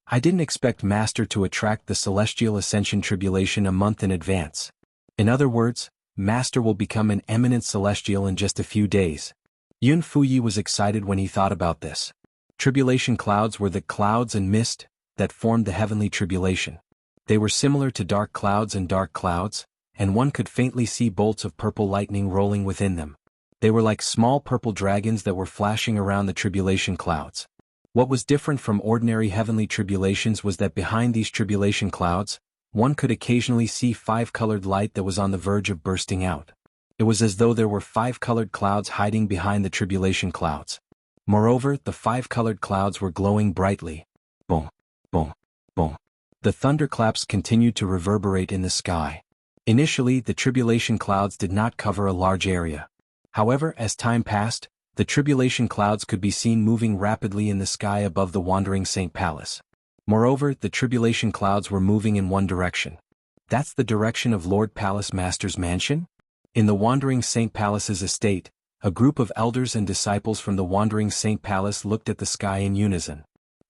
I didn't expect Master to attract the Celestial Ascension Tribulation a month in advance. In other words, Master will become an eminent celestial in just a few days. Yun Fuyi was excited when he thought about this. Tribulation clouds were the clouds and mist that formed the Heavenly Tribulation. They were similar to dark clouds, and one could faintly see bolts of purple lightning rolling within them. They were like small purple dragons that were flashing around the tribulation clouds. What was different from ordinary heavenly tribulations was that behind these tribulation clouds, one could occasionally see 5-colored light that was on the verge of bursting out. It was as though there were 5-colored clouds hiding behind the tribulation clouds. Moreover, the 5-colored clouds were glowing brightly. Boom, boom, boom. The thunderclaps continued to reverberate in the sky. Initially, the tribulation clouds did not cover a large area. However, as time passed, the tribulation clouds could be seen moving rapidly in the sky above the Wandering Saint Palace. Moreover, the tribulation clouds were moving in one direction. That's the direction of Lord Palace Master's mansion? In the Wandering Saint Palace's estate, a group of elders and disciples from the Wandering Saint Palace looked at the sky in unison.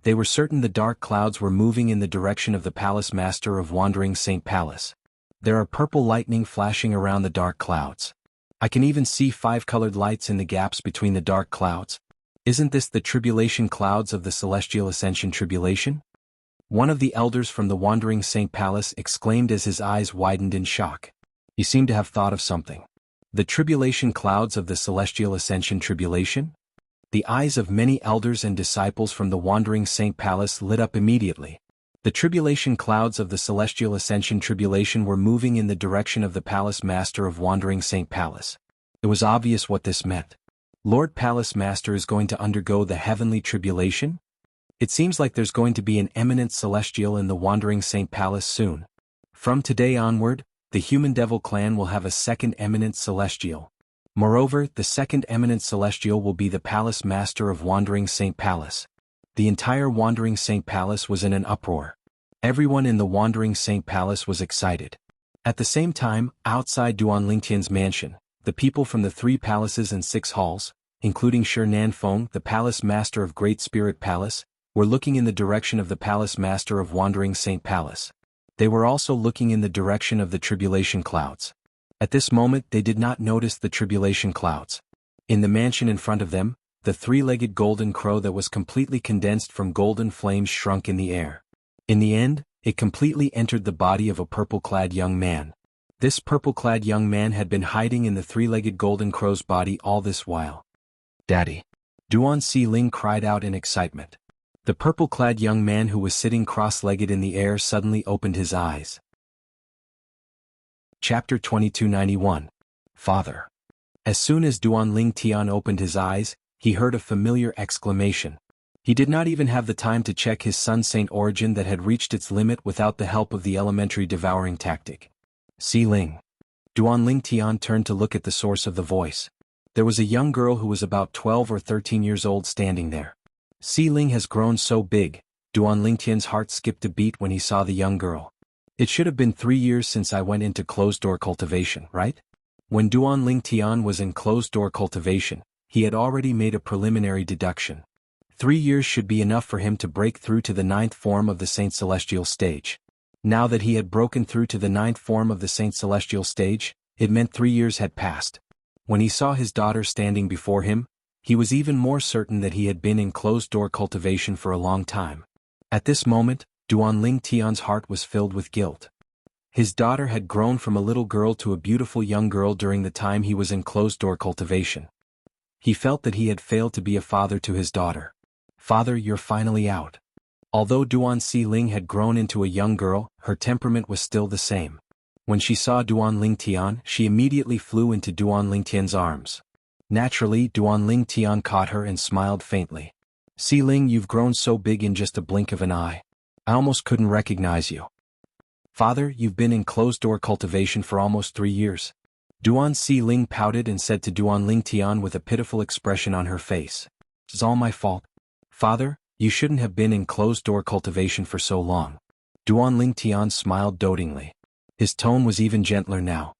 They were certain the dark clouds were moving in the direction of the Palace Master of Wandering Saint Palace. There are purple lightning flashing around the dark clouds. I can even see 5-colored lights in the gaps between the dark clouds. Isn't this the tribulation clouds of the Celestial Ascension Tribulation? One of the elders from the Wandering Saint Palace exclaimed as his eyes widened in shock. He seemed to have thought of something. The tribulation clouds of the Celestial Ascension Tribulation? The eyes of many elders and disciples from the Wandering Saint Palace lit up immediately. The tribulation clouds of the Celestial Ascension Tribulation were moving in the direction of the Palace Master of Wandering Saint Palace. It was obvious what this meant. Lord Palace Master is going to undergo the Heavenly Tribulation? It seems like there's going to be an eminent celestial in the Wandering Saint Palace soon. From today onward, the Human Devil clan will have a second eminent celestial. Moreover, the second eminent celestial will be the Palace Master of Wandering Saint Palace. The entire Wandering Saint Palace was in an uproar. Everyone in the Wandering Saint Palace was excited. At the same time, outside Duan Lingtian's mansion, the people from the 3 palaces and 6 halls, including Shernan Feng, the Palace Master of Great Spirit Palace, were looking in the direction of the Palace Master of Wandering Saint Palace. They were also looking in the direction of the tribulation clouds. At this moment they did not notice the tribulation clouds. In the mansion in front of them, the 3-legged golden crow that was completely condensed from golden flames shrunk in the air. In the end, it completely entered the body of a purple-clad young man. This purple-clad young man had been hiding in the 3-legged golden crow's body all this while. "Daddy!" Duan Xiling cried out in excitement. The purple-clad young man who was sitting cross-legged in the air suddenly opened his eyes. Chapter 2291. Father. As soon as Duan Lingtian opened his eyes, he heard a familiar exclamation. He did not even have the time to check his sun saint origin that had reached its limit without the help of the elementary devouring tactic. Xiling. Duan Lingtian turned to look at the source of the voice. There was a young girl who was about 12 or 13 years old standing there. Xiling has grown so big, Duan Lingtian's heart skipped a beat when he saw the young girl. It should have been 3 years since I went into closed-door cultivation, right? When Duan Lingtian was in closed-door cultivation, he had already made a preliminary deduction. 3 years should be enough for him to break through to the 9th form of the Saint Celestial stage. Now that he had broken through to the 9th form of the Saint Celestial stage, it meant 3 years had passed. When he saw his daughter standing before him, he was even more certain that he had been in closed-door cultivation for a long time. At this moment, Duan Lingtian's heart was filled with guilt. His daughter had grown from a little girl to a beautiful young girl during the time he was in closed-door cultivation. He felt that he had failed to be a father to his daughter. "Father, you're finally out." Although Duan Ling had grown into a young girl, her temperament was still the same. When she saw Duan Lingtian, she immediately flew into Duan Lingtian's arms. Naturally, Duan Lingtian caught her and smiled faintly. "Ling, you've grown so big in just a blink of an eye. I almost couldn't recognize you." "Father, you've been in closed-door cultivation for almost 3 years. Duan Ling pouted and said to Duan Lingtian with a pitiful expression on her face. "It's all my fault. Father, you shouldn't have been in closed-door cultivation for so long." Duan Lingtian smiled dotingly. His tone was even gentler now.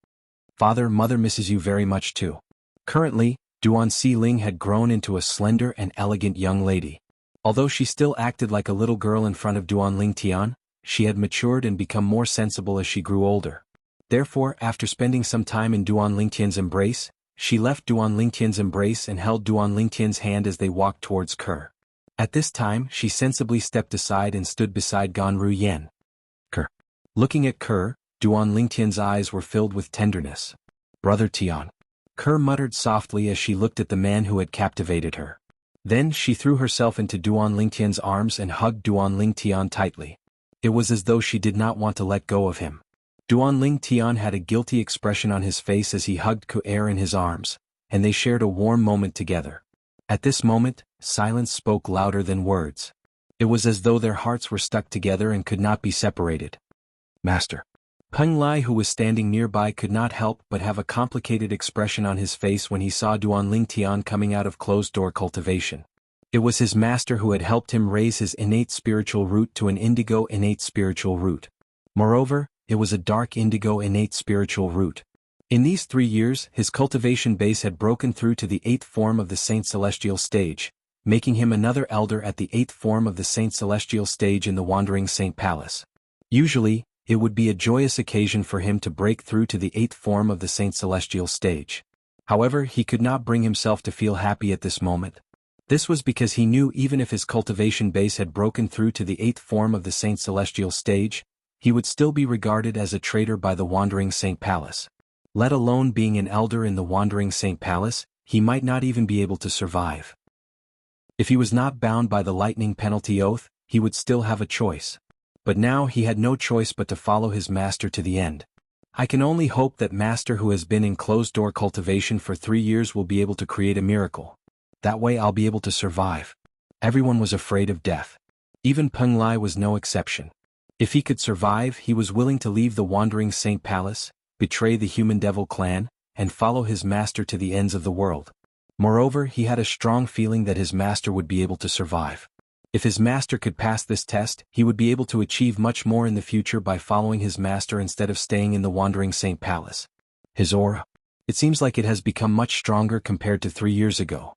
"Father, Mother misses you very much too." Currently, Duan Ling had grown into a slender and elegant young lady. Although she still acted like a little girl in front of Duan Lingtian, she had matured and become more sensible as she grew older. Therefore, after spending some time in Duan Lingtian's embrace, she left Duan Lingtian's embrace and held Duan Lingtian's hand as they walked towards Kerr. At this time, she sensibly stepped aside and stood beside Gan Ruyen. Kerr. Looking at Kerr, Duan Lingtian's eyes were filled with tenderness. "Brother Tian." Kerr muttered softly as she looked at the man who had captivated her. Then she threw herself into Duan Lingtian's arms and hugged Duan Lingtian tightly. It was as though she did not want to let go of him. Duan Lingtian had a guilty expression on his face as he hugged Ku'er in his arms, and they shared a warm moment together. At this moment, silence spoke louder than words. It was as though their hearts were stuck together and could not be separated. "Master." Peng Lai, who was standing nearby, could not help but have a complicated expression on his face when he saw Duan Lingtian coming out of closed-door cultivation. It was his master who had helped him raise his innate spiritual root to an indigo innate spiritual root. Moreover, it was a dark indigo innate spiritual root. In these 3 years, his cultivation base had broken through to the 8th form of the Saint Celestial stage, making him another elder at the 8th form of the Saint Celestial stage in the Wandering Saint Palace. Usually, it would be a joyous occasion for him to break through to the 8th form of the Saint Celestial stage. However, he could not bring himself to feel happy at this moment. This was because he knew even if his cultivation base had broken through to the 8th form of the Saint Celestial stage, he would still be regarded as a traitor by the Wandering Saint Palace. Let alone being an elder in the Wandering Saint Palace, he might not even be able to survive. If he was not bound by the lightning penalty oath, he would still have a choice. But now he had no choice but to follow his master to the end. I can only hope that master who has been in closed-door cultivation for 3 years will be able to create a miracle. That way I'll be able to survive. Everyone was afraid of death. Even Peng Lai was no exception. If he could survive, he was willing to leave the Wandering Saint Palace, betray the Human Devil clan, and follow his master to the ends of the world. Moreover, he had a strong feeling that his master would be able to survive. If his master could pass this test, he would be able to achieve much more in the future by following his master instead of staying in the Wandering Saint Palace. His aura. It seems like it has become much stronger compared to 3 years ago.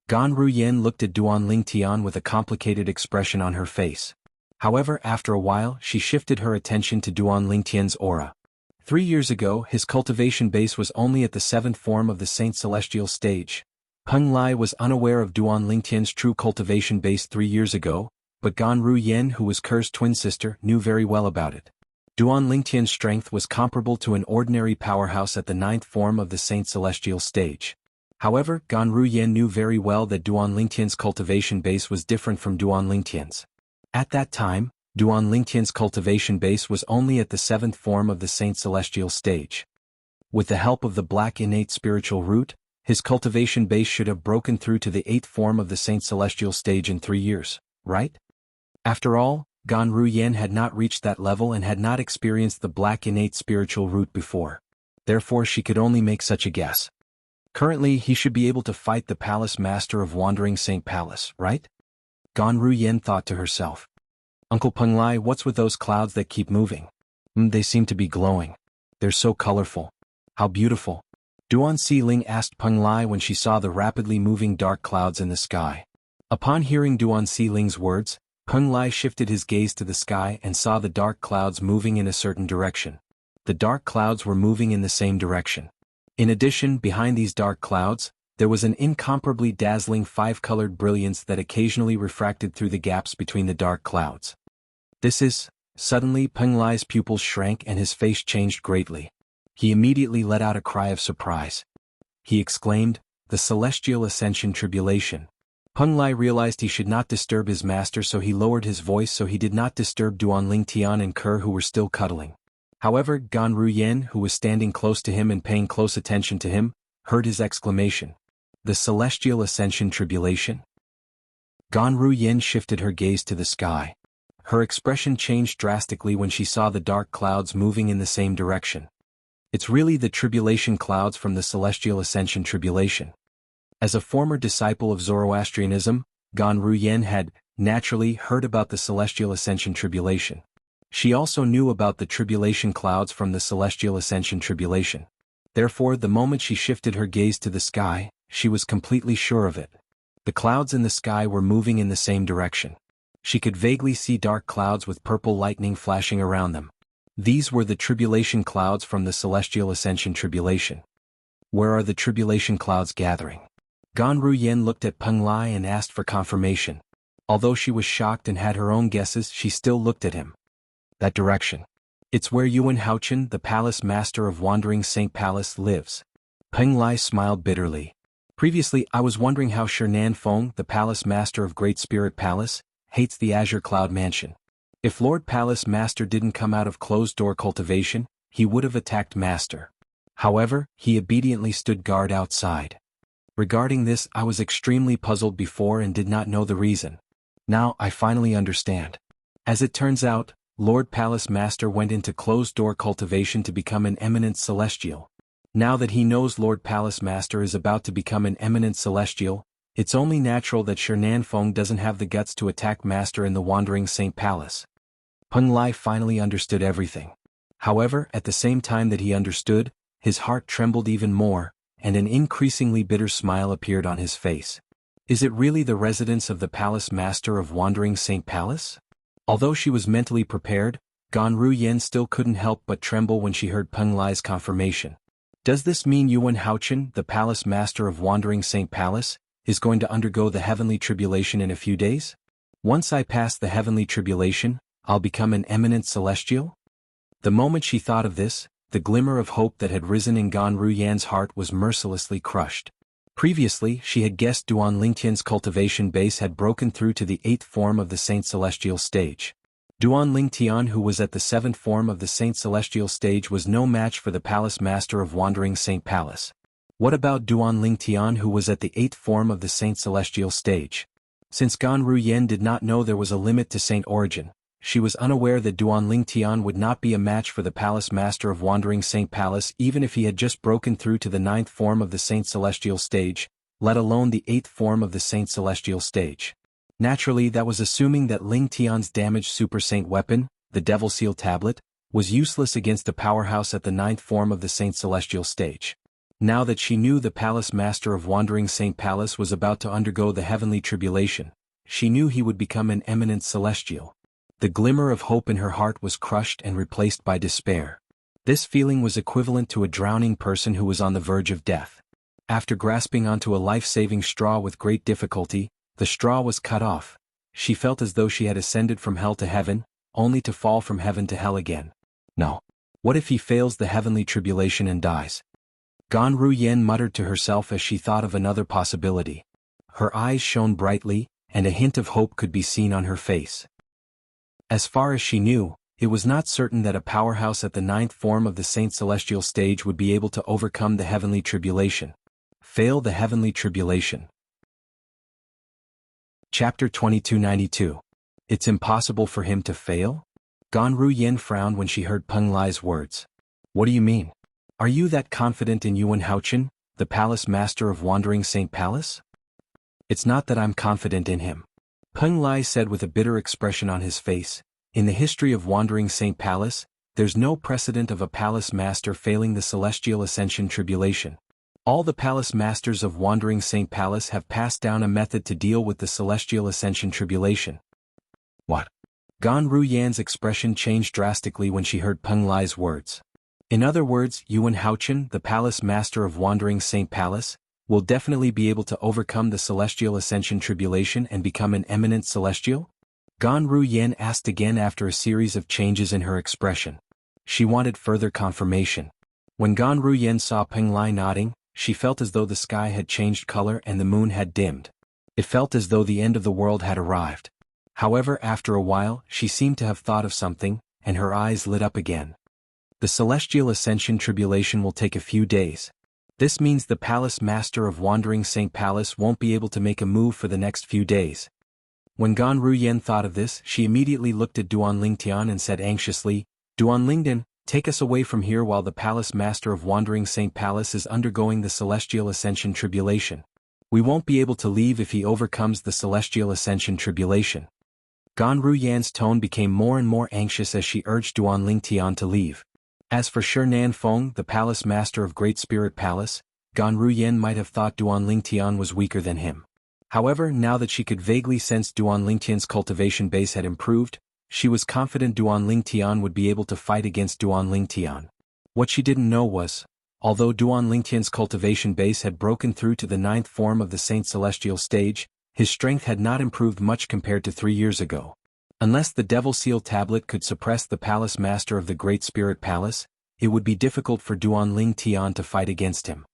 Gan Ruyen looked at Duan Lingtian with a complicated expression on her face. However, after a while, she shifted her attention to Duan Lingtian's aura. 3 years ago, his cultivation base was only at the 7th form of the Saint Celestial stage. Peng Lai was unaware of Duan Lingtian's true cultivation base 3 years ago, but Gan Ruyen, who was Ker's twin sister, knew very well about it. Duan Lingtian's strength was comparable to an ordinary powerhouse at the 9th form of the Saint Celestial stage. However, Gan Ruyen knew very well that Duan Lingtian's cultivation base was different from Duan Lingtian's. At that time, Duan Lingtian's cultivation base was only at the 7th form of the Saint Celestial stage. With the help of the black innate spiritual root, his cultivation base should have broken through to the 8th form of the Saint Celestial stage in 3 years, right? After all, Gan Ruyen had not reached that level and had not experienced the black innate spiritual root before. Therefore she could only make such a guess. Currently he should be able to fight the palace master of Wandering Saint Palace, right? Gan Ruyen thought to herself. Uncle Peng Lai, what's with those clouds that keep moving? They seem to be glowing. They're so colorful. How beautiful. Duan Si-ling asked Peng Lai when she saw the rapidly moving dark clouds in the sky. Upon hearing Duan Si-ling's words, Peng Lai shifted his gaze to the sky and saw the dark clouds moving in a certain direction. The dark clouds were moving in the same direction. In addition, behind these dark clouds, there was an incomparably dazzling five-colored brilliance that occasionally refracted through the gaps between the dark clouds. This is... Suddenly Peng Lai's pupils shrank and his face changed greatly. He immediately let out a cry of surprise. He exclaimed, "The Celestial Ascension Tribulation." Peng Lai realized he should not disturb his master, so he lowered his voice so he did not disturb Duan Lingtian and Kerr, who were still cuddling. However, Gan Ruyen, who was standing close to him and paying close attention to him, heard his exclamation. "The Celestial Ascension Tribulation?" Gan Ruyen shifted her gaze to the sky. Her expression changed drastically when she saw the dark clouds moving in the same direction. It's really the tribulation clouds from the Celestial Ascension Tribulation. As a former disciple of Zoroastrianism, Gan Ruyen had, naturally, heard about the Celestial Ascension Tribulation. She also knew about the tribulation clouds from the Celestial Ascension Tribulation. Therefore, the moment she shifted her gaze to the sky, she was completely sure of it. The clouds in the sky were moving in the same direction. She could vaguely see dark clouds with purple lightning flashing around them. These were the tribulation clouds from the Celestial Ascension Tribulation. Where are the tribulation clouds gathering? Gan Ruyen looked at Peng Lai and asked for confirmation. Although she was shocked and had her own guesses, she still looked at him. That direction. It's where Yuan Haochen, the palace master of Wandering Saint Palace, lives. Peng Lai smiled bitterly. Previously, I was wondering how Shernan Feng, the palace master of Great Spirit Palace, hates the Azure Cloud Mansion. If Lord Palace Master didn't come out of closed-door cultivation, he would have attacked Master. However, he obediently stood guard outside. Regarding this, I was extremely puzzled before and did not know the reason. Now, I finally understand. As it turns out, Lord Palace Master went into closed-door cultivation to become an eminent celestial. Now that he knows Lord Palace Master is about to become an eminent celestial, it's only natural that Shernan Feng doesn't have the guts to attack Master in the Wandering Saint Palace. Peng Lai finally understood everything. However, at the same time that he understood, his heart trembled even more, and an increasingly bitter smile appeared on his face. Is it really the residence of the Palace Master of Wandering Saint Palace? Although she was mentally prepared, Gan Ruyen still couldn't help but tremble when she heard Peng Lai's confirmation. Does this mean Yuan Haochen, the Palace Master of Wandering Saint Palace, is going to undergo the heavenly tribulation in a few days? Once I pass the heavenly tribulation, I'll become an eminent celestial? The moment she thought of this, the glimmer of hope that had risen in Gan Ruyen's heart was mercilessly crushed. Previously, she had guessed Duan Lingtian's cultivation base had broken through to the 8th form of the Saint Celestial stage. Duan Lingtian, who was at the 7th form of the Saint Celestial stage, was no match for the Palace Master of Wandering Saint Palace. What about Duan Lingtian, who was at the 8th form of the Saint Celestial stage? Since Gan Ruyen did not know there was a limit to Saint Origin, she was unaware that Duan Lingtian would not be a match for the Palace Master of Wandering Saint Palace even if he had just broken through to the 9th form of the Saint Celestial stage, let alone the 8th form of the Saint Celestial stage. Naturally, that was assuming that Lingtian's damaged Super Saint weapon, the Devil Seal Tablet, was useless against a powerhouse at the 9th form of the Saint Celestial stage. Now that she knew the Palace Master of Wandering Saint Palace was about to undergo the heavenly tribulation, she knew he would become an eminent celestial. The glimmer of hope in her heart was crushed and replaced by despair. This feeling was equivalent to a drowning person who was on the verge of death. After grasping onto a life-saving straw with great difficulty, the straw was cut off. She felt as though she had ascended from hell to heaven, only to fall from heaven to hell again. No. What if he fails the heavenly tribulation and dies? Gan Ruyen muttered to herself as she thought of another possibility. Her eyes shone brightly, and a hint of hope could be seen on her face. As far as she knew, it was not certain that a powerhouse at the 9th form of the Saint Celestial stage would be able to overcome the heavenly tribulation. Fail the heavenly tribulation. Chapter 2292. It's impossible for him to fail? Gan Ruyen frowned when she heard Peng Lai's words. What do you mean? Are you that confident in Yuan Haochen, the Palace Master of Wandering Saint Palace? It's not that I'm confident in him. Peng Lai said with a bitter expression on his face, "In the history of Wandering Saint Palace, there's no precedent of a palace master failing the celestial ascension tribulation. All the palace masters of Wandering Saint Palace have passed down a method to deal with the celestial ascension tribulation." What? Gan Ruyan's expression changed drastically when she heard Peng Lai's words. In other words, Yuan Haochen, the palace master of Wandering Saint Palace, will definitely be able to overcome the celestial ascension tribulation and become an eminent celestial? Gan Ruyan asked again after a series of changes in her expression. She wanted further confirmation. When Gan Ruyan saw Peng Lai nodding, she felt as though the sky had changed color and the moon had dimmed. It felt as though the end of the world had arrived. However, after a while, she seemed to have thought of something, and her eyes lit up again. The celestial ascension tribulation will take a few days. This means the palace master of Wandering Saint Palace won't be able to make a move for the next few days. When Gan Ruyan thought of this, she immediately looked at Duan Lingtian and said anxiously, "Duan Lingdan, take us away from here while the palace master of Wandering Saint Palace is undergoing the celestial ascension tribulation. We won't be able to leave if he overcomes the celestial ascension tribulation." Gan Ruyan's tone became more and more anxious as she urged Duan Lingtian to leave. As for Shi Feng, the palace master of Great Spirit Palace, Gan Ruyan might have thought Duan Lingtian was weaker than him. However, now that she could vaguely sense Duan Lingtian's cultivation base had improved, she was confident Duan Lingtian would be able to fight against Duan Lingtian. What she didn't know was, although Duan Lingtian's cultivation base had broken through to the 9th form of the Saint Celestial stage, his strength had not improved much compared to 3 years ago. Unless the Devil Seal tablet could suppress the palace master of the Great Spirit Palace, it would be difficult for Duan Lingtian to fight against him.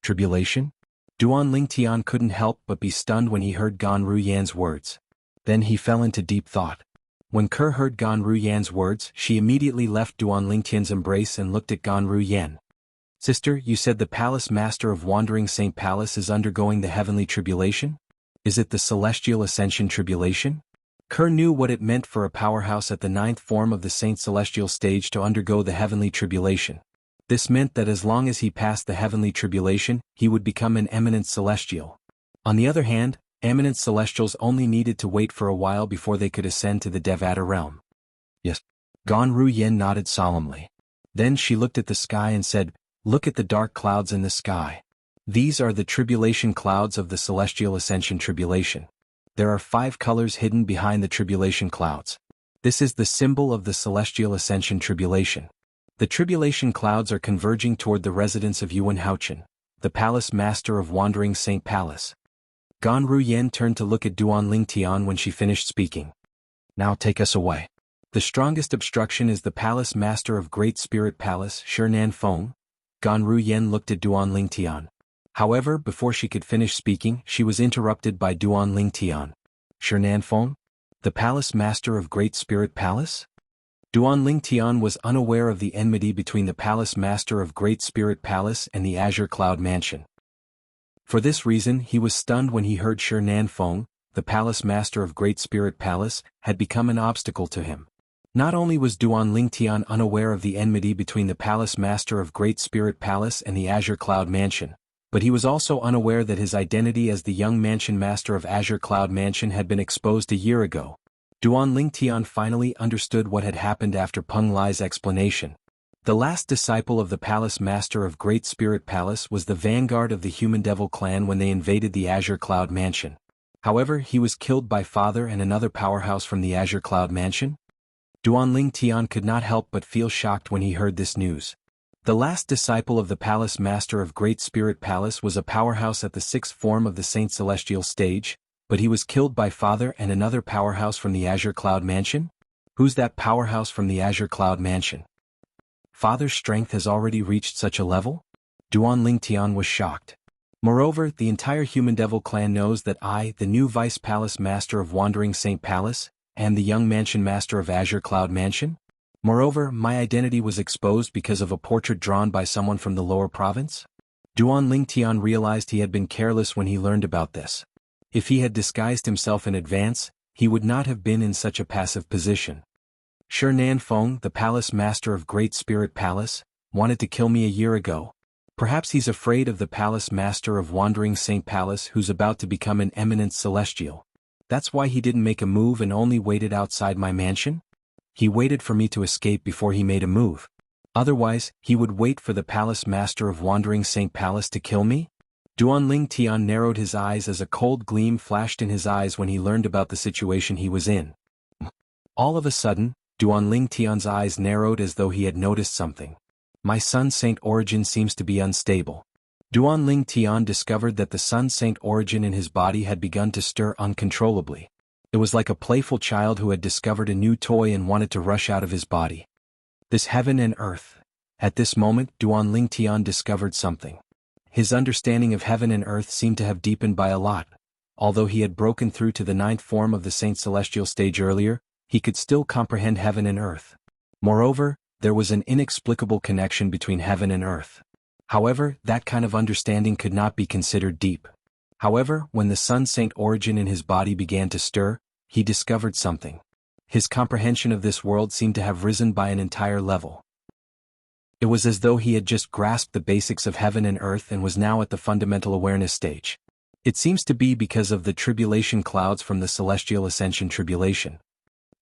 Tribulation? Duan Lingtian couldn't help but be stunned when he heard Gan Ruyan's words. Then he fell into deep thought. When Kerr heard Gan Ruyan's words, she immediately left Duan Lingtian's embrace and looked at Gan Ruyan. "Sister, you said the palace master of Wandering Saint Palace is undergoing the heavenly tribulation? Is it the celestial ascension tribulation?" Kerr knew what it meant for a powerhouse at the 9th form of the Saint Celestial stage to undergo the heavenly tribulation. This meant that as long as he passed the heavenly tribulation, he would become an eminent celestial. On the other hand, eminent celestials only needed to wait for a while before they could ascend to the Devata realm. Yes. Gan Ruyan nodded solemnly. Then she looked at the sky and said, "Look at the dark clouds in the sky. These are the tribulation clouds of the celestial ascension tribulation. There are 5 colors hidden behind the tribulation clouds. This is the symbol of the celestial ascension tribulation. The tribulation clouds are converging toward the residence of Yuan Haochen, the palace master of Wandering Saint Palace." Gan Ruyan turned to look at Duan Lingtian when she finished speaking. "Now take us away. The strongest obstruction is the palace master of Great Spirit Palace, Shi Feng." Gan Ruyan looked at Duan Lingtian. However, before she could finish speaking, she was interrupted by Duan Lingtian. "Shi Feng? The palace master of Great Spirit Palace?" Duan Lingtian was unaware of the enmity between the palace master of Great Spirit Palace and the Azure Cloud Mansion. For this reason, he was stunned when he heard Shi Feng, the palace master of Great Spirit Palace, had become an obstacle to him. Not only was Duan Lingtian unaware of the enmity between the palace master of Great Spirit Palace and the Azure Cloud Mansion, but he was also unaware that his identity as the young mansion master of Azure Cloud Mansion had been exposed a year ago. Duan Lingtian finally understood what had happened after Peng Lai's explanation. The last disciple of the palace master of Great Spirit Palace was the vanguard of the Human Devil clan when they invaded the Azure Cloud Mansion. However, he was killed by Father and another powerhouse from the Azure Cloud Mansion. Duan Lingtian could not help but feel shocked when he heard this news. The last disciple of the palace master of Great Spirit Palace was a powerhouse at the 6th form of the Saint Celestial stage, but he was killed by Father and another powerhouse from the Azure Cloud Mansion? Who's that powerhouse from the Azure Cloud Mansion? Father's strength has already reached such a level? Duan Lingtian was shocked. Moreover, the entire Human Devil clan knows that I, the new Vice Palace Master of Wandering Saint Palace, am the young Mansion Master of Azure Cloud Mansion? Moreover, my identity was exposed because of a portrait drawn by someone from the lower province? Duan Lingtian realized he had been careless when he learned about this. If he had disguised himself in advance, he would not have been in such a passive position. Shi Feng, the palace master of Great Spirit Palace, wanted to kill me a year ago. Perhaps he's afraid of the palace master of Wandering Saint Palace who's about to become an eminent celestial. That's why he didn't make a move and only waited outside my mansion? He waited for me to escape before he made a move. Otherwise, he would wait for the palace master of Wandering Saint Palace to kill me? Duanling Tian narrowed his eyes as a cold gleam flashed in his eyes when he learned about the situation he was in. All of a sudden, Duanling Tian's eyes narrowed as though he had noticed something. My Sun Saint origin seems to be unstable. Duanling Tian discovered that the Sun Saint origin in his body had begun to stir uncontrollably. It was like a playful child who had discovered a new toy and wanted to rush out of his body. This heaven and earth. At this moment, Duanling Tian discovered something. His understanding of heaven and earth seemed to have deepened by a lot. Although he had broken through to the 9th form of the Saint Celestial stage earlier, he could still comprehend heaven and earth. Moreover, there was an inexplicable connection between heaven and earth. However, that kind of understanding could not be considered deep. However, when the Sun Saint origin in his body began to stir, he discovered something. His comprehension of this world seemed to have risen by an entire level. It was as though he had just grasped the basics of heaven and earth and was now at the fundamental awareness stage. It seems to be because of the tribulation clouds from the celestial ascension tribulation.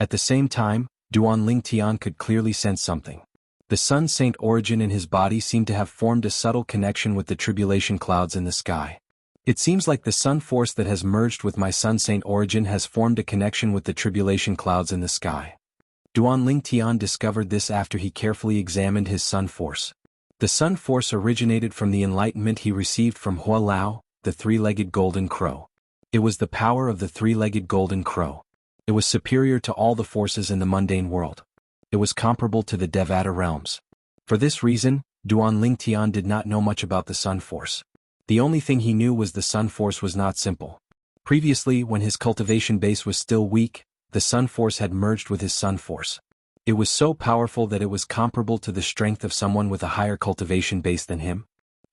At the same time, Duanling Tian could clearly sense something. The Sun Saint origin in his body seemed to have formed a subtle connection with the tribulation clouds in the sky. It seems like the Sun Force that has merged with my Sun Saint origin has formed a connection with the tribulation clouds in the sky. Duanling Tian discovered this after he carefully examined his Sun Force. The Sun Force originated from the enlightenment he received from Hua Lao, the three-legged golden crow. It was the power of the three-legged golden crow. It was superior to all the forces in the mundane world. It was comparable to the Devata realms. For this reason, Duanling Tian did not know much about the Sun Force. The only thing he knew was the Sun Force was not simple. Previously, when his cultivation base was still weak, the Sun Force had merged with his Sun Force. It was so powerful that it was comparable to the strength of someone with a higher cultivation base than him.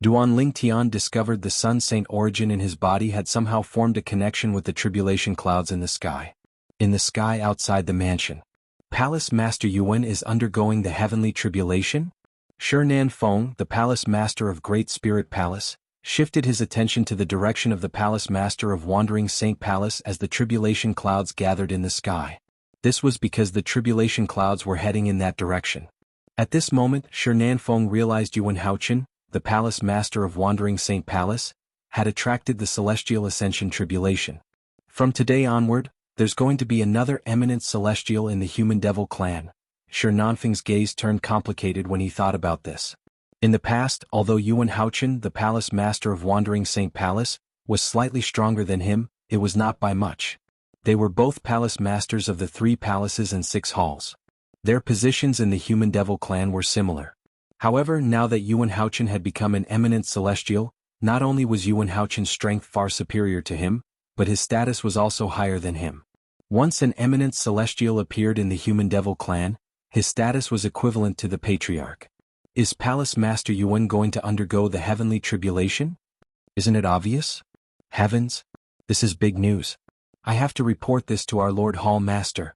Duanling Tian discovered the Sun Saint origin in his body had somehow formed a connection with the tribulation clouds in the sky. In the sky outside the mansion, Palace Master Yuan is undergoing the heavenly tribulation? Shinan Feng, the Palace Master of Great Spirit Palace, shifted his attention to the direction of the Palace Master of Wandering Saint Palace as the tribulation clouds gathered in the sky. This was because the tribulation clouds were heading in that direction. At this moment, Shinan Feng realized Yuan Haochen, the Palace Master of Wandering Saint Palace, had attracted the Celestial Ascension tribulation. From today onward, there's going to be another eminent celestial in the human devil clan. Shinan Feng's gaze turned complicated when he thought about this. In the past, although Yuan Haochen, the Palace Master of Wandering Saint Palace, was slightly stronger than him, it was not by much. They were both Palace Masters of the 3 palaces and 6 halls. Their positions in the human devil clan were similar. However, now that Yuan Haochen had become an eminent celestial, not only was Yuan Haochen's strength far superior to him, but his status was also higher than him. Once an eminent celestial appeared in the human devil clan, his status was equivalent to the patriarch. Is Palace Master Yuan going to undergo the heavenly tribulation? Isn't it obvious? Heavens! This is big news. I have to report this to our Lord Hall Master.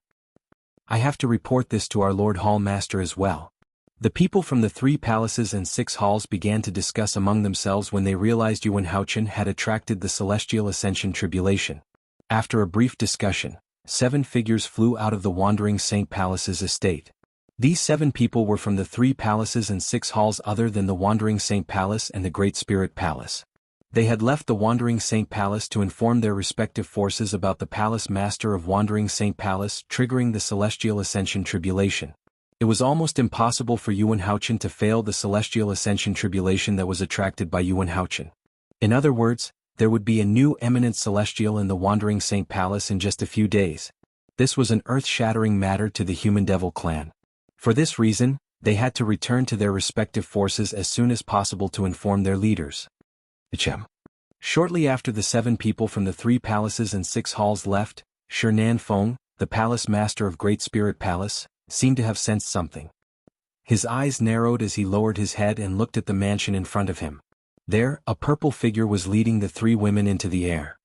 I have to report this to our Lord Hall Master as well. The people from the 3 palaces and 6 halls began to discuss among themselves when they realized Yuan Haochen had attracted the Celestial Ascension tribulation. After a brief discussion, 7 figures flew out of the Wandering Saint Palace's estate. These 7 people were from the 3 palaces and 6 halls other than the Wandering Saint Palace and the Great Spirit Palace. They had left the Wandering Saint Palace to inform their respective forces about the Palace Master of Wandering Saint Palace triggering the Celestial Ascension tribulation. It was almost impossible for Yuan Haochen to fail the Celestial Ascension tribulation that was attracted by Yuan Haochen. In other words, there would be a new eminent celestial in the Wandering Saint Palace in just a few days. This was an earth-shattering matter to the human devil clan. For this reason, they had to return to their respective forces as soon as possible to inform their leaders. Shortly after the 7 people from the 3 palaces and 6 halls left, Shinan Feng, the Palace Master of Great Spirit Palace, seemed to have sensed something. His eyes narrowed as he lowered his head and looked at the mansion in front of him. There, a purple figure was leading the 3 women into the air.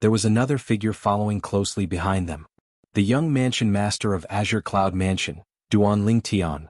There was another figure following closely behind them. The young mansion master of Azure Cloud Mansion, Duanling Tian.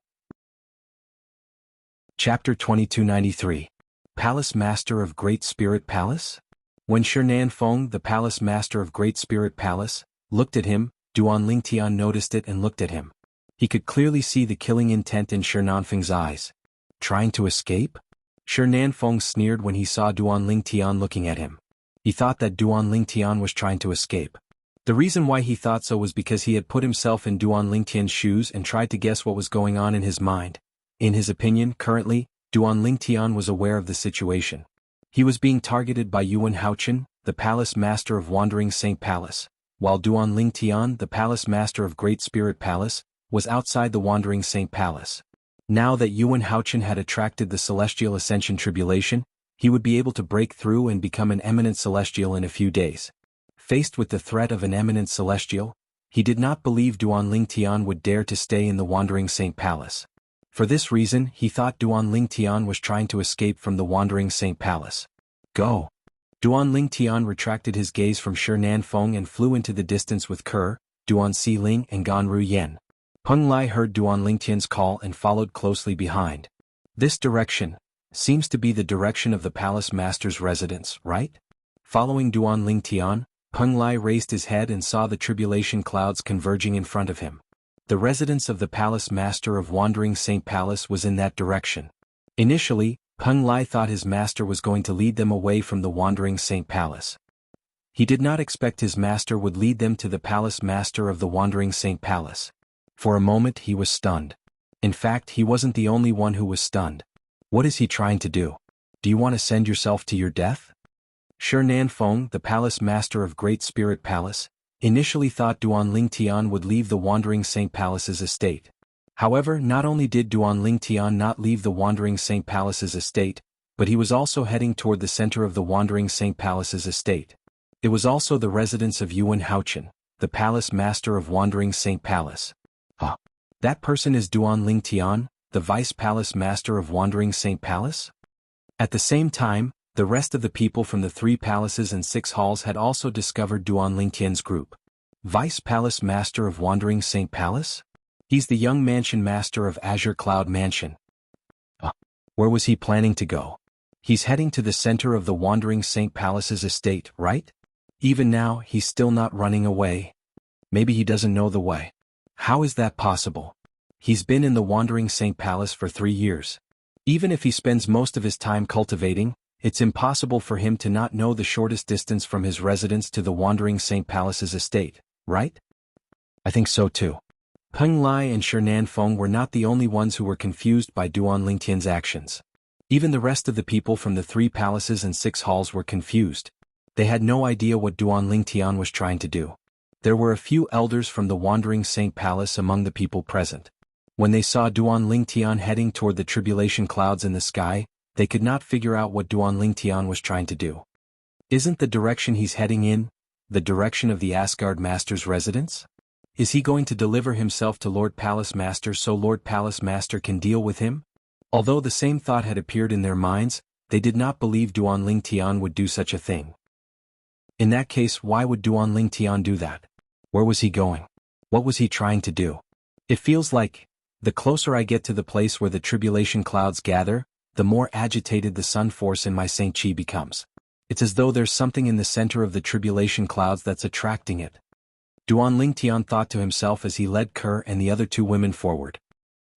Chapter 2293. Palace Master of Great Spirit Palace? When Shinan Feng, the palace master of Great Spirit Palace, looked at him, Duan Lingtian noticed it and looked at him. He could clearly see the killing intent in Shinan Feng's eyes. Trying to escape? Shinan Feng sneered when he saw Duan Lingtian looking at him. He thought that Duan Lingtian was trying to escape. The reason why he thought so was because he had put himself in Duan Lingtian's shoes and tried to guess what was going on in his mind. In his opinion, currently, Duan Lingtian was aware of the situation. He was being targeted by Yuan Haochen, the palace master of Wandering Saint Palace, while Duan Lingtian, the palace master of Great Spirit Palace, was outside the Wandering Saint Palace. Now that Yuan Haochen had attracted the Celestial Ascension Tribulation, he would be able to break through and become an eminent celestial in a few days. Faced with the threat of an eminent celestial, he did not believe Duan Lingtian would dare to stay in the Wandering Saint Palace. For this reason, he thought Duan Lingtian was trying to escape from the Wandering Saint Palace. Go! Duan Lingtian retracted his gaze from Shinan Feng and flew into the distance with Ke, Duan Siling and Ganru Yen. Peng Lai heard Duan Lingtian's call and followed closely behind. This direction seems to be the direction of the palace master's residence, right? Following Duan Lingtian, Peng Lai raised his head and saw the tribulation clouds converging in front of him. The residence of the palace master of Wandering Saint Palace was in that direction. Initially, Peng Lai thought his master was going to lead them away from the Wandering Saint Palace. He did not expect his master would lead them to the palace master of the Wandering Saint Palace. For a moment he was stunned. In fact, he wasn't the only one who was stunned. What is he trying to do? Do you want to send yourself to your death? Shinan Feng, the palace master of Great Spirit Palace, initially thought Duan Lingtian would leave the Wandering Saint Palace's estate. However, not only did Duan Lingtian not leave the Wandering Saint Palace's estate, but he was also heading toward the center of the Wandering Saint Palace's estate. It was also the residence of Yuan Haochen, the palace master of Wandering Saint Palace. That person is Duan Lingtian, the vice palace master of Wandering Saint Palace? At the same time, the rest of the people from the 3 palaces and 6 halls had also discovered Duan Lingtian's group. Vice palace master of Wandering Saint Palace? He's the young mansion master of Azure Cloud Mansion. Where was he planning to go? He's heading to the center of the Wandering Saint Palace's estate, right? Even now, he's still not running away. Maybe he doesn't know the way. How is that possible? He's been in the Wandering Saint Palace for 3 years. Even if he spends most of his time cultivating, it's impossible for him to not know the shortest distance from his residence to the Wandering Saint Palace's estate, right? I think so too. Peng Lai and Shinan Feng were not the only ones who were confused by Duan Lingtian's actions. Even the rest of the people from the 3 palaces and 6 halls were confused. They had no idea what Duan Lingtian was trying to do. There were a few elders from the Wandering Saint Palace among the people present. When they saw Duan Lingtian heading toward the tribulation clouds in the sky, they could not figure out what Duan Lingtian was trying to do. Isn't the direction he's heading in the direction of the Asgard Master's residence? Is he going to deliver himself to Lord Palace Master so Lord Palace Master can deal with him? Although the same thought had appeared in their minds, they did not believe Duan Lingtian would do such a thing. In that case, why would Duan Lingtian do that? Where was he going? What was he trying to do? It feels like, the closer I get to the place where the tribulation clouds gather, the more agitated the sun force in my Saint Chi becomes. It's as though there's something in the center of the tribulation clouds that's attracting it. Duan Lingtian thought to himself as he led Ke and the other 2 women forward.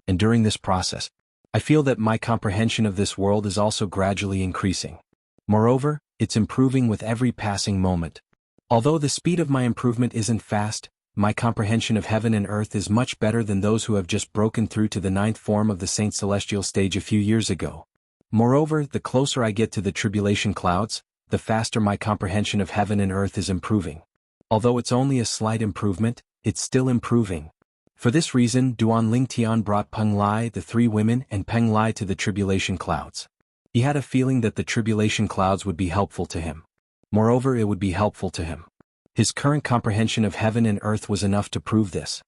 And during this process, I feel that my comprehension of this world is also gradually increasing. Moreover, it's improving with every passing moment. Although the speed of my improvement isn't fast, my comprehension of heaven and earth is much better than those who have just broken through to the 9th form of the Saint Celestial stage a few years ago. Moreover, the closer I get to the tribulation clouds, the faster my comprehension of heaven and earth is improving. Although it's only a slight improvement, it's still improving. For this reason, Duan Lingtian brought Peng Lai, the 3 women, and Peng Lai to the tribulation clouds. He had a feeling that the tribulation clouds would be helpful to him. Moreover, it would be helpful to him. His current comprehension of heaven and earth was enough to prove this.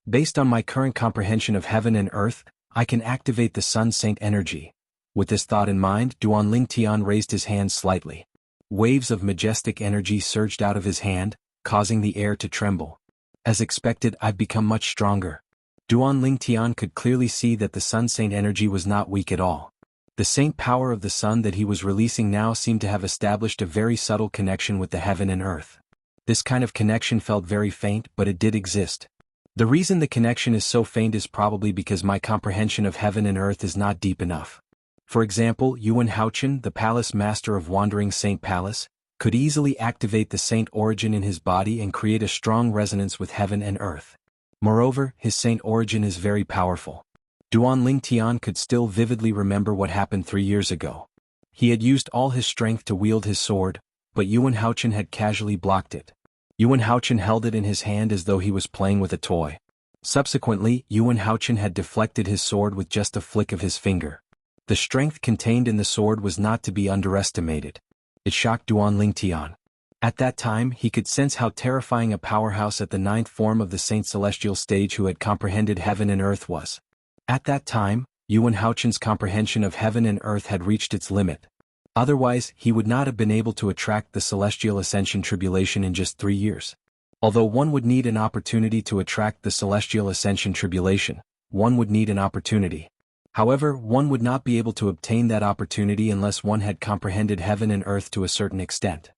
Based on my current comprehension of heaven and earth, I can activate the Sun Saint energy. With this thought in mind, Duan Lingtian raised his hand slightly. Waves of majestic energy surged out of his hand, causing the air to tremble. As expected, I've become much stronger. Duan Lingtian could clearly see that the Sun Saint energy was not weak at all. The saint power of the sun that he was releasing now seemed to have established a very subtle connection with the heaven and earth. This kind of connection felt very faint, but it did exist. The reason the connection is so faint is probably because my comprehension of heaven and earth is not deep enough. For example, Yuan Haochen, the palace master of Wandering Saint Palace, could easily activate the saint origin in his body and create a strong resonance with heaven and earth. Moreover, his saint origin is very powerful. Duan Lingtian could still vividly remember what happened 3 years ago. He had used all his strength to wield his sword, but Yuan Haochen had casually blocked it. Yuan Haochen held it in his hand as though he was playing with a toy. Subsequently, Yuan Haochen had deflected his sword with just a flick of his finger. The strength contained in the sword was not to be underestimated. It shocked Duan Lingtian. At that time, he could sense how terrifying a powerhouse at the 9th form of the Saint Celestial stage who had comprehended heaven and earth was. At that time, Yuan Haochen's comprehension of heaven and earth had reached its limit. Otherwise, he would not have been able to attract the Celestial Ascension Tribulation in just 3 years. Although one would need an opportunity to attract the Celestial Ascension Tribulation, one would need an opportunity. However, one would not be able to obtain that opportunity unless one had comprehended heaven and earth to a certain extent.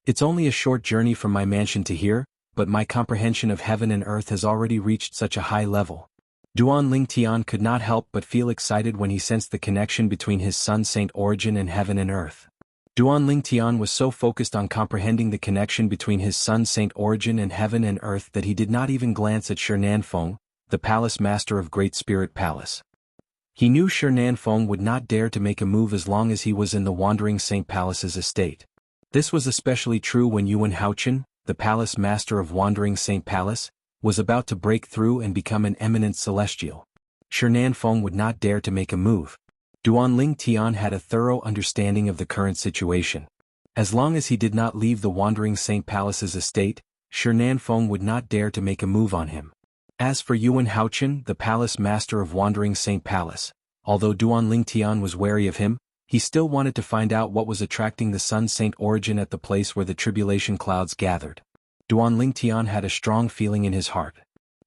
It's only a short journey from my mansion to here, but my comprehension of heaven and earth has already reached such a high level. Duan Lingtian could not help but feel excited when he sensed the connection between his son's saint origin and heaven and earth. Duan Lingtian was so focused on comprehending the connection between his son's saint origin and heaven and earth that he did not even glance at Shi Nanfeng, the palace master of Great Spirit Palace. He knew Shi Nanfeng would not dare to make a move as long as he was in the Wandering Saint Palace's estate. This was especially true when Yuan Haochen, the palace master of Wandering Saint Palace, was about to break through and become an eminent celestial. Shi Nanfeng would not dare to make a move. Duan Lingtian had a thorough understanding of the current situation. As long as he did not leave the Wandering Saint Palace's estate, Shi Nanfeng would not dare to make a move on him. As for Yuan Haochen, the palace master of Wandering Saint Palace, although Duan Lingtian was wary of him, he still wanted to find out what was attracting the sun saint origin at the place where the tribulation clouds gathered. Duan Lingtian had a strong feeling in his heart.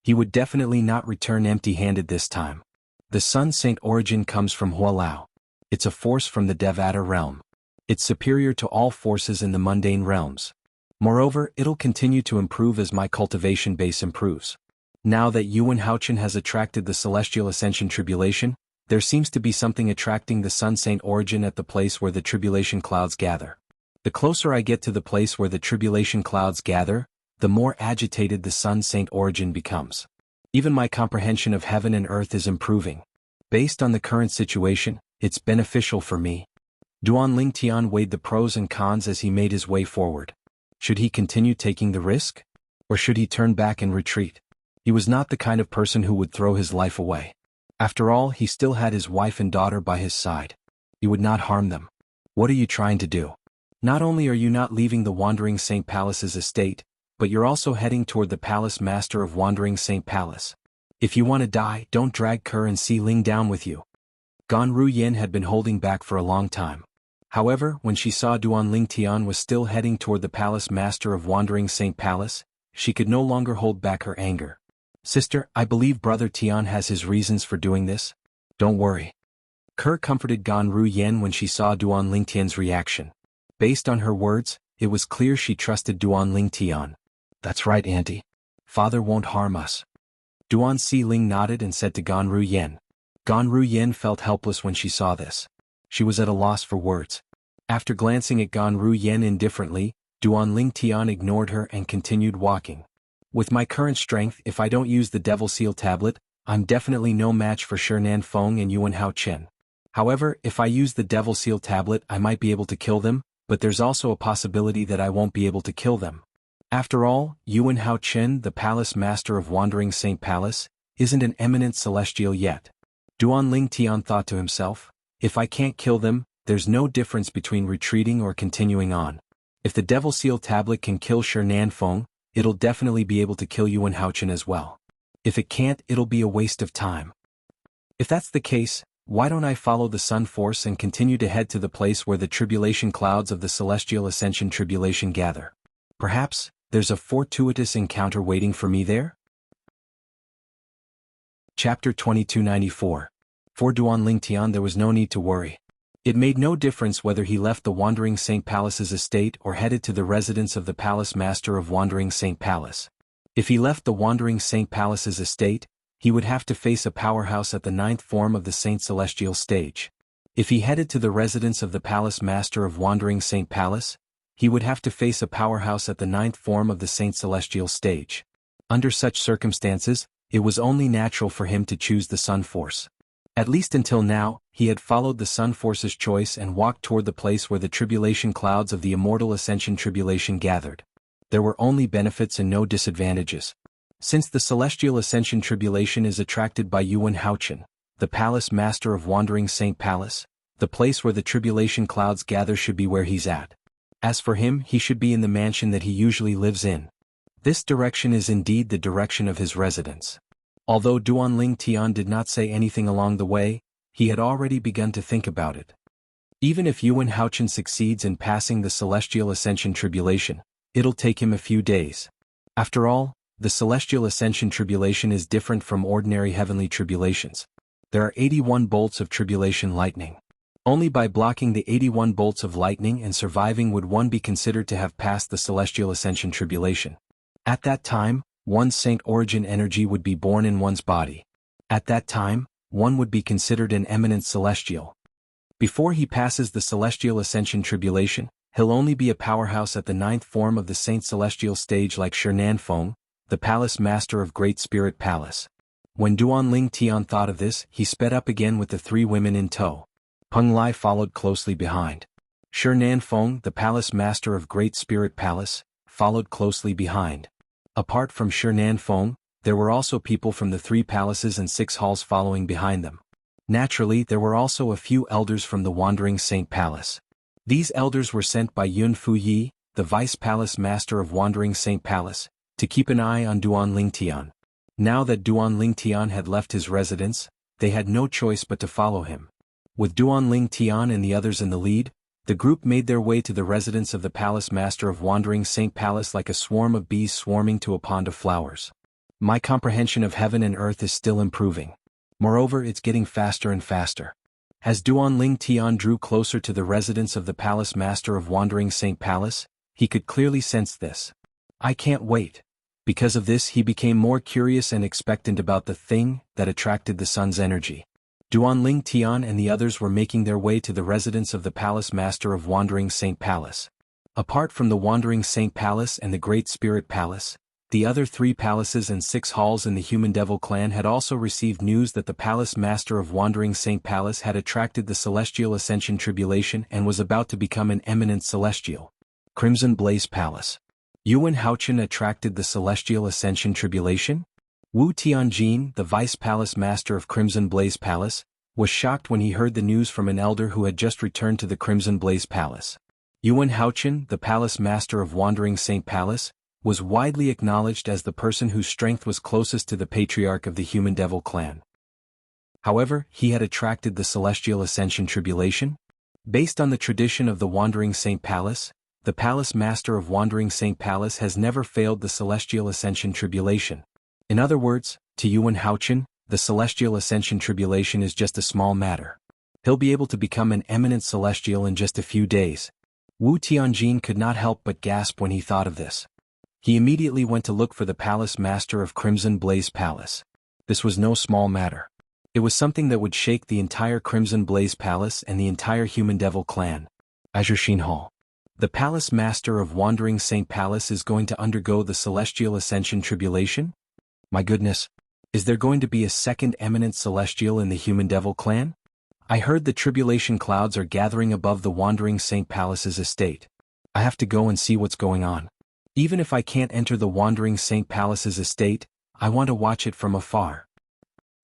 He would definitely not return empty-handed this time. The sun saint origin comes from Hualao. It's a force from the Devata realm. It's superior to all forces in the mundane realms. Moreover, it'll continue to improve as my cultivation base improves. Now that Yuan Haochen has attracted the Celestial Ascension Tribulation, there seems to be something attracting the sun saint origin at the place where the tribulation clouds gather. The closer I get to the place where the tribulation clouds gather, the more agitated the sun saint origin becomes. Even my comprehension of heaven and earth is improving. Based on the current situation, it's beneficial for me. Duan Lingtian weighed the pros and cons as he made his way forward. Should he continue taking the risk? Or should he turn back and retreat? He was not the kind of person who would throw his life away. After all, he still had his wife and daughter by his side. He would not harm them. What are you trying to do? Not only are you not leaving the Wandering Saint Palace's estate, but you're also heading toward the palace master of Wandering Saint Palace. If you want to die, don't drag Ke and Si Ling down with you. Gan Ruyen had been holding back for a long time. However, when she saw Duan Lingtian was still heading toward the palace master of Wandering Saint Palace, she could no longer hold back her anger. Sister, I believe Brother Tian has his reasons for doing this. Don't worry. Ke comforted Gan Ruyen when she saw Duan Lingtian's reaction. Based on her words, it was clear she trusted Duan Lingtian. That's right, Auntie. Father won't harm us. Duan Si Ling nodded and said to Gan Ruyen. Gan Ruyen felt helpless when she saw this. She was at a loss for words. After glancing at Gan Ruyen indifferently, Duan Lingtian ignored her and continued walking. With my current strength, if I don't use the Devil Seal tablet, I'm definitely no match for Shi Nanfeng and Yuan Haochen. However, if I use the Devil Seal tablet, I might be able to kill them, but there's also a possibility that I won't be able to kill them. After all, Yuan Haochen, the palace master of Wandering Saint Palace, isn't an eminent celestial yet. Duan Lingtian thought to himself, if I can't kill them, there's no difference between retreating or continuing on. If the Devil Seal tablet can kill Shi Nanfeng, it'll definitely be able to kill Yuan Haochen as well. If it can't, it'll be a waste of time. If that's the case, why don't I follow the Sun Force and continue to head to the place where the tribulation clouds of the Celestial Ascension Tribulation gather? Perhaps there's a fortuitous encounter waiting for me there? Chapter 2294. For Duan Lingtian there was no need to worry. It made no difference whether he left the Wandering Saint Palace's estate or headed to the residence of the Palace Master of Wandering Saint Palace. If he left the Wandering Saint Palace's estate, he would have to face a powerhouse at the 9th form of the Saint Celestial stage. If he headed to the residence of the Palace Master of Wandering Saint Palace, he would have to face a powerhouse at the 9th form of the Saint Celestial stage. Under such circumstances, it was only natural for him to choose the Sun Force. At least until now, he had followed the Sun Force's choice and walked toward the place where the tribulation clouds of the Immortal Ascension Tribulation gathered. There were only benefits and no disadvantages. Since the Celestial Ascension Tribulation is attracted by Yuan Haochen, the Palace Master of Wandering Saint Palace, the place where the tribulation clouds gather should be where he's at. As for him, he should be in the mansion that he usually lives in. This direction is indeed the direction of his residence. Although Duan Lingtian did not say anything along the way, he had already begun to think about it. Even if Yuan Haochen succeeds in passing the Celestial Ascension Tribulation, it'll take him a few days. After all, the Celestial Ascension Tribulation is different from ordinary heavenly tribulations. There are 81 bolts of tribulation lightning. Only by blocking the 81 bolts of lightning and surviving would one be considered to have passed the Celestial Ascension Tribulation. At that time, one's saint origin energy would be born in one's body. At that time, one would be considered an eminent celestial. Before he passes the Celestial Ascension Tribulation, he'll only be a powerhouse at the 9th form of the Saint Celestial stage like Shi Feng, the Palace Master of Great Spirit Palace. When Duan Lingtian thought of this, he sped up again with the 3 women in tow. Peng Lai followed closely behind. Shi Feng, the Palace Master of Great Spirit Palace, followed closely behind. Apart from Shi Feng, there were also people from the 3 palaces and 6 halls following behind them. Naturally, there were also a few elders from the Wandering Saint Palace. These elders were sent by Yun Fuyi, the Vice Palace Master of Wandering Saint Palace, to keep an eye on Duan Lingtian. Now that Duan Lingtian had left his residence, they had no choice but to follow him. With Duan Lingtian and the others in the lead, the group made their way to the residence of the Palace Master of Wandering Saint Palace like a swarm of bees swarming to a pond of flowers. My comprehension of heaven and earth is still improving. Moreover, it's getting faster and faster. As Duan Lingtian drew closer to the residence of the Palace Master of Wandering Saint Palace, he could clearly sense this. I can't wait. Because of this, he became more curious and expectant about the thing that attracted the sun's energy. Duan Lingtian and the others were making their way to the residence of the Palace Master of Wandering Saint Palace. Apart from the Wandering Saint Palace and the Great Spirit Palace, the other 3 palaces and 6 halls in the Human Devil clan had also received news that the Palace Master of Wandering Saint Palace had attracted the Celestial Ascension Tribulation and was about to become an eminent celestial. Crimson Blaze Palace. Yuan Haochen attracted the Celestial Ascension Tribulation? Wu Tianjin, the Vice Palace Master of Crimson Blaze Palace, was shocked when he heard the news from an elder who had just returned to the Crimson Blaze Palace. Yuan Haochen, the Palace Master of Wandering Saint Palace, was widely acknowledged as the person whose strength was closest to the Patriarch of the Human Devil clan. However, he had attracted the Celestial Ascension Tribulation? Based on the tradition of the Wandering Saint Palace, the Palace Master of Wandering Saint Palace has never failed the Celestial Ascension Tribulation. In other words, to Yuan Haochen, the Celestial Ascension Tribulation is just a small matter. He'll be able to become an eminent celestial in just a few days. Wu Tianjin could not help but gasp when he thought of this. He immediately went to look for the Palace Master of Crimson Blaze Palace. This was no small matter. It was something that would shake the entire Crimson Blaze Palace and the entire Human Devil clan. Azure Sheen Hall. The Palace Master of Wandering Saint Palace is going to undergo the Celestial Ascension Tribulation? My goodness. Is there going to be a second eminent celestial in the Human Devil clan? I heard the tribulation clouds are gathering above the Wandering Saint Palace's estate. I have to go and see what's going on. Even if I can't enter the Wandering Saint Palace's estate, I want to watch it from afar.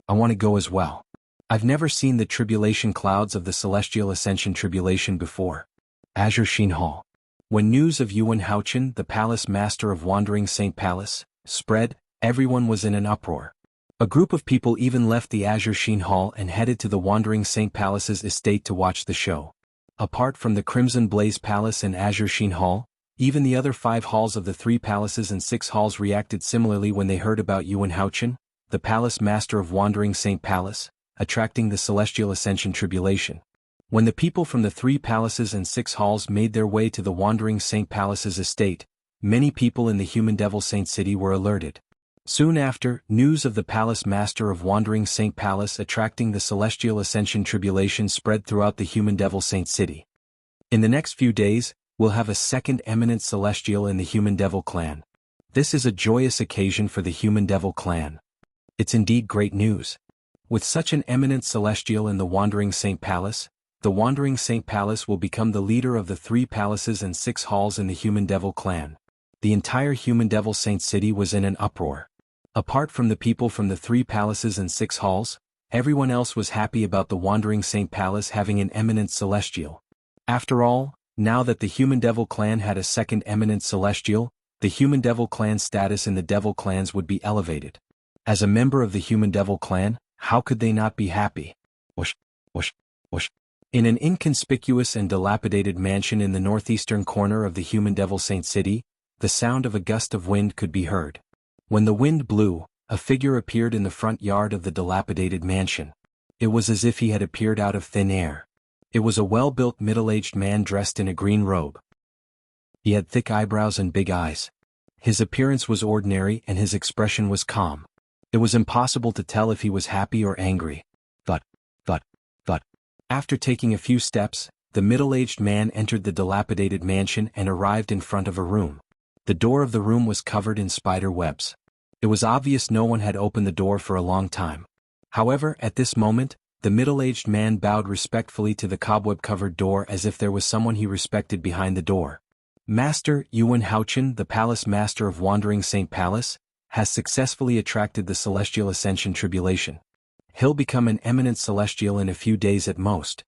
I want to go as well. I've never seen the tribulation clouds of the Celestial Ascension Tribulation before. Azure Sheen Hall. When news of Yuan Haochen, the Palace Master of Wandering Saint Palace, spread, everyone was in an uproar. A group of people even left the Azure Sheen Hall and headed to the Wandering Saint Palace's estate to watch the show. Apart from the Crimson Blaze Palace and Azure Sheen Hall, even the other 5 halls of the 3 palaces and 6 halls reacted similarly when they heard about Yuan Haochen, the Palace Master of Wandering Saint Palace, attracting the celestial ascension tribulation. When the people from the 3 palaces and 6 halls made their way to the wandering Saint Palace's estate, many people in the human devil Saint City were alerted. Soon after, news of the palace master of wandering Saint Palace attracting the celestial ascension tribulation spread throughout the human devil Saint City. In the next few days, we'll have a second eminent celestial in the human devil clan. This is a joyous occasion for the human devil clan. It's indeed great news. With such an eminent celestial in the wandering Saint Palace, the wandering Saint Palace will become the leader of the 3 palaces and 6 halls in the human devil clan. The entire human devil Saint City was in an uproar. Apart from the people from the 3 palaces and 6 halls, everyone else was happy about the wandering Saint Palace having an eminent celestial. After all, now that the human devil clan had a second eminent celestial, the human devil clan's status in the devil clans would be elevated. As a member of the human devil clan, how could they not be happy? Whoosh, whoosh, whoosh. In an inconspicuous and dilapidated mansion in the northeastern corner of the human devil Saint City, the sound of a gust of wind could be heard. When the wind blew, a figure appeared in the front yard of the dilapidated mansion. It was as if he had appeared out of thin air. It was a well-built middle-aged man dressed in a green robe. He had thick eyebrows and big eyes. His appearance was ordinary and his expression was calm. It was impossible to tell if he was happy or angry. Thud. After taking a few steps, the middle-aged man entered the dilapidated mansion and arrived in front of a room. The door of the room was covered in spider webs. It was obvious no one had opened the door for a long time. However, at this moment, the middle-aged man bowed respectfully to the cobweb-covered door as if there was someone he respected behind the door. Master Yuan Haochen, the palace master of Wandering Saint Palace, has successfully attracted the celestial ascension tribulation. He'll become an eminent celestial in a few days at most.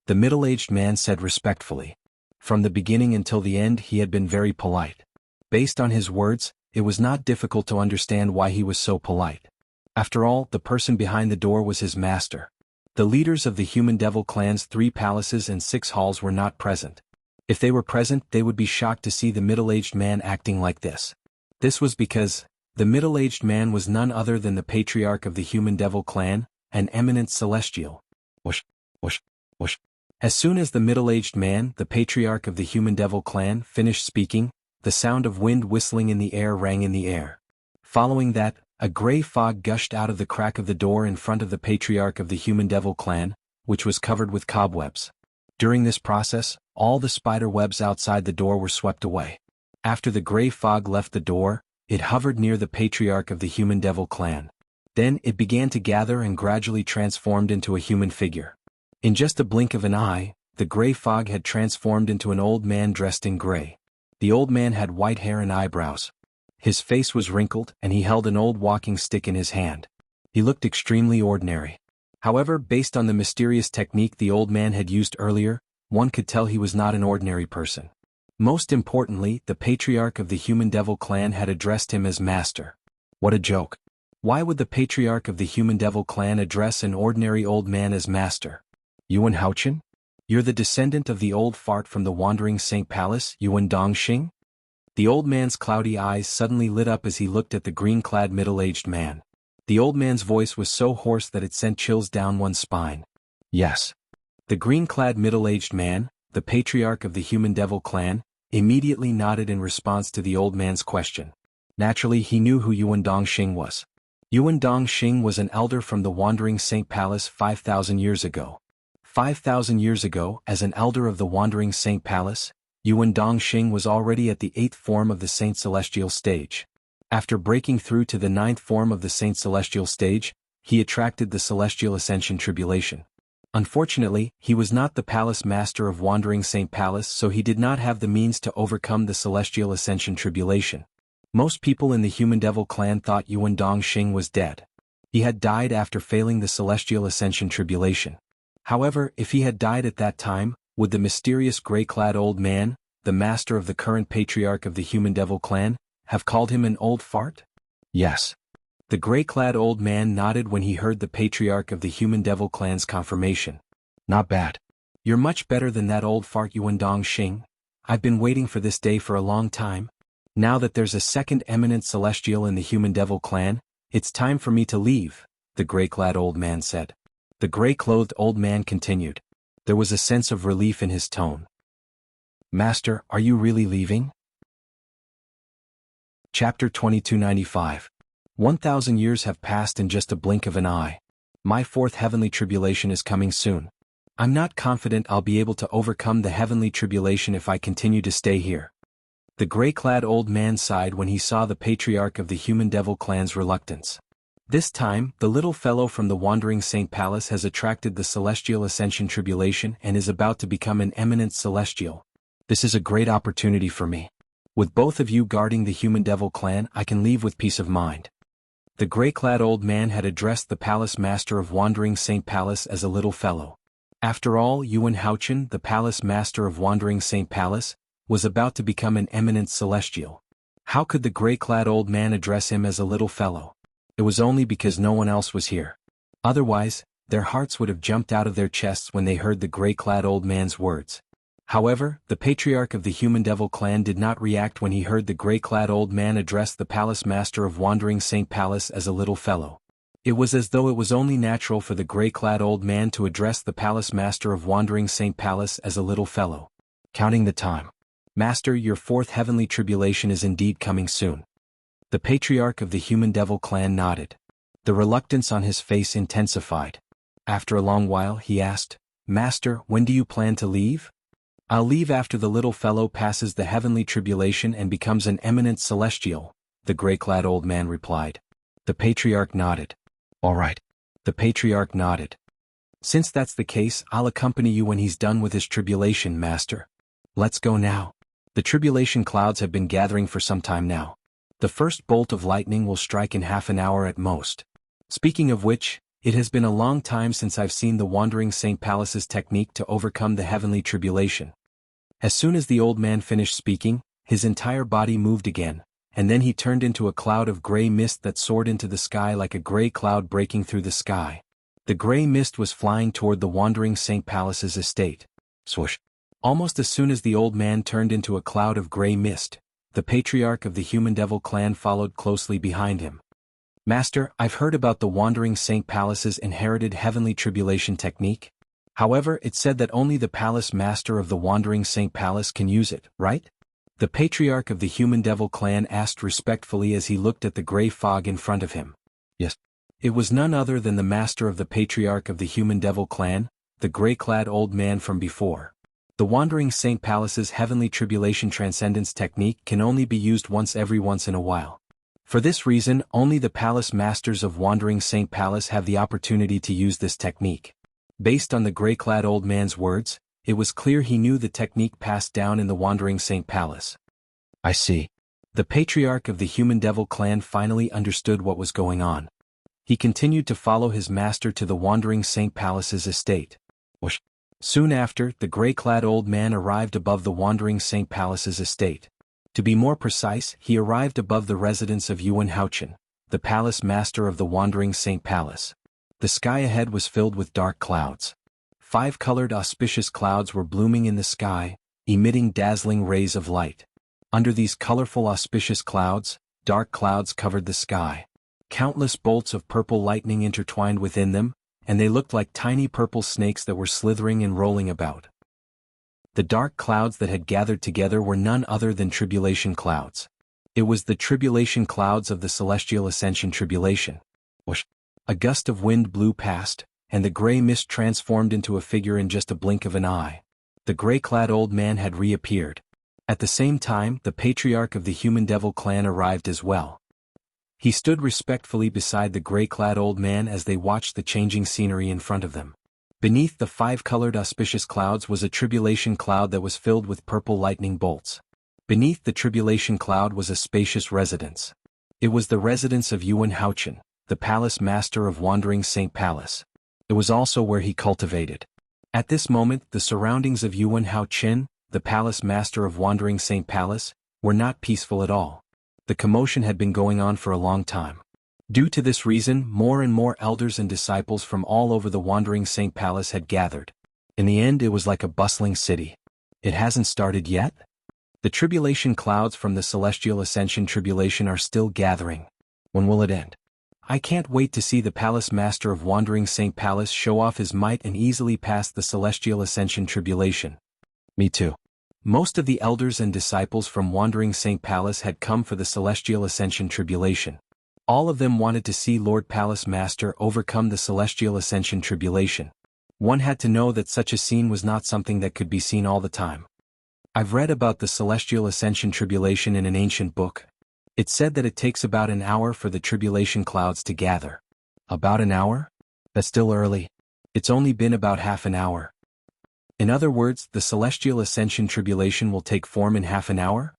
The middle-aged man said respectfully. From the beginning until the end he had been very polite. Based on his words, it was not difficult to understand why he was so polite. After all, the person behind the door was his master. The leaders of the human devil clan's 3 palaces and 6 halls were not present. If they were present, they would be shocked to see the middle-aged man acting like this. This was because the middle-aged man was none other than the patriarch of the human devil clan, an eminent celestial. Whoosh, whoosh, whoosh. As soon as the middle-aged man, the patriarch of the human devil clan, finished speaking, the sound of wind whistling in the air rang in the air. Following that, a gray fog gushed out of the crack of the door in front of the patriarch of the human devil clan, which was covered with cobwebs. During this process, all the spider webs outside the door were swept away. After the gray fog left the door, it hovered near the patriarch of the human devil clan. Then it began to gather and gradually transformed into a human figure. In just a blink of an eye, the gray fog had transformed into an old man dressed in gray. The old man had white hair and eyebrows. His face was wrinkled and he held an old walking stick in his hand. He looked extremely ordinary. However, based on the mysterious technique the old man had used earlier, one could tell he was not an ordinary person. Most importantly, the patriarch of the human devil clan had addressed him as master. What a joke. Why would the patriarch of the human devil clan address an ordinary old man as master? Yuan Haochen? You're the descendant of the old fart from the wandering Saint Palace, Yuan Dongxing? The old man's cloudy eyes suddenly lit up as he looked at the green-clad middle-aged man. The old man's voice was so hoarse that it sent chills down one's spine. Yes. The green-clad middle-aged man, the patriarch of the human devil clan, immediately nodded in response to the old man's question. Naturally, he knew who Yuan Dongxing was. Yuan Dongxing was an elder from the wandering Saint Palace 5,000 years ago. 5,000 years ago, as an elder of the wandering Saint Palace, Yuan Dongxing was already at the 8th form of the Saint Celestial stage. After breaking through to the 9th form of the Saint Celestial stage, he attracted the Celestial Ascension Tribulation. Unfortunately, he was not the palace master of wandering Saint Palace, so he did not have the means to overcome the Celestial Ascension Tribulation. Most people in the human devil clan thought Yuan Dongxing was dead. He had died after failing the Celestial Ascension Tribulation. However, if he had died at that time, would the mysterious gray-clad old man, the master of the current patriarch of the human devil clan, have called him an old fart? Yes. The gray-clad old man nodded when he heard the patriarch of the human devil clan's confirmation. Not bad. You're much better than that old fart Yuan Dongxing. I've been waiting for this day for a long time. Now that there's a second eminent celestial in the human devil clan, it's time for me to leave, the gray-clad old man said. The gray-clothed old man continued. There was a sense of relief in his tone. Master, are you really leaving? Chapter 2295. 1,000 years have passed in just a blink of an eye. My fourth heavenly tribulation is coming soon. I'm not confident I'll be able to overcome the heavenly tribulation if I continue to stay here. The gray-clad old man sighed when he saw the patriarch of the human devil clan's reluctance. This time, the little fellow from the wandering Saint Palace has attracted the celestial ascension tribulation and is about to become an eminent celestial. This is a great opportunity for me. With both of you guarding the human devil clan, I can leave with peace of mind. The gray-clad old man had addressed the palace master of wandering Saint Palace as a little fellow. After all, Yuan Haochen, the palace master of wandering Saint Palace, was about to become an eminent celestial. How could the gray-clad old man address him as a little fellow? It was only because no one else was here. Otherwise, their hearts would have jumped out of their chests when they heard the gray-clad old man's words. However, the patriarch of the human devil clan did not react when he heard the gray-clad old man address the palace master of wandering Saint Palace as a little fellow. It was as though it was only natural for the gray-clad old man to address the palace master of wandering Saint Palace as a little fellow. Counting the time. Master, your fourth heavenly tribulation is indeed coming soon. The patriarch of the human devil clan nodded. The reluctance on his face intensified. After a long while, he asked, Master, when do you plan to leave? I'll leave after the little fellow passes the heavenly tribulation and becomes an eminent celestial, the gray-clad old man replied. The patriarch nodded. All right. The patriarch nodded. Since that's the case, I'll accompany you when he's done with his tribulation, Master. Let's go now. The tribulation clouds have been gathering for some time now. The first bolt of lightning will strike in half an hour at most. Speaking of which, it has been a long time since I've seen the wandering Saint Palace's technique to overcome the heavenly tribulation. As soon as the old man finished speaking, his entire body moved again, and then he turned into a cloud of gray mist that soared into the sky like a gray cloud breaking through the sky. The gray mist was flying toward the wandering Saint Palace's estate. Swoosh! Almost as soon as the old man turned into a cloud of gray mist, the patriarch of the human devil clan followed closely behind him. Master, I've heard about the wandering Saint Palace's inherited heavenly tribulation technique. However, it said that only the palace master of the wandering Saint Palace can use it, right? The patriarch of the human devil clan asked respectfully as he looked at the gray fog in front of him. Yes. It was none other than the master of the patriarch of the human devil clan, the gray-clad old man from before. The wandering Saint Palace's heavenly tribulation transcendence technique can only be used once in a while. For this reason, only the palace masters of wandering Saint Palace have the opportunity to use this technique. Based on the gray-clad old man's words, it was clear he knew the technique passed down in the wandering Saint Palace. I see. The patriarch of the human devil clan finally understood what was going on. He continued to follow his master to the wandering Saint Palace's estate. Whoosh! Soon after, the gray-clad old man arrived above the wandering Saint Palace's estate. To be more precise, he arrived above the residence of Yuan Haochen, the palace master of the wandering Saint Palace. The sky ahead was filled with dark clouds. 5 colored auspicious clouds were blooming in the sky, emitting dazzling rays of light. Under these colorful auspicious clouds, dark clouds covered the sky. Countless bolts of purple lightning intertwined within them, and they looked like tiny purple snakes that were slithering and rolling about. The dark clouds that had gathered together were none other than tribulation clouds. It was the tribulation clouds of the celestial ascension tribulation. Whoosh! A gust of wind blew past, and the gray mist transformed into a figure in just a blink of an eye. The gray-clad old man had reappeared. At the same time, the patriarch of the human devil clan arrived as well. He stood respectfully beside the gray-clad old man as they watched the changing scenery in front of them. Beneath the 5-colored auspicious clouds was a tribulation cloud that was filled with purple lightning bolts. Beneath the tribulation cloud was a spacious residence. It was the residence of Yuan Haochen, the palace master of wandering Saint Palace. It was also where he cultivated. At this moment, the surroundings of Yuan Haochen, the palace master of wandering Saint Palace, were not peaceful at all. The commotion had been going on for a long time. Due to this reason, more and more elders and disciples from all over the wandering Saint Palace had gathered. In the end, it was like a bustling city. It hasn't started yet? The tribulation clouds from the celestial ascension tribulation are still gathering. When will it end? I can't wait to see the Palace Master of Wandering Saint Palace show off his might and easily pass the Celestial Ascension Tribulation. Me too. Most of the elders and disciples from Wandering Saint Palace had come for the Celestial Ascension Tribulation. All of them wanted to see Lord Palace Master overcome the Celestial Ascension Tribulation. One had to know that such a scene was not something that could be seen all the time. I've read about the Celestial Ascension Tribulation in an ancient book. It said that it takes about an hour for the tribulation clouds to gather. About an hour? That's still early. It's only been about half an hour. In other words, the Celestial Ascension Tribulation will take form in half an hour?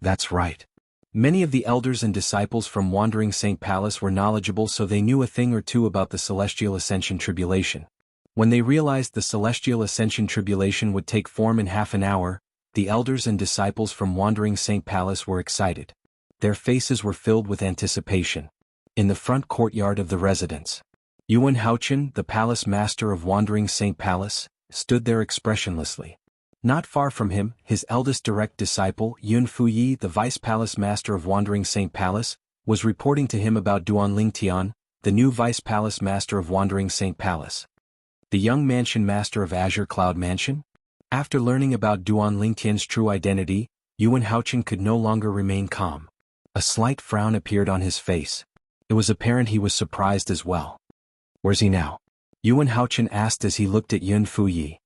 That's right. Many of the elders and disciples from Wandering Saint Palace were knowledgeable, so they knew a thing or two about the Celestial Ascension Tribulation. When they realized the Celestial Ascension Tribulation would take form in half an hour, the elders and disciples from Wandering Saint Palace were excited. Their faces were filled with anticipation. In the front courtyard of the residence, Yuan Haochen, the Palace Master of Wandering Saint Palace, stood there expressionlessly. Not far from him, his eldest direct disciple, Yun Fuyi, the Vice Palace Master of Wandering Saint Palace, was reporting to him about Duan Lingtian, the new Vice Palace Master of Wandering Saint Palace. The young Mansion Master of Azure Cloud Mansion? After learning about Duan Lingtian's true identity, Yuan Haochen could no longer remain calm. A slight frown appeared on his face. It was apparent he was surprised as well. Where's he now? Yuan Haochen asked as he looked at Yun Fuyi.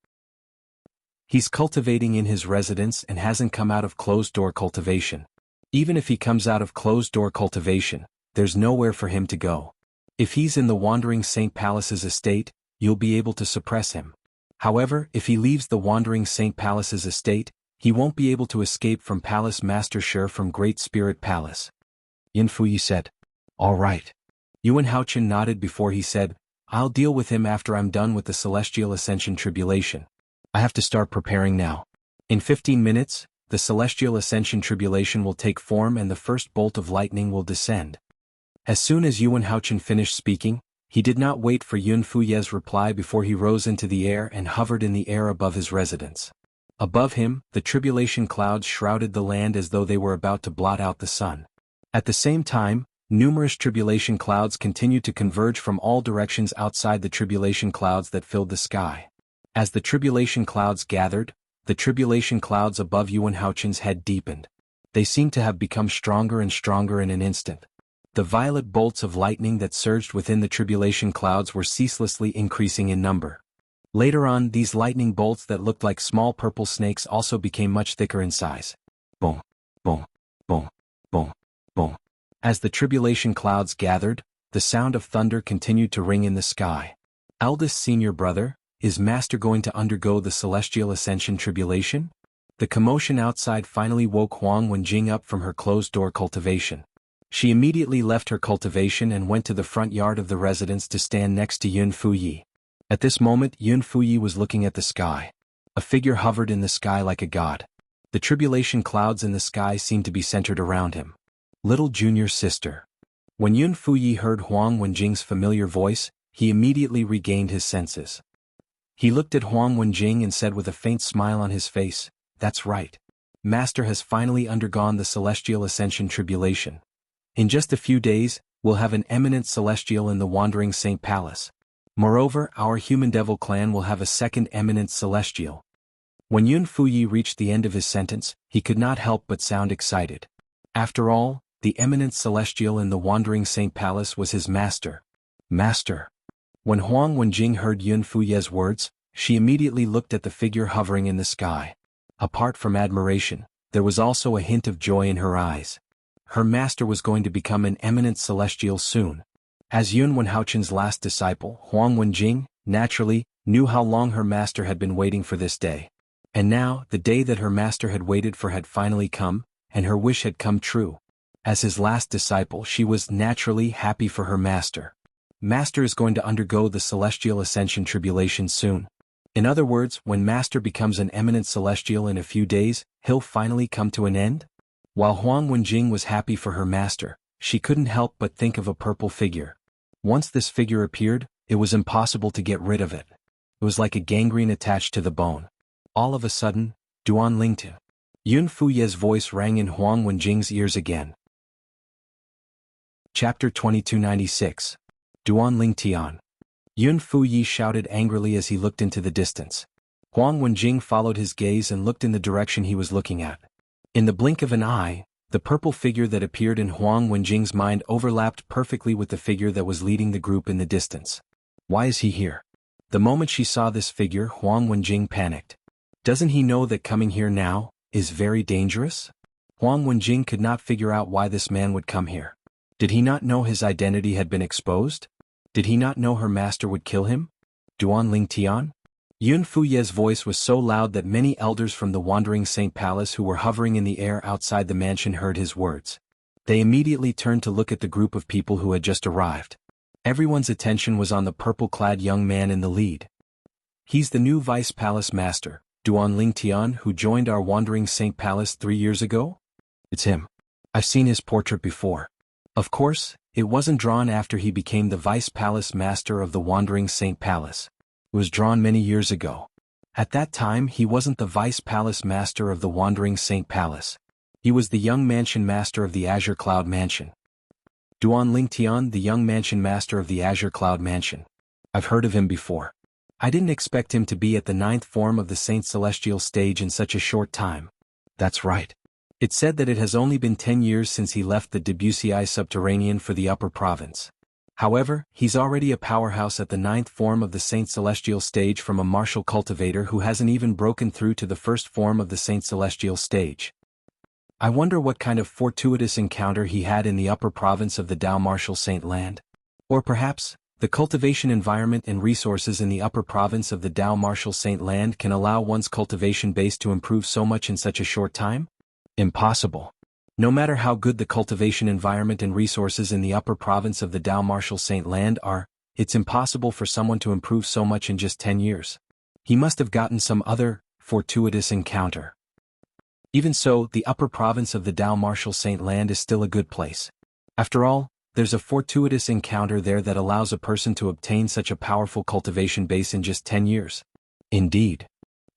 He's cultivating in his residence and hasn't come out of closed-door cultivation. Even if he comes out of closed-door cultivation, there's nowhere for him to go. If he's in the Wandering Saint Palace's estate, you'll be able to suppress him. However, if he leaves the Wandering Saint Palace's estate, he won't be able to escape from Palace Master Sher from Great Spirit Palace. Yin Fuyi said. All right. Yuan Haochen nodded before he said, I'll deal with him after I'm done with the Celestial Ascension Tribulation. I have to start preparing now. In 15 minutes, the Celestial Ascension Tribulation will take form and the first bolt of lightning will descend. As soon as Yuan Haochen finished speaking, he did not wait for Yun Fuye's reply before he rose into the air and hovered in the air above his residence. Above him, the tribulation clouds shrouded the land as though they were about to blot out the sun. At the same time, numerous tribulation clouds continued to converge from all directions outside the tribulation clouds that filled the sky. As the tribulation clouds gathered, the tribulation clouds above Yuan Haochen's head deepened. They seemed to have become stronger and stronger in an instant. The violet bolts of lightning that surged within the tribulation clouds were ceaselessly increasing in number. Later on, these lightning bolts that looked like small purple snakes also became much thicker in size. Boom, boom, boom, boom, boom. As the tribulation clouds gathered, the sound of thunder continued to ring in the sky. Eldest senior brother, is Master going to undergo the Celestial Ascension Tribulation? The commotion outside finally woke Huang Wenjing up from her closed-door cultivation. She immediately left her cultivation and went to the front yard of the residence to stand next to Yun Fuyi. At this moment, Yun Fuyi was looking at the sky. A figure hovered in the sky like a god. The tribulation clouds in the sky seemed to be centered around him. Little junior sister. When Yun Fuyi heard Huang Wenjing's familiar voice, he immediately regained his senses. He looked at Huang Wenjing and said with a faint smile on his face, That's right. Master has finally undergone the Celestial Ascension Tribulation. In just a few days, we'll have an eminent celestial in the Wandering Saint Palace. Moreover, our human devil clan will have a second eminent celestial. When Yun Fuyi reached the end of his sentence, he could not help but sound excited. After all, the eminent celestial in the Wandering Saint Palace was his master. Master. When Huang Wenjing heard Yun Fuye's words, she immediately looked at the figure hovering in the sky. Apart from admiration, there was also a hint of joy in her eyes. Her master was going to become an eminent celestial soon. As Yun Wenhaochen's last disciple, Huang Wenjing, naturally, knew how long her master had been waiting for this day. And now, the day that her master had waited for had finally come, and her wish had come true. As his last disciple, she was naturally happy for her master. Master is going to undergo the Celestial Ascension Tribulation soon. In other words, when Master becomes an eminent celestial in a few days, he'll finally come to an end? While Huang Wenjing was happy for her master, she couldn't help but think of a purple figure. Once this figure appeared, it was impossible to get rid of it. It was like a gangrene attached to the bone. All of a sudden, Duan Lingte. Yun Fuye's voice rang in Huang Wenjing's ears again. Chapter 2296. Duan Ling Tian. Yun Fuyi shouted angrily as he looked into the distance. Huang Wenjing followed his gaze and looked in the direction he was looking at. In the blink of an eye, the purple figure that appeared in Huang Wenjing's mind overlapped perfectly with the figure that was leading the group in the distance. Why is he here? The moment she saw this figure, Huang Wenjing panicked. Doesn't he know that coming here now is very dangerous? Huang Wenjing could not figure out why this man would come here. Did he not know his identity had been exposed? Did he not know her master would kill him? Duan Ling Tian? Yun Fuye's voice was so loud that many elders from the Wandering Saint Palace who were hovering in the air outside the mansion heard his words. They immediately turned to look at the group of people who had just arrived. Everyone's attention was on the purple-clad young man in the lead. He's the new Vice Palace Master, Duan Ling Tian, who joined our Wandering Saint Palace 3 years ago? It's him. I've seen his portrait before. Of course, it wasn't drawn after he became the Vice Palace Master of the Wandering Saint Palace. It was drawn many years ago. At that time he wasn't the Vice Palace Master of the Wandering Saint Palace. He was the young mansion master of the Azure Cloud Mansion. Duan Ling Tian, the young mansion master of the Azure Cloud Mansion. I've heard of him before. I didn't expect him to be at the 9th form of the Saint Celestial stage in such a short time. That's right. It's said that it has only been 10 years since he left the Debussy Subterranean for the Upper Province. However, he's already a powerhouse at the 9th form of the Saint Celestial stage from a martial cultivator who hasn't even broken through to the 1st form of the Saint Celestial stage. I wonder what kind of fortuitous encounter he had in the upper province of the Dao Martial Saint Land. Or perhaps, the cultivation environment and resources in the upper province of the Dao Martial Saint Land can allow one's cultivation base to improve so much in such a short time? Impossible. No matter how good the cultivation environment and resources in the upper province of the Dao Martial Saint Land are, it's impossible for someone to improve so much in just 10 years. He must have gotten some other fortuitous encounter. Even so, the upper province of the Dao Martial Saint Land is still a good place. After all, there's a fortuitous encounter there that allows a person to obtain such a powerful cultivation base in just 10 years. Indeed.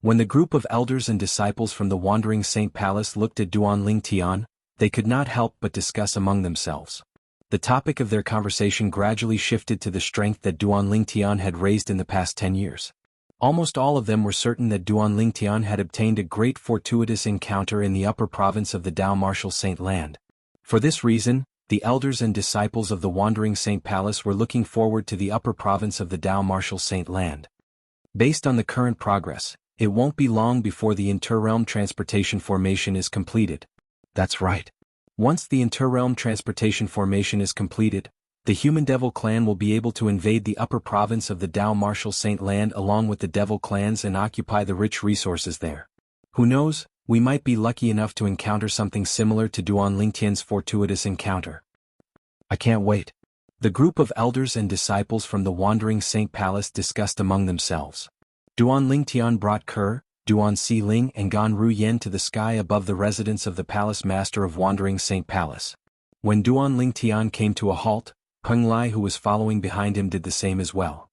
When the group of elders and disciples from the Wandering Saint Palace looked at Duan Ling Tian, they could not help but discuss among themselves. The topic of their conversation gradually shifted to the strength that Duan Ling Tian had raised in the past 10 years. Almost all of them were certain that Duan Ling Tian had obtained a great fortuitous encounter in the upper province of the Dao Martial Saint Land. For this reason, the elders and disciples of the Wandering Saint Palace were looking forward to the upper province of the Dao Martial Saint Land. Based on the current progress, it won't be long before the Interrealm Transportation Formation is completed. That's right. Once the Interrealm Transportation Formation is completed, the Human Devil Clan will be able to invade the upper province of the Dao Martial Saint Land along with the Devil Clans and occupy the rich resources there. Who knows, we might be lucky enough to encounter something similar to Duan Ling Tian's fortuitous encounter. I can't wait. The group of elders and disciples from the Wandering Saint Palace discussed among themselves. Duan Ling Tian brought Ke, Duan Si Ling and Gan Ru Yen to the sky above the residence of the Palace Master of Wandering Saint Palace. When Duan Ling Tian came to a halt, Peng Lai who was following behind him did the same as well.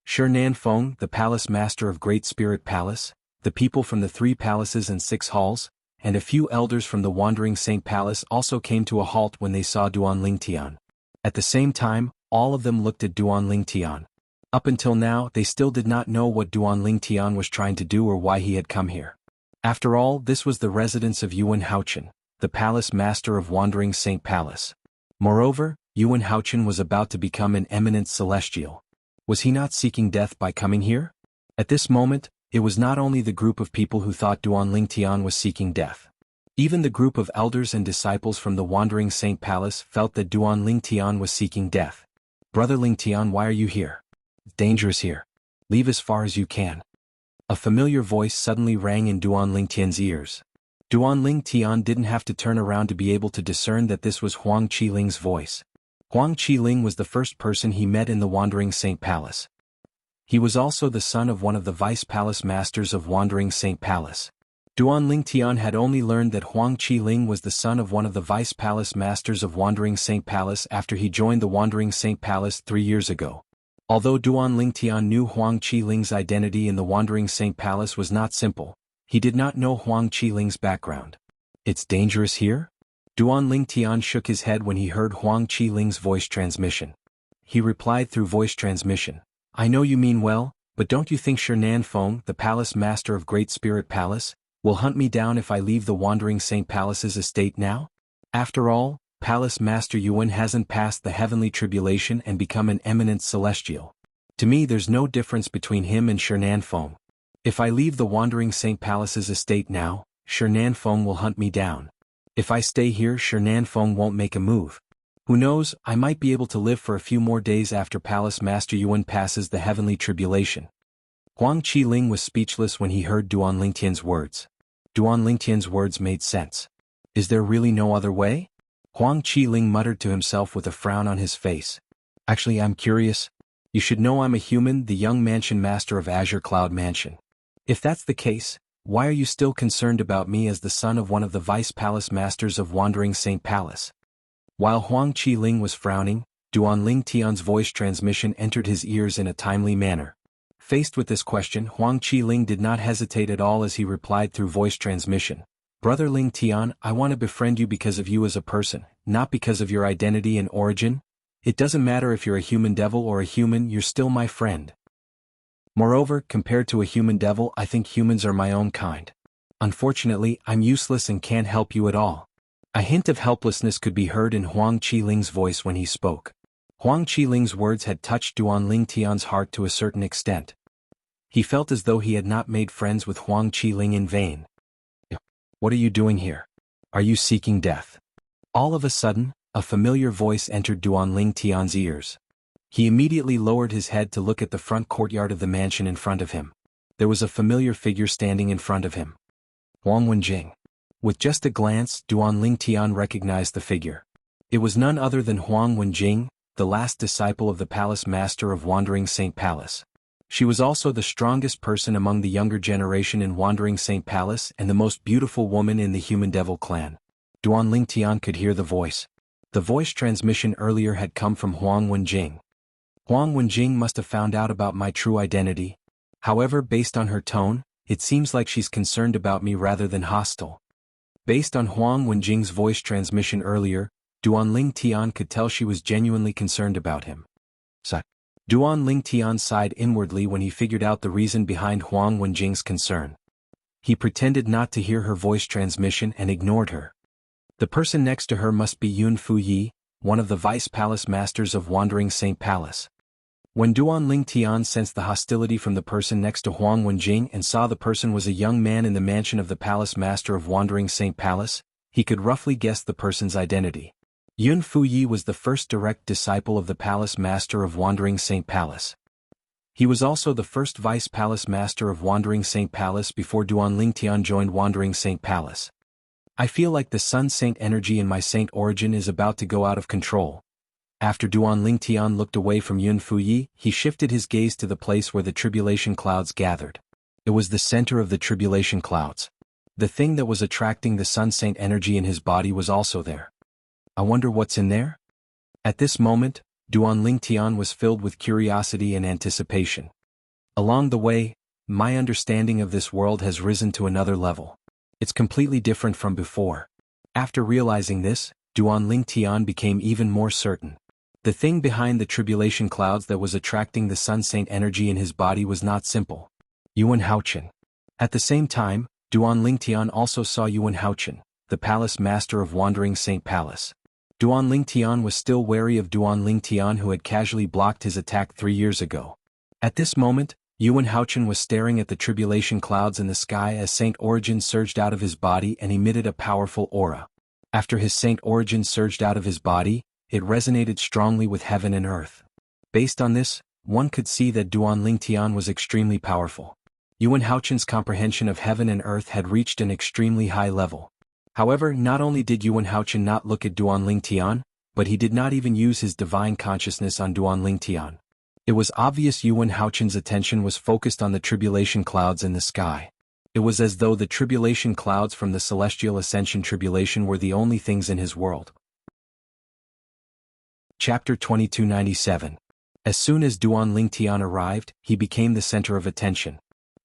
Shi Nanfeng, the Palace Master of Great Spirit Palace, the people from the 3 palaces and 6 halls, and a few elders from the Wandering Saint Palace also came to a halt when they saw Duan Ling Tian. At the same time, all of them looked at Duan Ling Tian. Up until now, they still did not know what Duan Ling Tian was trying to do or why he had come here. After all, this was the residence of Yuan Haochen, the Palace Master of Wandering Saint Palace. Moreover, Yuan Haochen was about to become an eminent celestial. Was he not seeking death by coming here? At this moment, it was not only the group of people who thought Duan Ling Tian was seeking death. Even the group of elders and disciples from the Wandering Saint Palace felt that Duan Ling Tian was seeking death. Brother Ling Tian, why are you here? It's dangerous here. Leave as far as you can. A familiar voice suddenly rang in Duan Ling Tian's ears. Duan Ling Tian didn't have to turn around to be able to discern that this was Huang Qiling's voice. Huang Qiling was the first person he met in the Wandering Saint Palace. He was also the son of one of the Vice Palace Masters of Wandering Saint Palace. Duan Ling Tian had only learned that Huang Qiling was the son of one of the Vice Palace Masters of Wandering Saint Palace after he joined the Wandering Saint Palace 3 years ago. Although Duan Ling Tian knew Huang Qiling's identity in the Wandering Saint Palace was not simple, he did not know Huang Qiling's background. It's dangerous here? Duan Ling Tian shook his head when he heard Huang Qiling's voice transmission. He replied through voice transmission, I know you mean well, but don't you think Shernan Feng, the palace master of Great Spirit Palace, will hunt me down if I leave the Wandering Saint Palace's estate now? After all, Palace Master Yuan hasn't passed the heavenly tribulation and become an eminent celestial. To me there's no difference between him and Shernan Feng. If I leave the Wandering Saint Palace's estate now, Shernan Feng will hunt me down. If I stay here, Shernan Feng won't make a move. Who knows, I might be able to live for a few more days after Palace Master Yuan passes the heavenly tribulation. Huang Qiling was speechless when he heard Duan Lingtian's words. Duan Lingtian's words made sense. Is there really no other way? Huang Qiling muttered to himself with a frown on his face. Actually, I'm curious. You should know I'm a human, the young mansion master of Azure Cloud Mansion. If that's the case, why are you still concerned about me as the son of one of the vice palace masters of Wandering Saint Palace? While Huang Qiling was frowning, Duan Ling Tian's voice transmission entered his ears in a timely manner. Faced with this question, Huang Qiling did not hesitate at all as he replied through voice transmission. Brother Ling Tian, I want to befriend you because of you as a person, not because of your identity and origin. It doesn't matter if you're a human devil or a human, you're still my friend. Moreover, compared to a human devil, I think humans are my own kind. Unfortunately, I'm useless and can't help you at all. A hint of helplessness could be heard in Huang Qiling's voice when he spoke. Huang Qiling's words had touched Duan Ling Tian's heart to a certain extent. He felt as though he had not made friends with Huang Qiling in vain. What are you doing here? Are you seeking death? All of a sudden, a familiar voice entered Duan Ling Tian's ears. He immediately lowered his head to look at the front courtyard of the mansion in front of him. There was a familiar figure standing in front of him. Huang Wenjing. With just a glance, Duan Ling Tian recognized the figure. It was none other than Huang Wenjing, the last disciple of the palace master of Wandering Saint Palace. She was also the strongest person among the younger generation in Wandering Saint Palace and the most beautiful woman in the Human Devil clan. Duan Ling Tian could hear the voice. The voice transmission earlier had come from Huang Wenjing. Huang Wenjing must have found out about my true identity. However, based on her tone, it seems like she's concerned about me rather than hostile. Based on Huang Wenjing's voice transmission earlier, Duan Ling Tian could tell she was genuinely concerned about him. Duan Ling Tian sighed inwardly when he figured out the reason behind Huang Wenjing's concern. He pretended not to hear her voice transmission and ignored her. The person next to her must be Yun Fuyi, one of the vice palace masters of Wandering Saint Palace. When Duan Ling Tian sensed the hostility from the person next to Huang Wenjing and saw the person was a young man in the mansion of the palace master of Wandering Saint Palace, he could roughly guess the person's identity. Yun Fuyi was the first direct disciple of the palace master of Wandering Saint Palace. He was also the first vice palace master of Wandering Saint Palace before Duan Ling Tian joined Wandering Saint Palace. I feel like the Sun Saint energy in my saint origin is about to go out of control. After Duan Ling Tian looked away from Yun Fuyi, he shifted his gaze to the place where the tribulation clouds gathered. It was the center of the tribulation clouds. The thing that was attracting the Sun Saint energy in his body was also there. I wonder what's in there? At this moment, Duan Ling Tian was filled with curiosity and anticipation. Along the way, my understanding of this world has risen to another level. It's completely different from before. After realizing this, Duan Ling Tian became even more certain. The thing behind the tribulation clouds that was attracting the Sun Saint energy in his body was not simple. Yuan Haochen. At the same time, Duan Ling Tian also saw Yuan Haochen, the palace master of Wandering Saint Palace. Duan Ling Tian was still wary of Duan Ling Tian who had casually blocked his attack 3 years ago. At this moment, Yuan Haochen was staring at the tribulation clouds in the sky as Saint Origin surged out of his body and emitted a powerful aura. After his Saint Origin surged out of his body, it resonated strongly with heaven and earth. Based on this, one could see that Duan Ling Tian was extremely powerful. Yuan Haochen's comprehension of heaven and earth had reached an extremely high level. However, not only did Yuan Haochen not look at Duan Ling Tian, but he did not even use his divine consciousness on Duan Ling Tian. It was obvious Yuan Haochen's attention was focused on the tribulation clouds in the sky. It was as though the tribulation clouds from the celestial ascension tribulation were the only things in his world. Chapter 2297. As soon as Duan Ling Tian arrived, he became the center of attention.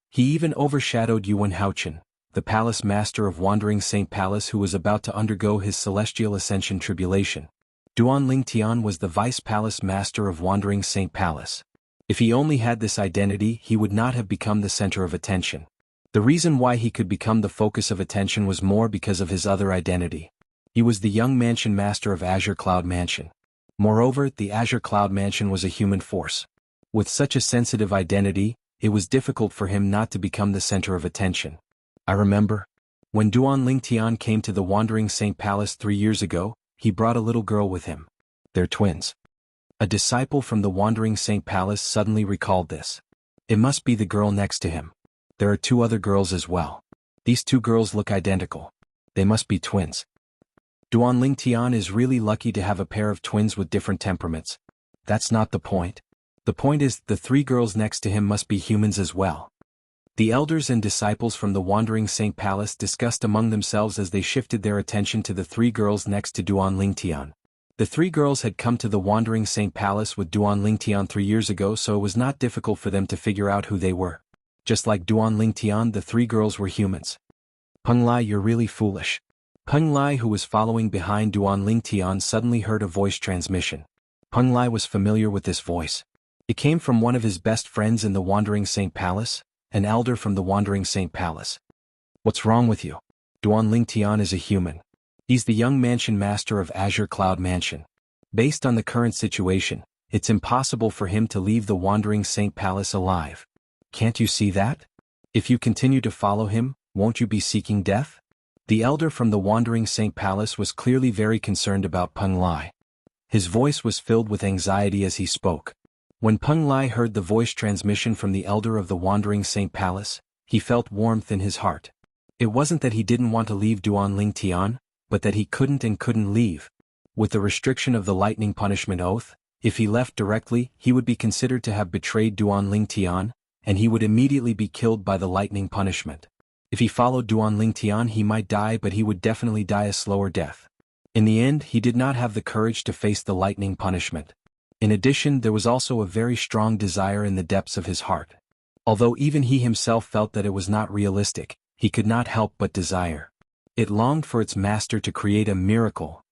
He even overshadowed Yuan Haochen. the Palace Master of Wandering Saint Palace who was about to undergo his celestial ascension tribulation. Duan Lingtian was the Vice Palace Master of Wandering Saint Palace. If he only had this identity, he would not have become the center of attention. The reason why he could become the focus of attention was more because of his other identity. He was the young mansion master of Azure Cloud Mansion. Moreover, the Azure Cloud Mansion was a human force. With such a sensitive identity, it was difficult for him not to become the center of attention. I remember. When Duan Lingtian came to the Wandering Saint Palace 3 years ago, he brought a little girl with him. They're twins. A disciple from the Wandering Saint Palace suddenly recalled this. It must be the girl next to him. There are 2 other girls as well. These 2 girls look identical. They must be twins. Duan Lingtian is really lucky to have a pair of twins with different temperaments. That's not the point. The point is, the 3 girls next to him must be humans as well. The elders and disciples from the Wandering Saint Palace discussed among themselves as they shifted their attention to the 3 girls next to Duan Lingtian. The 3 girls had come to the Wandering Saint Palace with Duan Lingtian 3 years ago, so it was not difficult for them to figure out who they were. Just like Duan Lingtian, the 3 girls were humans. Peng Lai, you're really foolish. Peng Lai, who was following behind Duan Lingtian, suddenly heard a voice transmission. Peng Lai was familiar with this voice. It came from one of his best friends in the Wandering Saint Palace, an elder from the Wandering Saint Palace. What's wrong with you? Duan Lingtian is a human. He's the young mansion master of Azure Cloud Mansion. Based on the current situation, it's impossible for him to leave the Wandering Saint Palace alive. Can't you see that? If you continue to follow him, won't you be seeking death? The elder from the Wandering Saint Palace was clearly very concerned about Peng Lai. His voice was filled with anxiety as he spoke. When Peng Lai heard the voice transmission from the elder of the Wandering Saint Palace, he felt warmth in his heart. It wasn't that he didn't want to leave Duan Lingtian, but that he couldn't leave. With the restriction of the lightning punishment oath, if he left directly, he would be considered to have betrayed Duan Lingtian, and he would immediately be killed by the lightning punishment. If he followed Duan Lingtian, he might die, but he would definitely die a slower death. In the end, he did not have the courage to face the lightning punishment. In addition, there was also a very strong desire in the depths of his heart. Although even he himself felt that it was not realistic, he could not help but desire. It longed for its master to create a miracle.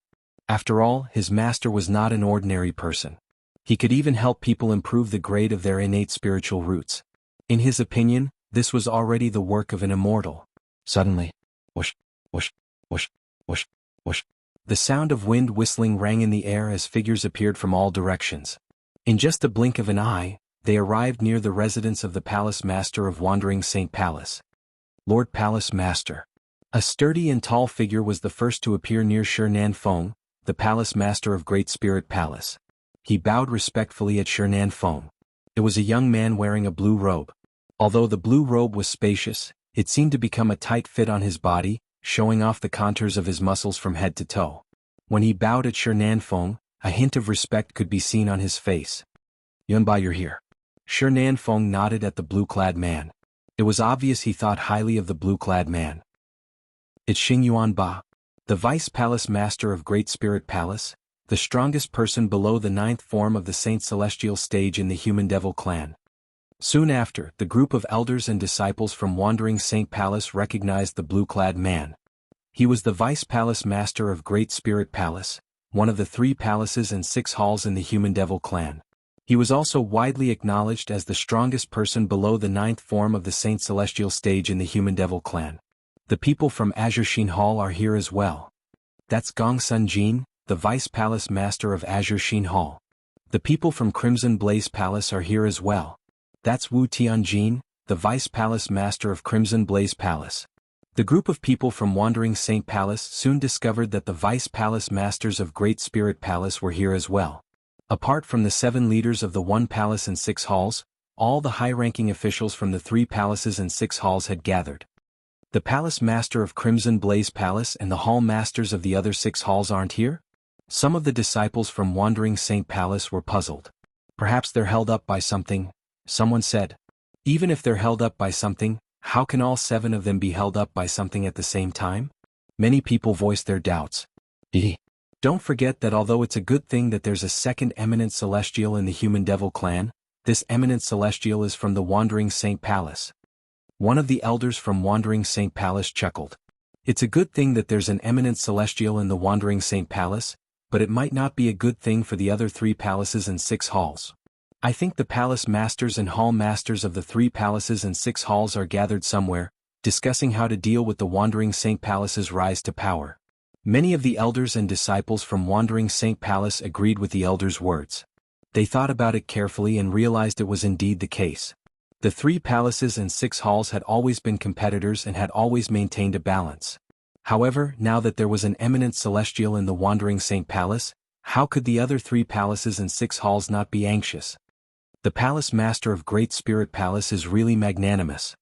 After all, his master was not an ordinary person. He could even help people improve the grade of their innate spiritual roots. In his opinion, this was already the work of an immortal. Suddenly, whoosh, whoosh, whoosh, whoosh, whoosh. The sound of wind whistling rang in the air as figures appeared from all directions. In just a blink of an eye, they arrived near the residence of the Palace Master of Wandering Saint Palace. Lord Palace Master. A sturdy and tall figure was the first to appear near Shi Feng, the Palace Master of Great Spirit Palace. He bowed respectfully at Shi Feng. It was a young man wearing a blue robe. Although the blue robe was spacious, it seemed to become a tight fit on his body, showing off the contours of his muscles from head to toe. When he bowed at Shi Feng, a hint of respect could be seen on his face. Yunbai, you're here. Shi Feng nodded at the blue-clad man. It was obvious he thought highly of the blue-clad man. It's Xing Yuanba, the Vice Palace Master of Great Spirit Palace, the strongest person below the 9th form of the Saint Celestial stage in the Human Devil clan. Soon after, the group of elders and disciples from Wandering Saint Palace recognized the blue-clad man. He was the Vice Palace Master of Great Spirit Palace, one of the 3 palaces and 6 halls in the Human Devil clan. He was also widely acknowledged as the strongest person below the 9th form of the Saint Celestial stage in the Human Devil clan. The people from Azure Sheen Hall are here as well. That's Gong Sun Jin, the Vice Palace Master of Azure Sheen Hall. The people from Crimson Blaze Palace are here as well. That's Wu Tianjin, the Vice Palace Master of Crimson Blaze Palace. The group of people from Wandering Saint Palace soon discovered that the Vice Palace Masters of Great Spirit Palace were here as well. Apart from the 7 leaders of the 1 palace and 6 halls, all the high-ranking officials from the 3 palaces and 6 halls had gathered. The Palace Master of Crimson Blaze Palace and the Hall Masters of the other 6 halls aren't here? Some of the disciples from Wandering Saint Palace were puzzled. Perhaps they're held up by something, someone said. Even if they're held up by something, how can all 7 of them be held up by something at the same time? Many people voiced their doubts. Don't forget that although it's a good thing that there's a second eminent celestial in the Human Devil clan, this eminent celestial is from the Wandering Saint Palace. One of the elders from Wandering Saint Palace chuckled. It's a good thing that there's an eminent celestial in the Wandering Saint Palace, but it might not be a good thing for the other 3 palaces and 6 halls. I think the palace masters and hall masters of the 3 palaces and 6 halls are gathered somewhere, discussing how to deal with the Wandering Saint Palace's rise to power. Many of the elders and disciples from Wandering Saint Palace agreed with the elders' words. They thought about it carefully and realized it was indeed the case. The 3 palaces and 6 halls had always been competitors and had always maintained a balance. However, now that there was an eminent celestial in the Wandering Saint Palace, how could the other 3 palaces and 6 halls not be anxious? The palace master of Great Spirit Palace is really magnanimous.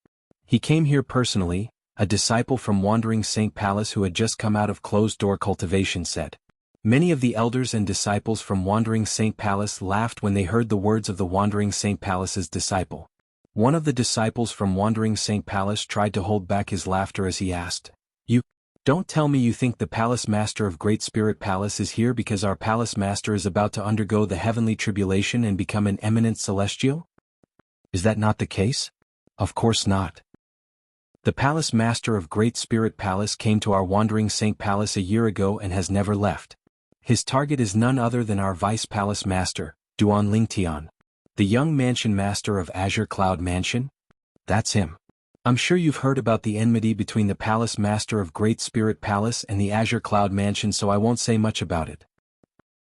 He came here personally, a disciple from Wandering Saint Palace who had just come out of closed-door cultivation said. Many of the elders and disciples from Wandering Saint Palace laughed when they heard the words of the Wandering Saint Palace's disciple. One of the disciples from Wandering Saint Palace tried to hold back his laughter as he asked, "You don't tell me you think the palace master of Great Spirit Palace is here because our palace master is about to undergo the heavenly tribulation and become an eminent celestial? Is that not the case? Of course not. The palace master of Great Spirit Palace came to our Wandering Saint Palace a year ago and has never left. His target is none other than our vice palace master, Duan Lingtian, the young mansion master of Azure Cloud Mansion. That's him. I'm sure you've heard about the enmity between the palace master of Great Spirit Palace and the Azure Cloud Mansion, so I won't say much about it."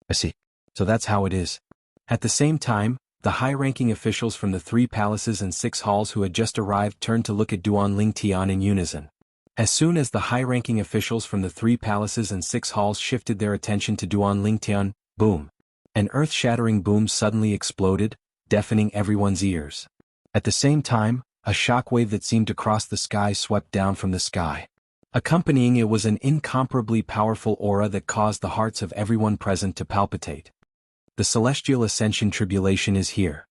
I see. So that's how it is. At the same time, the high-ranking officials from the 3 palaces and 6 halls who had just arrived turned to look at Duan Lingtian in unison. As soon as the high-ranking officials from the 3 palaces and 6 halls shifted their attention to Duan Lingtian, boom! An earth-shattering boom suddenly exploded, deafening everyone's ears. At the same time, a shockwave that seemed to cross the sky swept down from the sky. Accompanying it was an incomparably powerful aura that caused the hearts of everyone present to palpitate. The celestial ascension tribulation is here.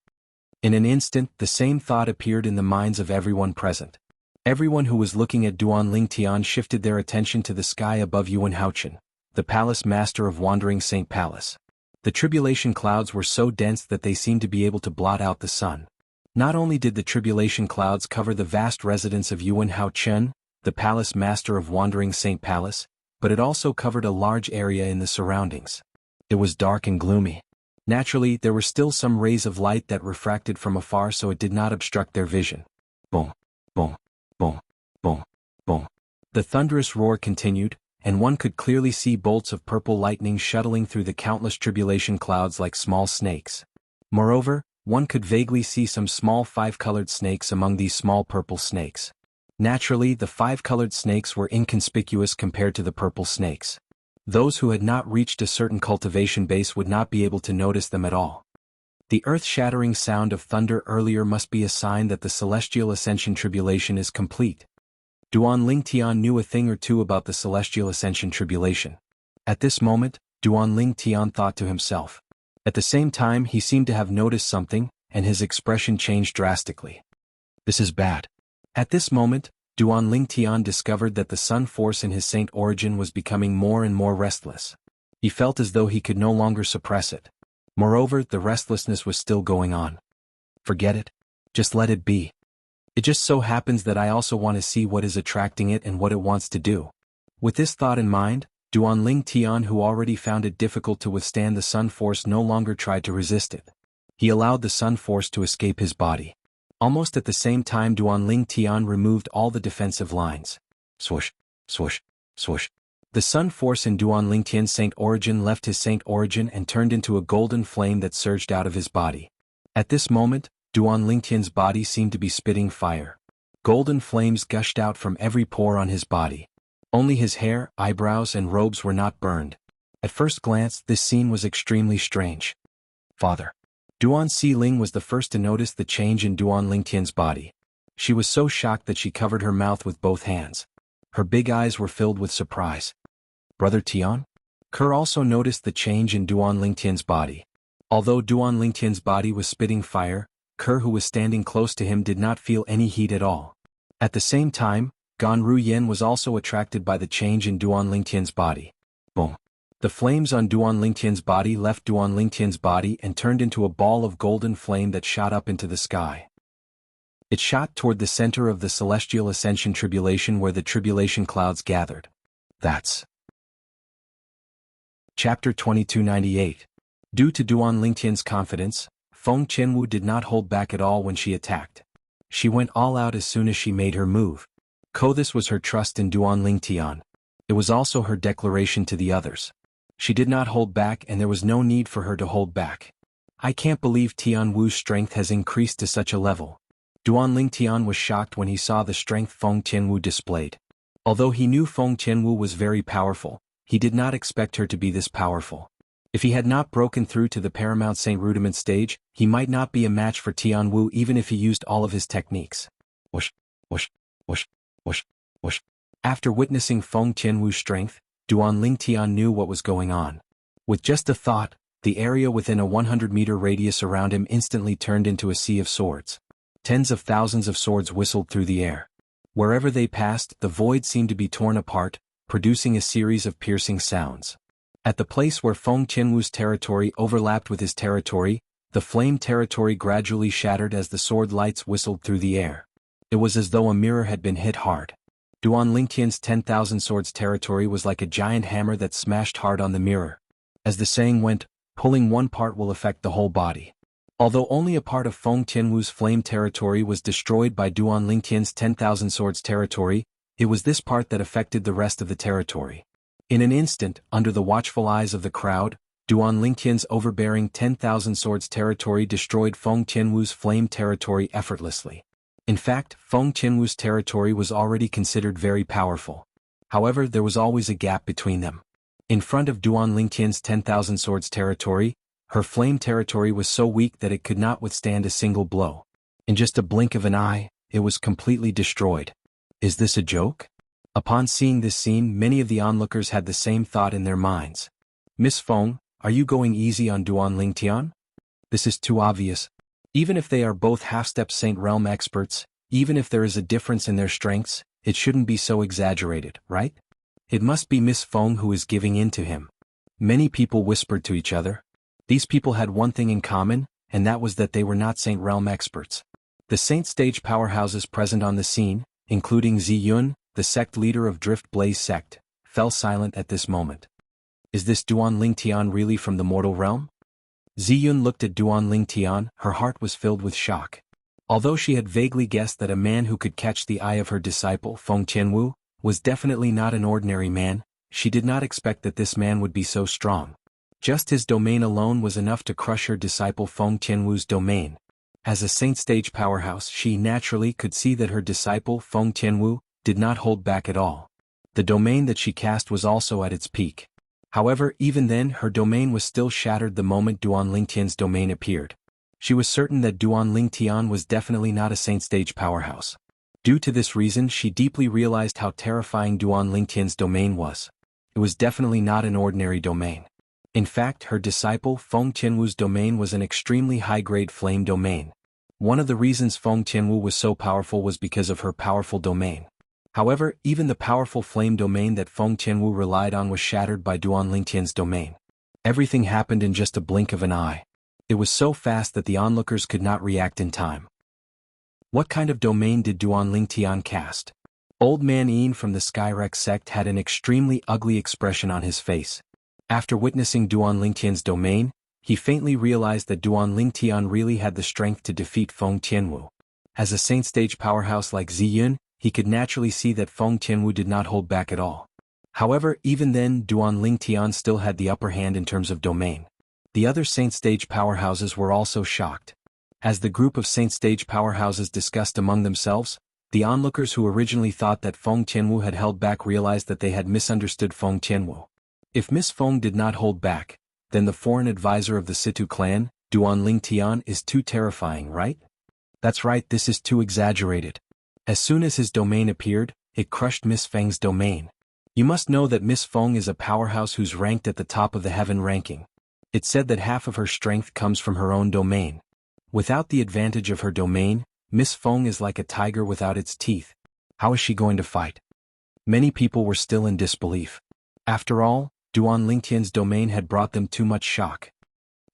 In an instant, the same thought appeared in the minds of everyone present. Everyone who was looking at Duan Lingtian shifted their attention to the sky above Yuan Haochen, the palace master of Wandering Saint Palace. The tribulation clouds were so dense that they seemed to be able to blot out the sun. Not only did the tribulation clouds cover the vast residence of Yuan Haochen, the palace master of Wandering Saint Palace, but it also covered a large area in the surroundings. It was dark and gloomy. Naturally, there were still some rays of light that refracted from afar, so it did not obstruct their vision. Boom, boom, boom, boom, boom. The thunderous roar continued, and one could clearly see bolts of purple lightning shuttling through the countless tribulation clouds like small snakes. Moreover, one could vaguely see some small 5-colored snakes among these small purple snakes. Naturally, the 5-colored snakes were inconspicuous compared to the purple snakes. Those who had not reached a certain cultivation base would not be able to notice them at all. The earth-shattering sound of thunder earlier must be a sign that the celestial ascension tribulation is complete. Duan Lingtian knew a thing or two about the celestial ascension tribulation. At this moment, Duan Lingtian thought to himself. At the same time, he seemed to have noticed something, and his expression changed drastically. This is bad. At this moment, Duan Lingtian discovered that the sun force in his saint origin was becoming more and more restless. He felt as though he could no longer suppress it. Moreover, the restlessness was still going on. Forget it. Just let it be. It just so happens that I also want to see what is attracting it and what it wants to do. With this thought in mind, Duan Lingtian, who already found it difficult to withstand the sun force, no longer tried to resist it. He allowed the sun force to escape his body. Almost at the same time, Duan Lingtian removed all the defensive lines. Swoosh, swoosh, swoosh. The sun force in Duan Lingtian's saint origin left his saint origin and turned into a golden flame that surged out of his body. At this moment, Duan Lingtian's body seemed to be spitting fire. Golden flames gushed out from every pore on his body. Only his hair, eyebrows, and robes were not burned. At first glance, this scene was extremely strange. Father. Duan Xiling was the first to notice the change in Duan Lingtian's body. She was so shocked that she covered her mouth with both hands. Her big eyes were filled with surprise. Brother Tian? Kerr also noticed the change in Duan Lingtian's body. Although Duan Lingtian's body was spitting fire, Kerr, who was standing close to him, did not feel any heat at all. At the same time, Gan Ruyen was also attracted by the change in Duan Lingtian's body. Boom. The flames on Duan Lingtian's body left Duan Lingtian's body and turned into a ball of golden flame that shot up into the sky. It shot toward the center of the celestial ascension tribulation where the tribulation clouds gathered. That's Chapter 2298. Due to Duan Lingtian's confidence, Feng Qianwu did not hold back at all when she attacked. She went all out as soon as she made her move. This was her trust in Duan Lingtian. It was also her declaration to the others. She did not hold back and there was no need for her to hold back. I can't believe Tian Wu's strength has increased to such a level. Duan Lingtian was shocked when he saw the strength Feng Qianwu displayed. Although he knew Feng Qianwu was very powerful, he did not expect her to be this powerful. If he had not broken through to the Paramount Saint Rudiment stage, he might not be a match for Tian Wu even if he used all of his techniques. Whoosh, whoosh, whoosh, whoosh, whoosh. After witnessing Feng Qianwu's strength, Duan Lingtian knew what was going on. With just a thought, the area within a 100-meter radius around him instantly turned into a sea of swords. Tens of thousands of swords whistled through the air. Wherever they passed, the void seemed to be torn apart, producing a series of piercing sounds. At the place where Feng Qianwu's territory overlapped with his territory, the flame territory gradually shattered as the sword lights whistled through the air. It was as though a mirror had been hit hard. Duan Lingtian's 10,000 swords territory was like a giant hammer that smashed hard on the mirror. As the saying went, pulling one part will affect the whole body. Although only a part of Feng Qianwu's flame territory was destroyed by Duan Lingtian's 10,000 swords territory, it was this part that affected the rest of the territory. In an instant, under the watchful eyes of the crowd, Duan Lingtian's overbearing 10,000 swords territory destroyed Feng Qianwu's flame territory effortlessly. In fact, Feng Qianwu's territory was already considered very powerful. However, there was always a gap between them. In front of Duan Lingtian's 10,000 swords territory, her flame territory was so weak that it could not withstand a single blow. In just a blink of an eye, it was completely destroyed. Is this a joke? Upon seeing this scene, many of the onlookers had the same thought in their minds. Miss Feng, are you going easy on Duan Lingtian? This is too obvious. Even if they are both half-step Saint Realm experts, even if there is a difference in their strengths, it shouldn't be so exaggerated, right? It must be Miss Feng who is giving in to him. Many people whispered to each other. These people had one thing in common, and that was that they were not Saint Realm experts. The Saint stage powerhouses present on the scene, including Ziyun, the sect leader of Drift Blaze sect, fell silent at this moment. Is this Duan Lingtian really from the mortal realm? Ziyun looked at Duan Lingtian, her heart was filled with shock. Although she had vaguely guessed that a man who could catch the eye of her disciple, Feng Qianwu, was definitely not an ordinary man, she did not expect that this man would be so strong. Just his domain alone was enough to crush her disciple Feng Qianwu's domain. As a Saint stage powerhouse, she naturally could see that her disciple Feng Qianwu did not hold back at all. The domain that she cast was also at its peak. However, even then her domain was still shattered the moment Duan Lingtian's domain appeared. She was certain that Duan Lingtian was definitely not a Saint stage powerhouse. Due to this reason, she deeply realized how terrifying Duan Lingtian's domain was. It was definitely not an ordinary domain. In fact, her disciple Feng Qianwu's domain was an extremely high-grade flame domain. One of the reasons Feng Qianwu was so powerful was because of her powerful domain. However, even the powerful flame domain that Feng Qianwu relied on was shattered by Duan Lingtian's domain. Everything happened in just a blink of an eye. It was so fast that the onlookers could not react in time. What kind of domain did Duan Lingtian cast? Old Man Ian from the Skyrex sect had an extremely ugly expression on his face. After witnessing Duan Lingtian's domain, he faintly realized that Duan Lingtian really had the strength to defeat Feng Qianwu. As a Saint stage powerhouse like Ziyun, he could naturally see that Feng Qianwu did not hold back at all. However, even then, Duan Lingtian still had the upper hand in terms of domain. The other Saint stage powerhouses were also shocked. As the group of Saint stage powerhouses discussed among themselves, the onlookers who originally thought that Feng Qianwu had held back realized that they had misunderstood Feng Qianwu. If Miss Feng did not hold back, then the foreign advisor of the Situ clan, Duan Lingtian, is too terrifying, right? That's right, this is too exaggerated. As soon as his domain appeared, it crushed Miss Feng's domain. You must know that Miss Feng is a powerhouse who's ranked at the top of the heaven ranking. It's said that half of her strength comes from her own domain. Without the advantage of her domain, Miss Feng is like a tiger without its teeth. How is she going to fight? Many people were still in disbelief. After all, Duan Lingtian's domain had brought them too much shock.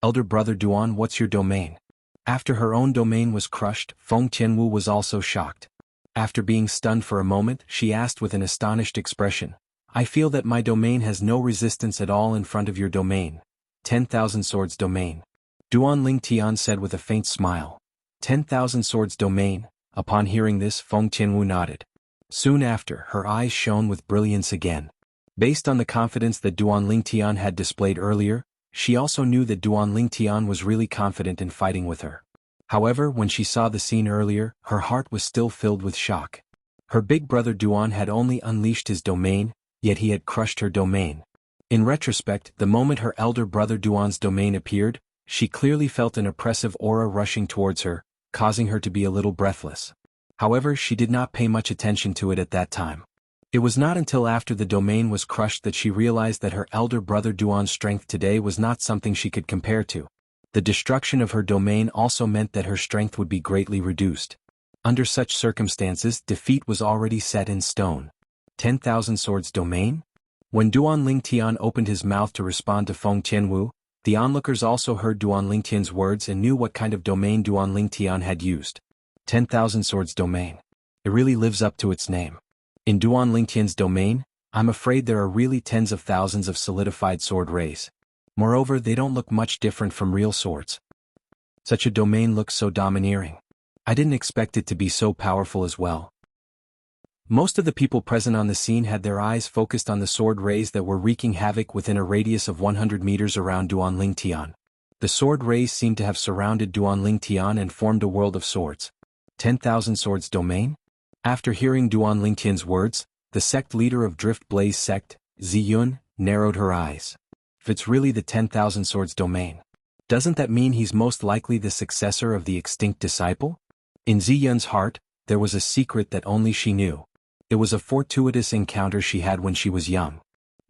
Elder brother Duan, what's your domain? After her own domain was crushed, Feng Tianwu was also shocked. After being stunned for a moment, she asked with an astonished expression, "I feel that my domain has no resistance at all in front of your domain. 10,000 swords domain." Duan Ling Tian said with a faint smile. 10,000 swords domain. Upon hearing this, Feng Tianwu nodded. Soon after, her eyes shone with brilliance again. Based on the confidence that Duan Ling Tian had displayed earlier, she also knew that Duan Ling Tian was really confident in fighting with her. However, when she saw the scene earlier, her heart was still filled with shock. Her big brother Duan had only unleashed his domain, yet he had crushed her domain. In retrospect, the moment her elder brother Duan's domain appeared, she clearly felt an oppressive aura rushing towards her, causing her to be a little breathless. However, she did not pay much attention to it at that time. It was not until after the domain was crushed that she realized that her elder brother Duan's strength today was not something she could compare to. The destruction of her domain also meant that her strength would be greatly reduced. Under such circumstances, defeat was already set in stone. 10,000 swords domain? When Duan Ling Tian opened his mouth to respond to Feng Tianwu, the onlookers also heard Duan Ling Tian's words and knew what kind of domain Duan Ling Tian had used. 10,000 swords domain. It really lives up to its name. In Duan Ling Tian's domain, I'm afraid there are really tens of thousands of solidified sword rays. Moreover, they don't look much different from real swords. Such a domain looks so domineering. I didn't expect it to be so powerful as well. Most of the people present on the scene had their eyes focused on the sword rays that were wreaking havoc within a radius of 100 meters around Duan Ling Tian. The sword rays seemed to have surrounded Duan Ling Tian and formed a world of swords. 10,000 swords domain? After hearing Duan Ling Tian's words, the sect leader of Drift Blaze sect, Ziyun, narrowed her eyes. If it's really the 10,000 swords domain, doesn't that mean he's most likely the successor of the extinct disciple? In Ziyun's heart, there was a secret that only she knew. It was a fortuitous encounter she had when she was young.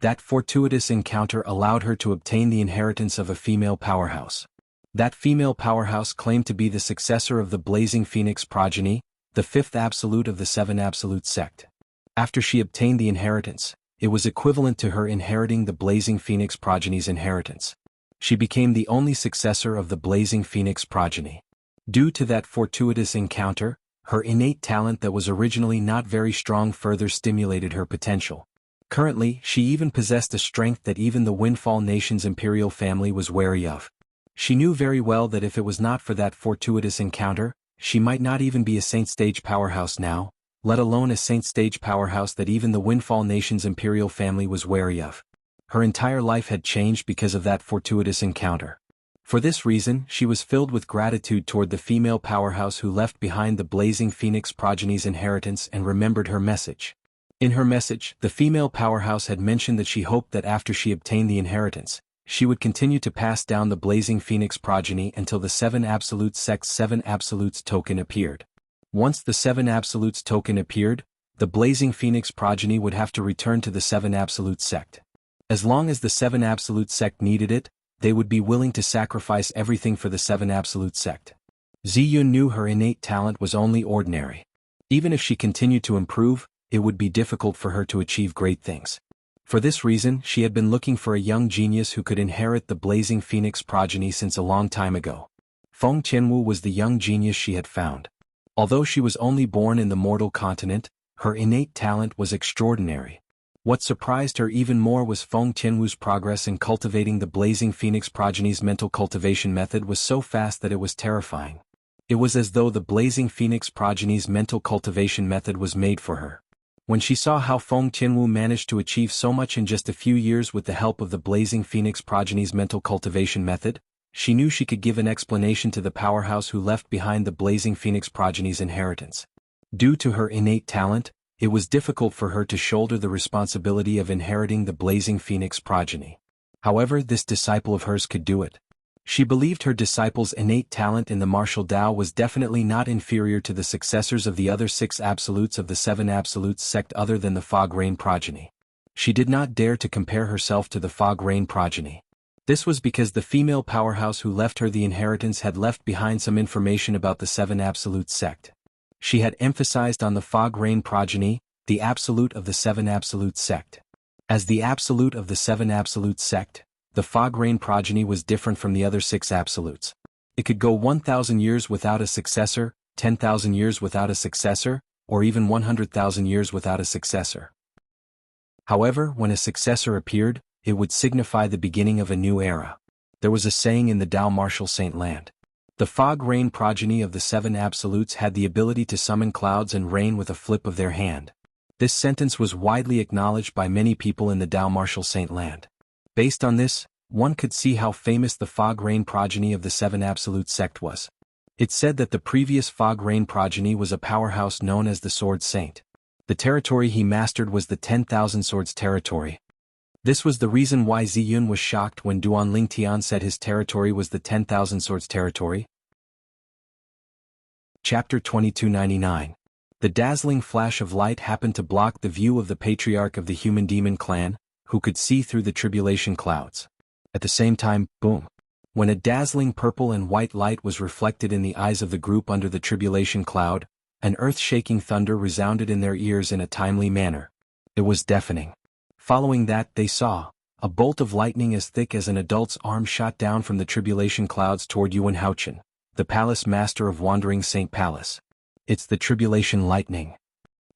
That fortuitous encounter allowed her to obtain the inheritance of a female powerhouse. That female powerhouse claimed to be the successor of the Blazing Phoenix progeny, the fifth absolute of the Seven Absolute sect. After she obtained the inheritance, it was equivalent to her inheriting the Blazing Phoenix progeny's inheritance. She became the only successor of the Blazing Phoenix progeny. Due to that fortuitous encounter, her innate talent that was originally not very strong further stimulated her potential. Currently, she even possessed a strength that even the Windfall Nation's imperial family was wary of. She knew very well that if it was not for that fortuitous encounter, she might not even be a Saint Stage powerhouse now, let alone a Saint Stage powerhouse that even the Windfall Nation's imperial family was wary of. Her entire life had changed because of that fortuitous encounter. For this reason, she was filled with gratitude toward the female powerhouse who left behind the Blazing Phoenix progeny's inheritance and remembered her message. In her message, the female powerhouse had mentioned that she hoped that after she obtained the inheritance, she would continue to pass down the Blazing Phoenix progeny until the Seven Absolutes sect's Seven Absolutes token appeared. Once the Seven Absolutes token appeared, the Blazing Phoenix progeny would have to return to the Seven Absolute sect. As long as the Seven Absolute sect needed it, they would be willing to sacrifice everything for the Seven Absolute sect. Ziyun knew her innate talent was only ordinary. Even if she continued to improve, it would be difficult for her to achieve great things. For this reason, she had been looking for a young genius who could inherit the Blazing Phoenix progeny since a long time ago. Feng Tianwu was the young genius she had found. Although she was only born in the mortal continent, her innate talent was extraordinary. What surprised her even more was Feng Tianwu's progress in cultivating the Blazing Phoenix progeny's mental cultivation method was so fast that it was terrifying. It was as though the Blazing Phoenix progeny's mental cultivation method was made for her. When she saw how Feng Tianwu managed to achieve so much in just a few years with the help of the Blazing Phoenix progeny's mental cultivation method, she knew she could give an explanation to the powerhouse who left behind the Blazing Phoenix progeny's inheritance. Due to her innate talent, it was difficult for her to shoulder the responsibility of inheriting the Blazing Phoenix progeny. However, this disciple of hers could do it. She believed her disciple's innate talent in the martial Tao was definitely not inferior to the successors of the other six absolutes of the Seven Absolutes sect other than the Fog Rain progeny. She did not dare to compare herself to the Fog Rain progeny. This was because the female powerhouse who left her the inheritance had left behind some information about the Seven Absolutes sect. She had emphasized on the Fog Rain progeny, the absolute of the Seven Absolutes sect. As the absolute of the Seven Absolutes sect, the Fog Rain progeny was different from the other six absolutes. It could go 1,000 years without a successor, 10,000 years without a successor, or even 100,000 years without a successor. However, when a successor appeared, it would signify the beginning of a new era. There was a saying in the Tao Martial Saint Land. The fog rain progeny of the seven absolutes had the ability to summon clouds and rain with a flip of their hand. This sentence was widely acknowledged by many people in the Tao Martial Saint Land. Based on this, one could see how famous the fog rain progeny of the seven absolute sect was. It said that the previous fog rain progeny was a powerhouse known as the Sword Saint. The territory he mastered was the 10,000 Swords territory. This was the reason why Ziyun was shocked when Duan Lingtian said his territory was the 10,000 Swords territory. Chapter 2299. The dazzling flash of light happened to block the view of the patriarch of the human demon clan, who could see through the tribulation clouds. At the same time, boom. When a dazzling purple and white light was reflected in the eyes of the group under the tribulation cloud, an earth-shaking thunder resounded in their ears in a timely manner. It was deafening. Following that, they saw a bolt of lightning as thick as an adult's arm shot down from the tribulation clouds toward Yuan Haochen, the palace master of Wandering Saint Palace. It's the tribulation lightning.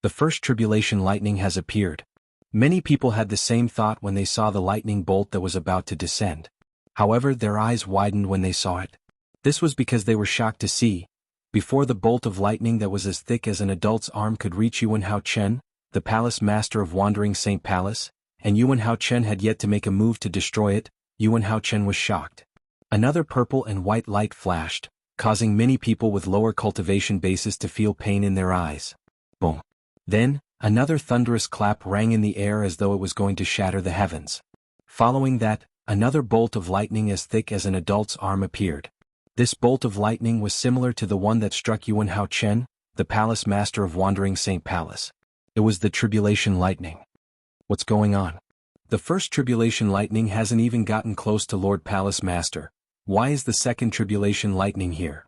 The first tribulation lightning has appeared. Many people had the same thought when they saw the lightning bolt that was about to descend. However, their eyes widened when they saw it. This was because they were shocked to see, before the bolt of lightning that was as thick as an adult's arm could reach Yuan Haochen, the palace master of Wandering Saint Palace, and Yuan Haochen had yet to make a move to destroy it, Yuan Haochen was shocked. Another purple and white light flashed, causing many people with lower cultivation bases to feel pain in their eyes. Boom. Then, another thunderous clap rang in the air as though it was going to shatter the heavens. Following that, another bolt of lightning as thick as an adult's arm appeared. This bolt of lightning was similar to the one that struck Yuan Haochen, the palace master of Wandering Saint Palace. It was the tribulation lightning. What's going on? The first tribulation lightning hasn't even gotten close to Lord Palace Master. Why is the second tribulation lightning here?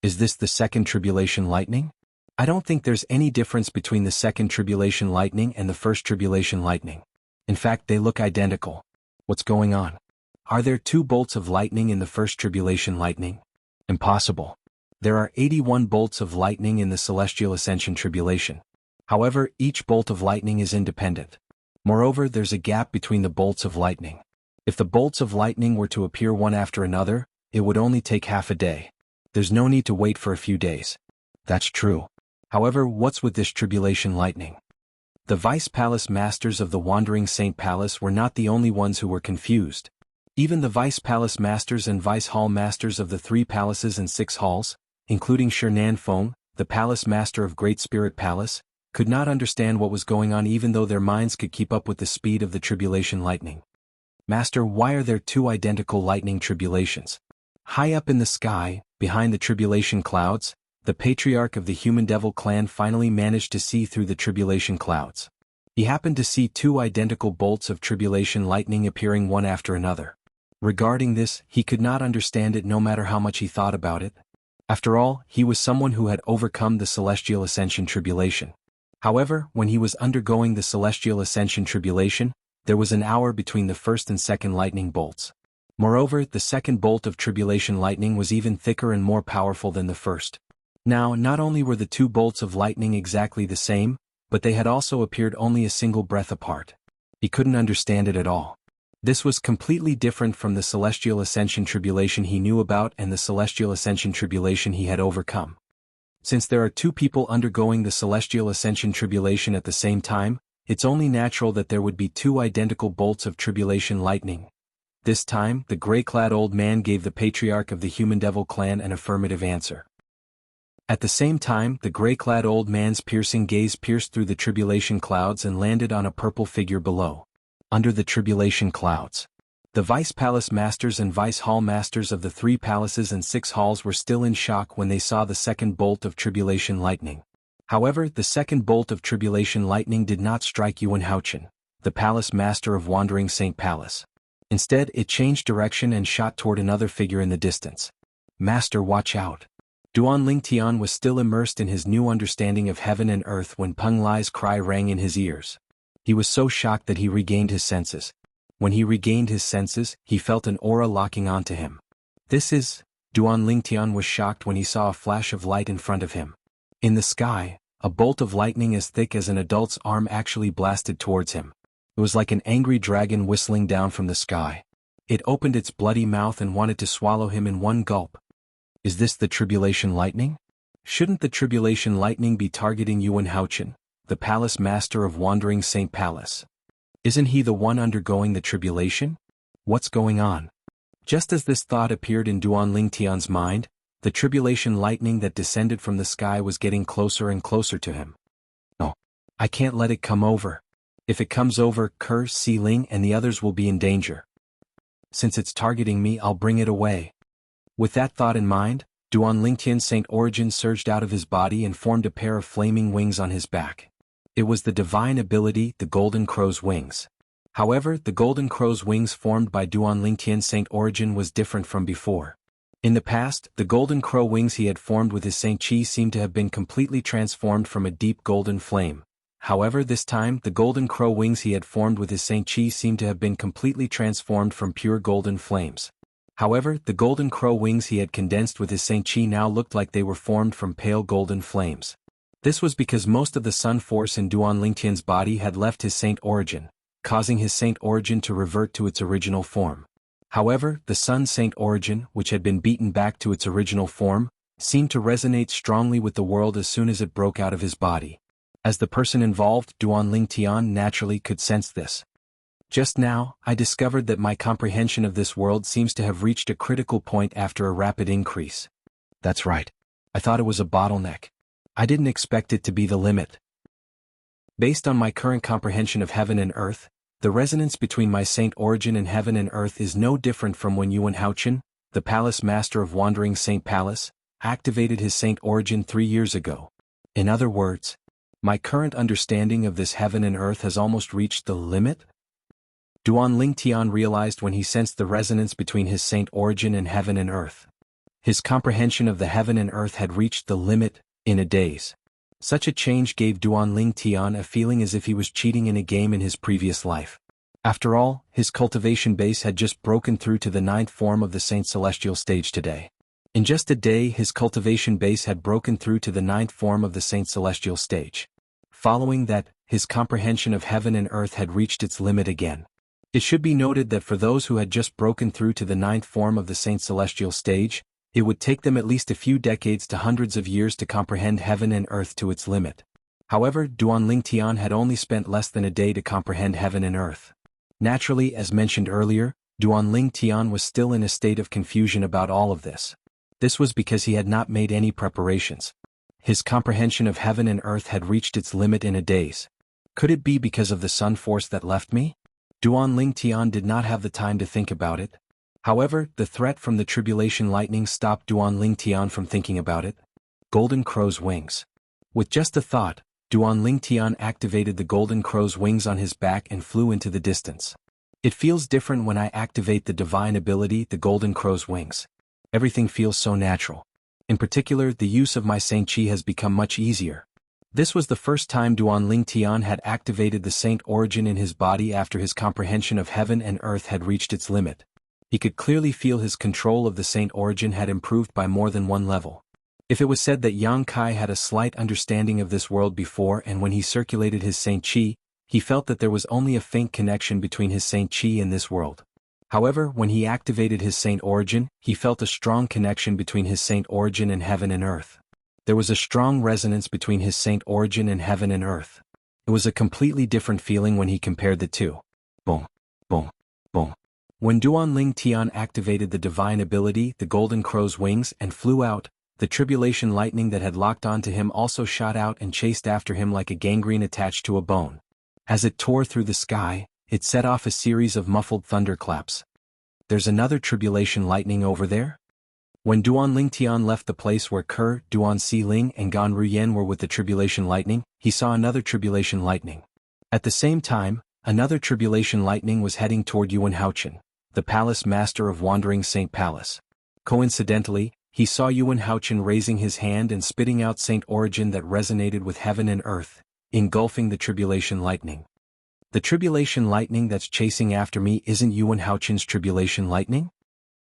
Is this the second tribulation lightning? I don't think there's any difference between the second tribulation lightning and the first tribulation lightning. In fact, they look identical. What's going on? Are there two bolts of lightning in the first tribulation lightning? Impossible. There are 81 bolts of lightning in the celestial ascension tribulation. However, each bolt of lightning is independent. Moreover, there's a gap between the bolts of lightning. If the bolts of lightning were to appear one after another, it would only take half a day. There's no need to wait for a few days. That's true. However, what's with this tribulation lightning? The vice palace masters of the Wandering Saint Palace were not the only ones who were confused. Even the vice palace masters and vice hall masters of the 3 palaces and 6 halls, including Shi Feng, the palace master of Great Spirit Palace, could not understand what was going on even though their minds could keep up with the speed of the tribulation lightning. Master, why are there 2 identical lightning tribulations? High up in the sky, behind the tribulation clouds, the patriarch of the human devil clan finally managed to see through the tribulation clouds. He happened to see 2 identical bolts of tribulation lightning appearing one after another. Regarding this, he could not understand it no matter how much he thought about it. After all, he was someone who had overcome the celestial ascension tribulation. However, when he was undergoing the celestial ascension tribulation, there was an hour between the first and second lightning bolts. Moreover, the second bolt of tribulation lightning was even thicker and more powerful than the first. Now, not only were the 2 bolts of lightning exactly the same, but they had also appeared only a single breath apart. He couldn't understand it at all. This was completely different from the celestial ascension tribulation he knew about and the celestial ascension tribulation he had overcome. Since there are 2 people undergoing the celestial ascension tribulation at the same time, it's only natural that there would be 2 identical bolts of tribulation lightning. This time, the gray-clad old man gave the patriarch of the human devil clan an affirmative answer. At the same time, the gray-clad old man's piercing gaze pierced through the tribulation clouds and landed on a purple figure below. Under the tribulation clouds. The vice palace masters and vice hall masters of the 3 palaces and 6 halls were still in shock when they saw the second bolt of tribulation lightning. However, the second bolt of tribulation lightning did not strike Yuan Haochen, the palace master of Wandering Saint Palace. Instead, it changed direction and shot toward another figure in the distance. Master, watch out. Duan Lingtian was still immersed in his new understanding of heaven and earth when Peng Lai's cry rang in his ears. He was so shocked that he regained his senses. When he regained his senses, he felt an aura locking onto him. This is Duan Lingtian was shocked when he saw a flash of light in front of him. In the sky, a bolt of lightning as thick as an adult's arm actually blasted towards him. It was like an angry dragon whistling down from the sky. It opened its bloody mouth and wanted to swallow him in one gulp. Is this the tribulation lightning? Shouldn't the tribulation lightning be targeting Yuan Haochen, the palace master of Wandering Saint Palace? Isn't he the one undergoing the tribulation? What's going on? Just as this thought appeared in Duan Lingtian's mind, the tribulation lightning that descended from the sky was getting closer and closer to him. No, I can't let it come over. If it comes over, Ke, Si Ling and the others will be in danger. Since it's targeting me, I'll bring it away. With that thought in mind, Duan Lingtian's Saint Origin surged out of his body and formed a pair of flaming wings on his back. It was the divine ability, the Golden Crow's wings. However, the Golden Crow's wings formed by Duan Lingtian's Saint Origin was different from before. In the past, the Golden Crow wings he had formed with his Saint Chi seemed to have been completely transformed from a deep golden flame. However, this time, the Golden Crow wings he had formed with his Saint Chi seemed to have been completely transformed from pure golden flames. However, the Golden Crow wings he had condensed with his Saint Chi now looked like they were formed from pale golden flames. This was because most of the sun force in Duan Lingtian's body had left his Saint Origin, causing his Saint Origin to revert to its original form. However, the sun's Saint Origin, which had been beaten back to its original form, seemed to resonate strongly with the world as soon as it broke out of his body. As the person involved, Duan Lingtian naturally could sense this. Just now, I discovered that my comprehension of this world seems to have reached a critical point after a rapid increase. That's right. I thought it was a bottleneck. I didn't expect it to be the limit. Based on my current comprehension of heaven and earth, the resonance between my Saint Origin and heaven and earth is no different from when Yuan Haochen, the palace master of Wandering Saint Palace, activated his Saint Origin 3 years ago. In other words, my current understanding of this heaven and earth has almost reached the limit? Duan Lingtian realized when he sensed the resonance between his Saint Origin and heaven and earth. His comprehension of the heaven and earth had reached the limit, in a daze. Such a change gave Duan Lingtian a feeling as if he was cheating in a game in his previous life. After all, his cultivation base had just broken through to the 9th form of the Saint Celestial stage today. In just a day, his cultivation base had broken through to the 9th form of the Saint Celestial stage. Following that, his comprehension of heaven and earth had reached its limit again. It should be noted that for those who had just broken through to the 9th form of the Saint Celestial stage, it would take them at least a few decades to hundreds of years to comprehend heaven and earth to its limit. However, Duan Lingtian had only spent less than a day to comprehend heaven and earth. Naturally, as mentioned earlier, Duan Lingtian was still in a state of confusion about all of this. This was because he had not made any preparations. His comprehension of heaven and earth had reached its limit in a daze. Could it be because of the sun force that left me? Duan Lingtian did not have the time to think about it. However, the threat from the tribulation lightning stopped Duan Lingtian from thinking about it. Golden Crow's wings. With just a thought, Duan Lingtian activated the Golden Crow's wings on his back and flew into the distance. It feels different when I activate the divine ability, the Golden Crow's wings. Everything feels so natural. In particular, the use of my Saint Chi has become much easier. This was the first time Duan Lingtian had activated the Saint Origin in his body after his comprehension of heaven and earth had reached its limit. He could clearly feel his control of the Saint Origin had improved by more than one level. If it was said that Yang Kai had a slight understanding of this world before and when he circulated his Saint Chi, he felt that there was only a faint connection between his Saint Chi and this world. However, when he activated his Saint Origin, he felt a strong connection between his Saint Origin and heaven and earth. There was a strong resonance between his Saint Origin and heaven and earth. It was a completely different feeling when he compared the two. Boom, boom, boom. When Duan Lingtian activated the divine ability, the Golden Crow's wings, and flew out, the tribulation lightning that had locked onto him also shot out and chased after him like a gangrene attached to a bone. As it tore through the sky, it set off a series of muffled thunderclaps. There's another tribulation lightning over there? When Duan Lingtian left the place where Ke, Duan Si Ling and Gan Ruyen were with the tribulation lightning, he saw another tribulation lightning. At the same time, another tribulation lightning was heading toward Yuan Haochen, the palace master of Wandering Saint Palace. Coincidentally, he saw Yuan Haochen raising his hand and spitting out Saint Origin that resonated with heaven and earth, engulfing the tribulation lightning. The tribulation lightning that's chasing after me isn't Yuan Haochen's tribulation lightning?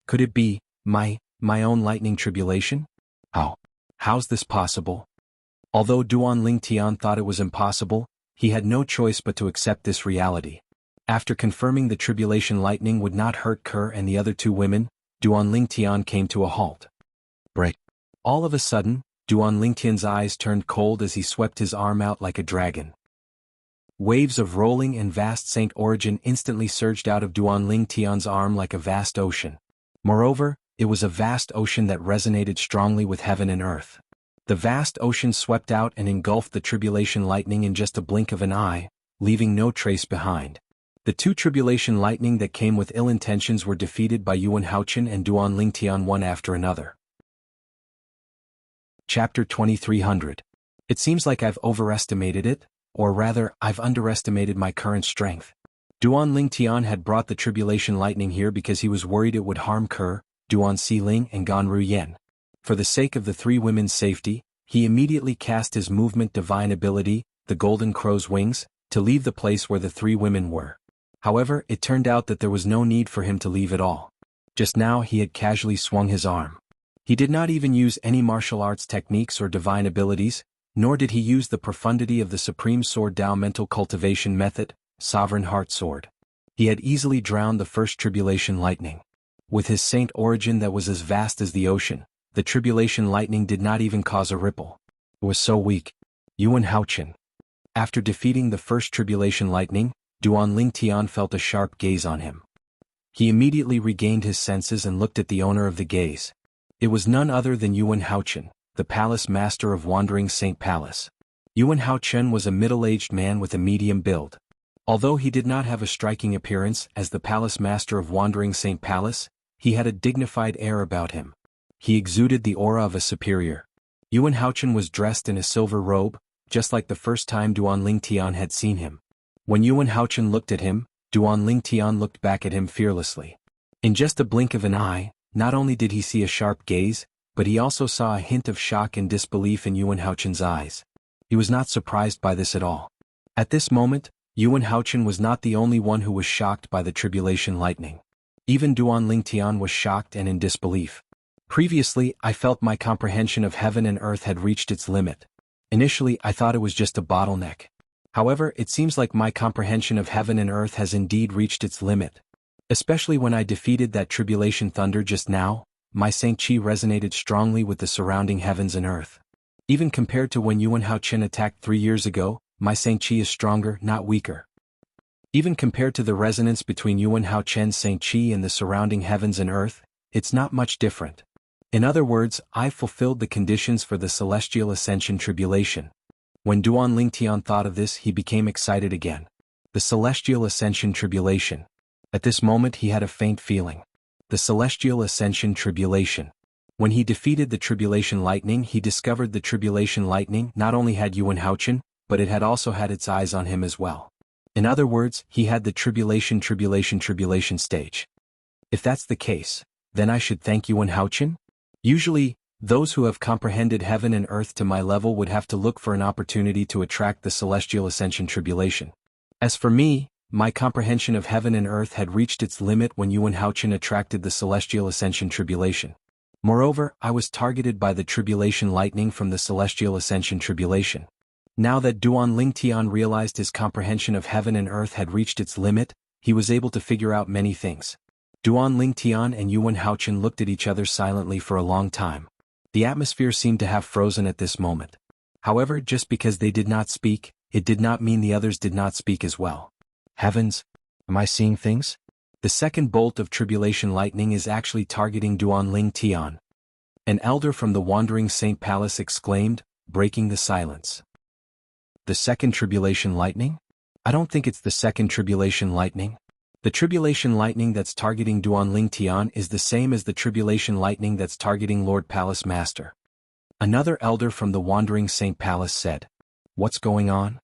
Could it be my My own lightning tribulation? How? How's this possible? Although Duan Ling Tian thought it was impossible, he had no choice but to accept this reality. After confirming the tribulation lightning would not hurt Kerr and the other two women, Duan Ling Tian came to a halt. Break. All of a sudden, Duan Ling Tian's eyes turned cold as he swept his arm out like a dragon. Waves of rolling and vast Saint origin instantly surged out of Duan Ling Tian's arm like a vast ocean. Moreover, it was a vast ocean that resonated strongly with heaven and earth. The vast ocean swept out and engulfed the tribulation lightning in just a blink of an eye, leaving no trace behind. The two tribulation lightning that came with ill intentions were defeated by Yuan Haochen and Duan Ling Tian one after another. Chapter 2300. It seems like I've overestimated it, or rather, I've underestimated my current strength. Duan Ling Tian had brought the tribulation lightning here because he was worried it would harm Kerr, Duan Xiling and Gan Ruyen. For the sake of the three women's safety, he immediately cast his movement divine ability, the Golden Crow's Wings, to leave the place where the three women were. However, it turned out that there was no need for him to leave at all. Just now he had casually swung his arm. He did not even use any martial arts techniques or divine abilities, nor did he use the profundity of the Supreme Sword Tao mental cultivation method, Sovereign Heart Sword. He had easily drowned the first tribulation lightning. With his saint origin that was as vast as the ocean, the tribulation lightning did not even cause a ripple. It was so weak. Yuan Haochen. After defeating the first tribulation lightning, Duan Ling Tian felt a sharp gaze on him. He immediately regained his senses and looked at the owner of the gaze. It was none other than Yuan Haochen, the palace master of Wandering Saint Palace. Yuan Haochen was a middle-aged man with a medium build. Although he did not have a striking appearance as the palace master of Wandering Saint Palace, he had a dignified air about him. He exuded the aura of a superior. Yuan Haochen was dressed in a silver robe, just like the first time Duan Ling Tian had seen him. When Yuan Haochen looked at him, Duan Ling Tian looked back at him fearlessly. In just a blink of an eye, not only did he see a sharp gaze, but he also saw a hint of shock and disbelief in Yuan Haochen's eyes. He was not surprised by this at all. At this moment, Yuan Haochen was not the only one who was shocked by the tribulation lightning. Even Duan Ling Tian was shocked and in disbelief. Previously, I felt my comprehension of heaven and earth had reached its limit. Initially, I thought it was just a bottleneck. However, it seems like my comprehension of heaven and earth has indeed reached its limit. Especially when I defeated that tribulation thunder just now, my Saint Chi resonated strongly with the surrounding heavens and earth. Even compared to when Yuan Haochen attacked 3 years ago, my Saint Chi is stronger, not weaker. Even compared to the resonance between Yuan Haochen's Saint Chi and the surrounding heavens and earth, it's not much different. In other words, I fulfilled the conditions for the celestial ascension tribulation. When Duan Ling Tian thought of this, he became excited again. The celestial ascension tribulation. At this moment he had a faint feeling. The celestial ascension tribulation. When he defeated the tribulation lightning, he discovered the tribulation lightning not only had Yuan Haochen, but it had also had its eyes on him as well. In other words, he had the tribulation stage. If that's the case, then I should thank Yuan Haochen? Usually, those who have comprehended heaven and earth to my level would have to look for an opportunity to attract the celestial ascension tribulation. As for me, my comprehension of heaven and earth had reached its limit when Yuan Haochen attracted the celestial ascension tribulation. Moreover, I was targeted by the tribulation lightning from the celestial ascension tribulation. Now that Duan Ling Tian realized his comprehension of heaven and earth had reached its limit, he was able to figure out many things. Duan Ling Tian and Yuan Haochen looked at each other silently for a long time. The atmosphere seemed to have frozen at this moment. However, just because they did not speak, it did not mean the others did not speak as well. Heavens! Am I seeing things? The second bolt of tribulation lightning is actually targeting Duan Ling Tian. An elder from the Wandering Saint Palace exclaimed, breaking the silence. The second tribulation lightning? I don't think it's the second tribulation lightning. The tribulation lightning that's targeting Duan Ling Tian is the same as the tribulation lightning that's targeting Lord Palace Master. Another elder from the Wandering Saint Palace said. What's going on?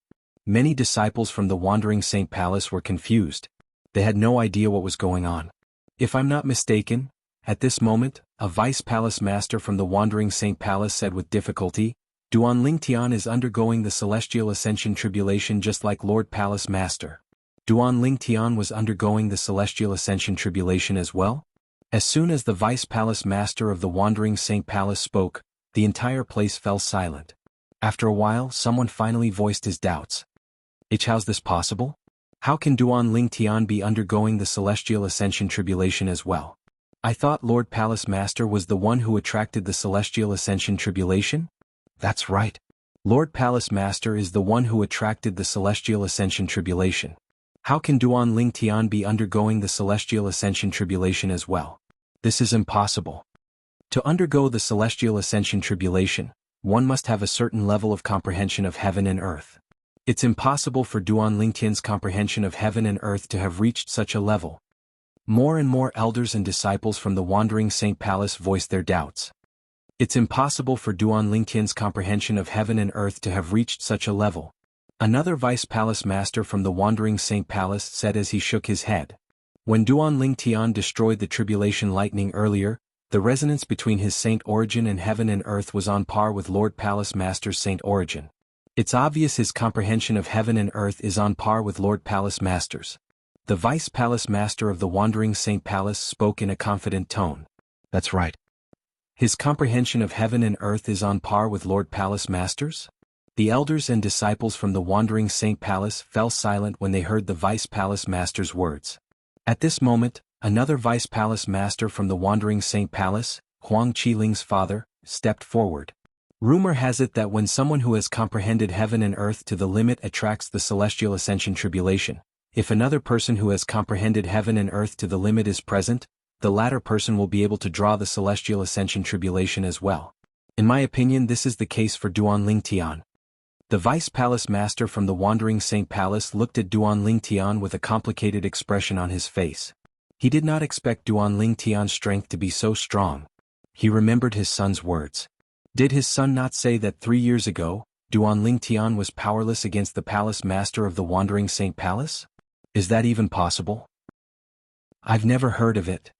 Many disciples from the Wandering Saint Palace were confused. They had no idea what was going on. If I'm not mistaken, at this moment, a vice palace master from the Wandering Saint Palace said with difficulty, Duan Ling Tian is undergoing the celestial ascension tribulation just like Lord Palace Master. Duan Ling Tian was undergoing the celestial ascension tribulation as well? As soon as the Vice Palace Master of the Wandering Saint Palace spoke, the entire place fell silent. After a while, someone finally voiced his doubts. How's this possible? How can Duan Ling Tian be undergoing the Celestial Ascension Tribulation as well? I thought Lord Palace Master was the one who attracted the Celestial Ascension Tribulation? That's right. Lord Palace Master is the one who attracted the Celestial Ascension Tribulation. How can Duan Ling Tian be undergoing the Celestial Ascension Tribulation as well? This is impossible. To undergo the Celestial Ascension Tribulation, one must have a certain level of comprehension of heaven and earth. It's impossible for Duan Ling Tian's comprehension of heaven and earth to have reached such a level. More and more elders and disciples from the Wandering Saint Palace voiced their doubts. It's impossible for Duan Ling Tian's comprehension of heaven and earth to have reached such a level. Another Vice Palace Master from the Wandering Saint Palace said as he shook his head. When Duan Ling Tian destroyed the Tribulation Lightning earlier, the resonance between his saint origin and heaven and earth was on par with Lord Palace Master's saint origin. It's obvious his comprehension of heaven and earth is on par with Lord Palace Master's. The Vice Palace Master of the Wandering Saint Palace spoke in a confident tone. That's right. His comprehension of heaven and earth is on par with Lord Palace Master's? The elders and disciples from the Wandering Saint Palace fell silent when they heard the Vice Palace Master's words. At this moment, another Vice Palace Master from the Wandering Saint Palace, Huang Qiling's father, stepped forward. Rumor has it that when someone who has comprehended heaven and earth to the limit attracts the Celestial Ascension Tribulation, if another person who has comprehended heaven and earth to the limit is present, the latter person will be able to draw the Celestial Ascension Tribulation as well. In my opinion, this is the case for Duan Ling Tian. The Vice Palace Master from the Wandering Saint Palace looked at Duan Ling Tian with a complicated expression on his face. He did not expect Duan Ling Tian's strength to be so strong. He remembered his son's words. Did his son not say that 3 years ago, Duan Ling Tian was powerless against the Palace Master of the Wandering Saint Palace? Is that even possible? I've never heard of it.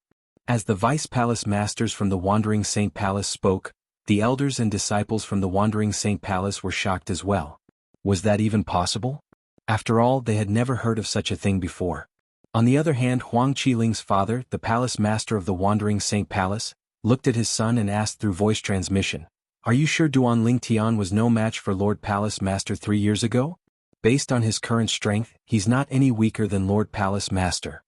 As the Vice Palace Masters from the Wandering Saint Palace spoke, the elders and disciples from the Wandering Saint Palace were shocked as well. Was that even possible? After all, they had never heard of such a thing before. On the other hand, Huang Qiling's father, the Palace Master of the Wandering Saint Palace, looked at his son and asked through voice transmission, "Are you sure Duan Ling Tian was no match for Lord Palace Master 3 years ago? Based on his current strength, he's not any weaker than Lord Palace Master."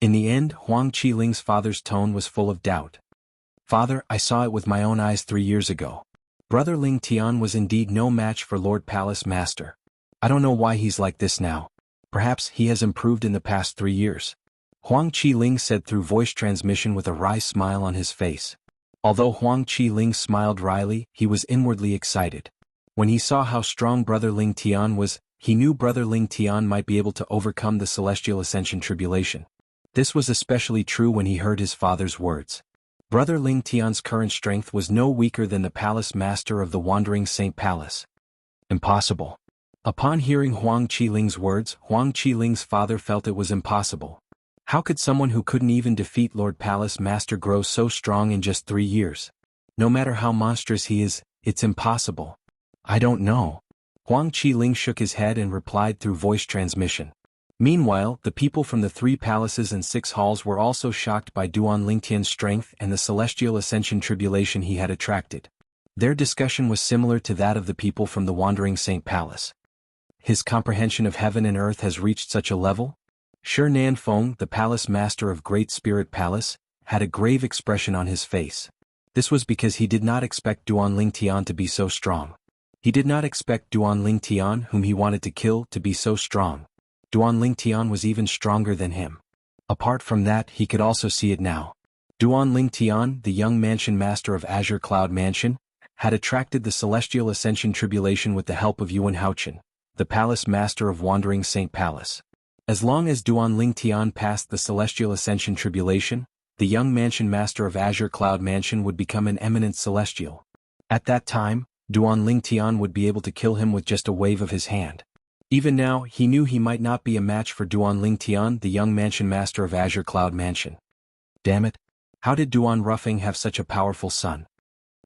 In the end, Huang Qiling's father's tone was full of doubt. "Father, I saw it with my own eyes 3 years ago. Brother Ling Tian was indeed no match for Lord Palace Master. I don't know why he's like this now. Perhaps he has improved in the past 3 years." Huang Qiling said through voice transmission with a wry smile on his face. Although Huang Qiling smiled wryly, he was inwardly excited. When he saw how strong Brother Ling Tian was, he knew Brother Ling Tian might be able to overcome the Celestial Ascension Tribulation. This was especially true when he heard his father's words. Brother Ling Tian's current strength was no weaker than the Palace Master of the Wandering Saint Palace. Impossible. Upon hearing Huang Qiling's words, Huang Qiling's father felt it was impossible. How could someone who couldn't even defeat Lord Palace Master grow so strong in just 3 years? No matter how monstrous he is, it's impossible. I don't know. Huang Qiling shook his head and replied through voice transmission. Meanwhile, the people from the 3 palaces and 6 halls were also shocked by Duan Ling Tian's strength and the Celestial Ascension Tribulation he had attracted. Their discussion was similar to that of the people from the Wandering Saint Palace. His comprehension of heaven and earth has reached such a level? Shi Nanfeng, the Palace Master of Great Spirit Palace, had a grave expression on his face. This was because he did not expect Duan Ling Tian to be so strong. He did not expect Duan Ling Tian, whom he wanted to kill, to be so strong. Duan Ling Tian was even stronger than him. Apart from that, he could also see it now. Duan Ling Tian, the young mansion master of Azure Cloud Mansion, had attracted the Celestial Ascension Tribulation with the help of Yuan Haochen, the Palace Master of Wandering Saint Palace. As long as Duan Ling Tian passed the Celestial Ascension Tribulation, the young mansion master of Azure Cloud Mansion would become an eminent celestial. At that time, Duan Ling Tian would be able to kill him with just a wave of his hand. Even now, he knew he might not be a match for Duan Ling Tian, the young mansion master of Azure Cloud Mansion. Damn it! How did Duan Ruffing have such a powerful son?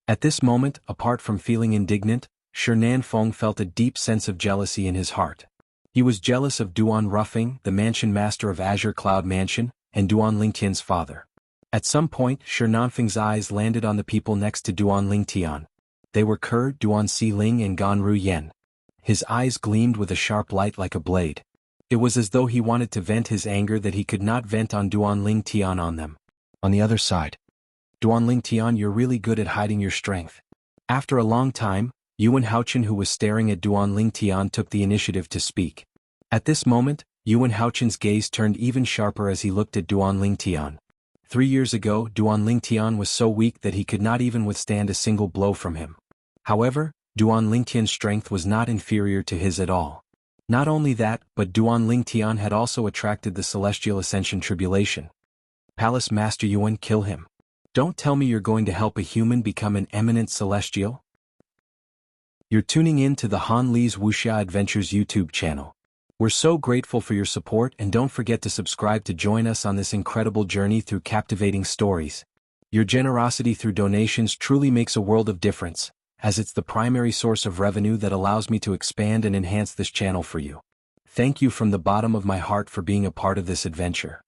At this moment, apart from feeling indignant, Shi Nanfeng felt a deep sense of jealousy in his heart. He was jealous of Duan Ruffing, the mansion master of Azure Cloud Mansion, and Duan Ling Tian's father. At some point, Shernanfeng's eyes landed on the people next to Duan Lingtian. They were Ker, Duan Si Ling and Ganru Yen. His eyes gleamed with a sharp light like a blade. It was as though he wanted to vent his anger that he could not vent on Duan Lingtian on them. On the other side. Duan Lingtian, you're really good at hiding your strength. After a long time, Yuan Haochen, who was staring at Duan Lingtian, took the initiative to speak. At this moment, Yuan Haochen's gaze turned even sharper as he looked at Duan Lingtian. 3 years ago, Duan Lingtian was so weak that he could not even withstand a single blow from him. However, Duan Lingtian's strength was not inferior to his at all. Not only that, but Duan Lingtian had also attracted the Celestial Ascension Tribulation. Palace Master Yuan, kill him. Don't tell me you're going to help a human become an eminent celestial? You're tuning in to the Han Li's Wuxia Adventures YouTube channel. We're so grateful for your support, and don't forget to subscribe to join us on this incredible journey through captivating stories. Your generosity through donations truly makes a world of difference, as it's the primary source of revenue that allows me to expand and enhance this channel for you. Thank you from the bottom of my heart for being a part of this adventure.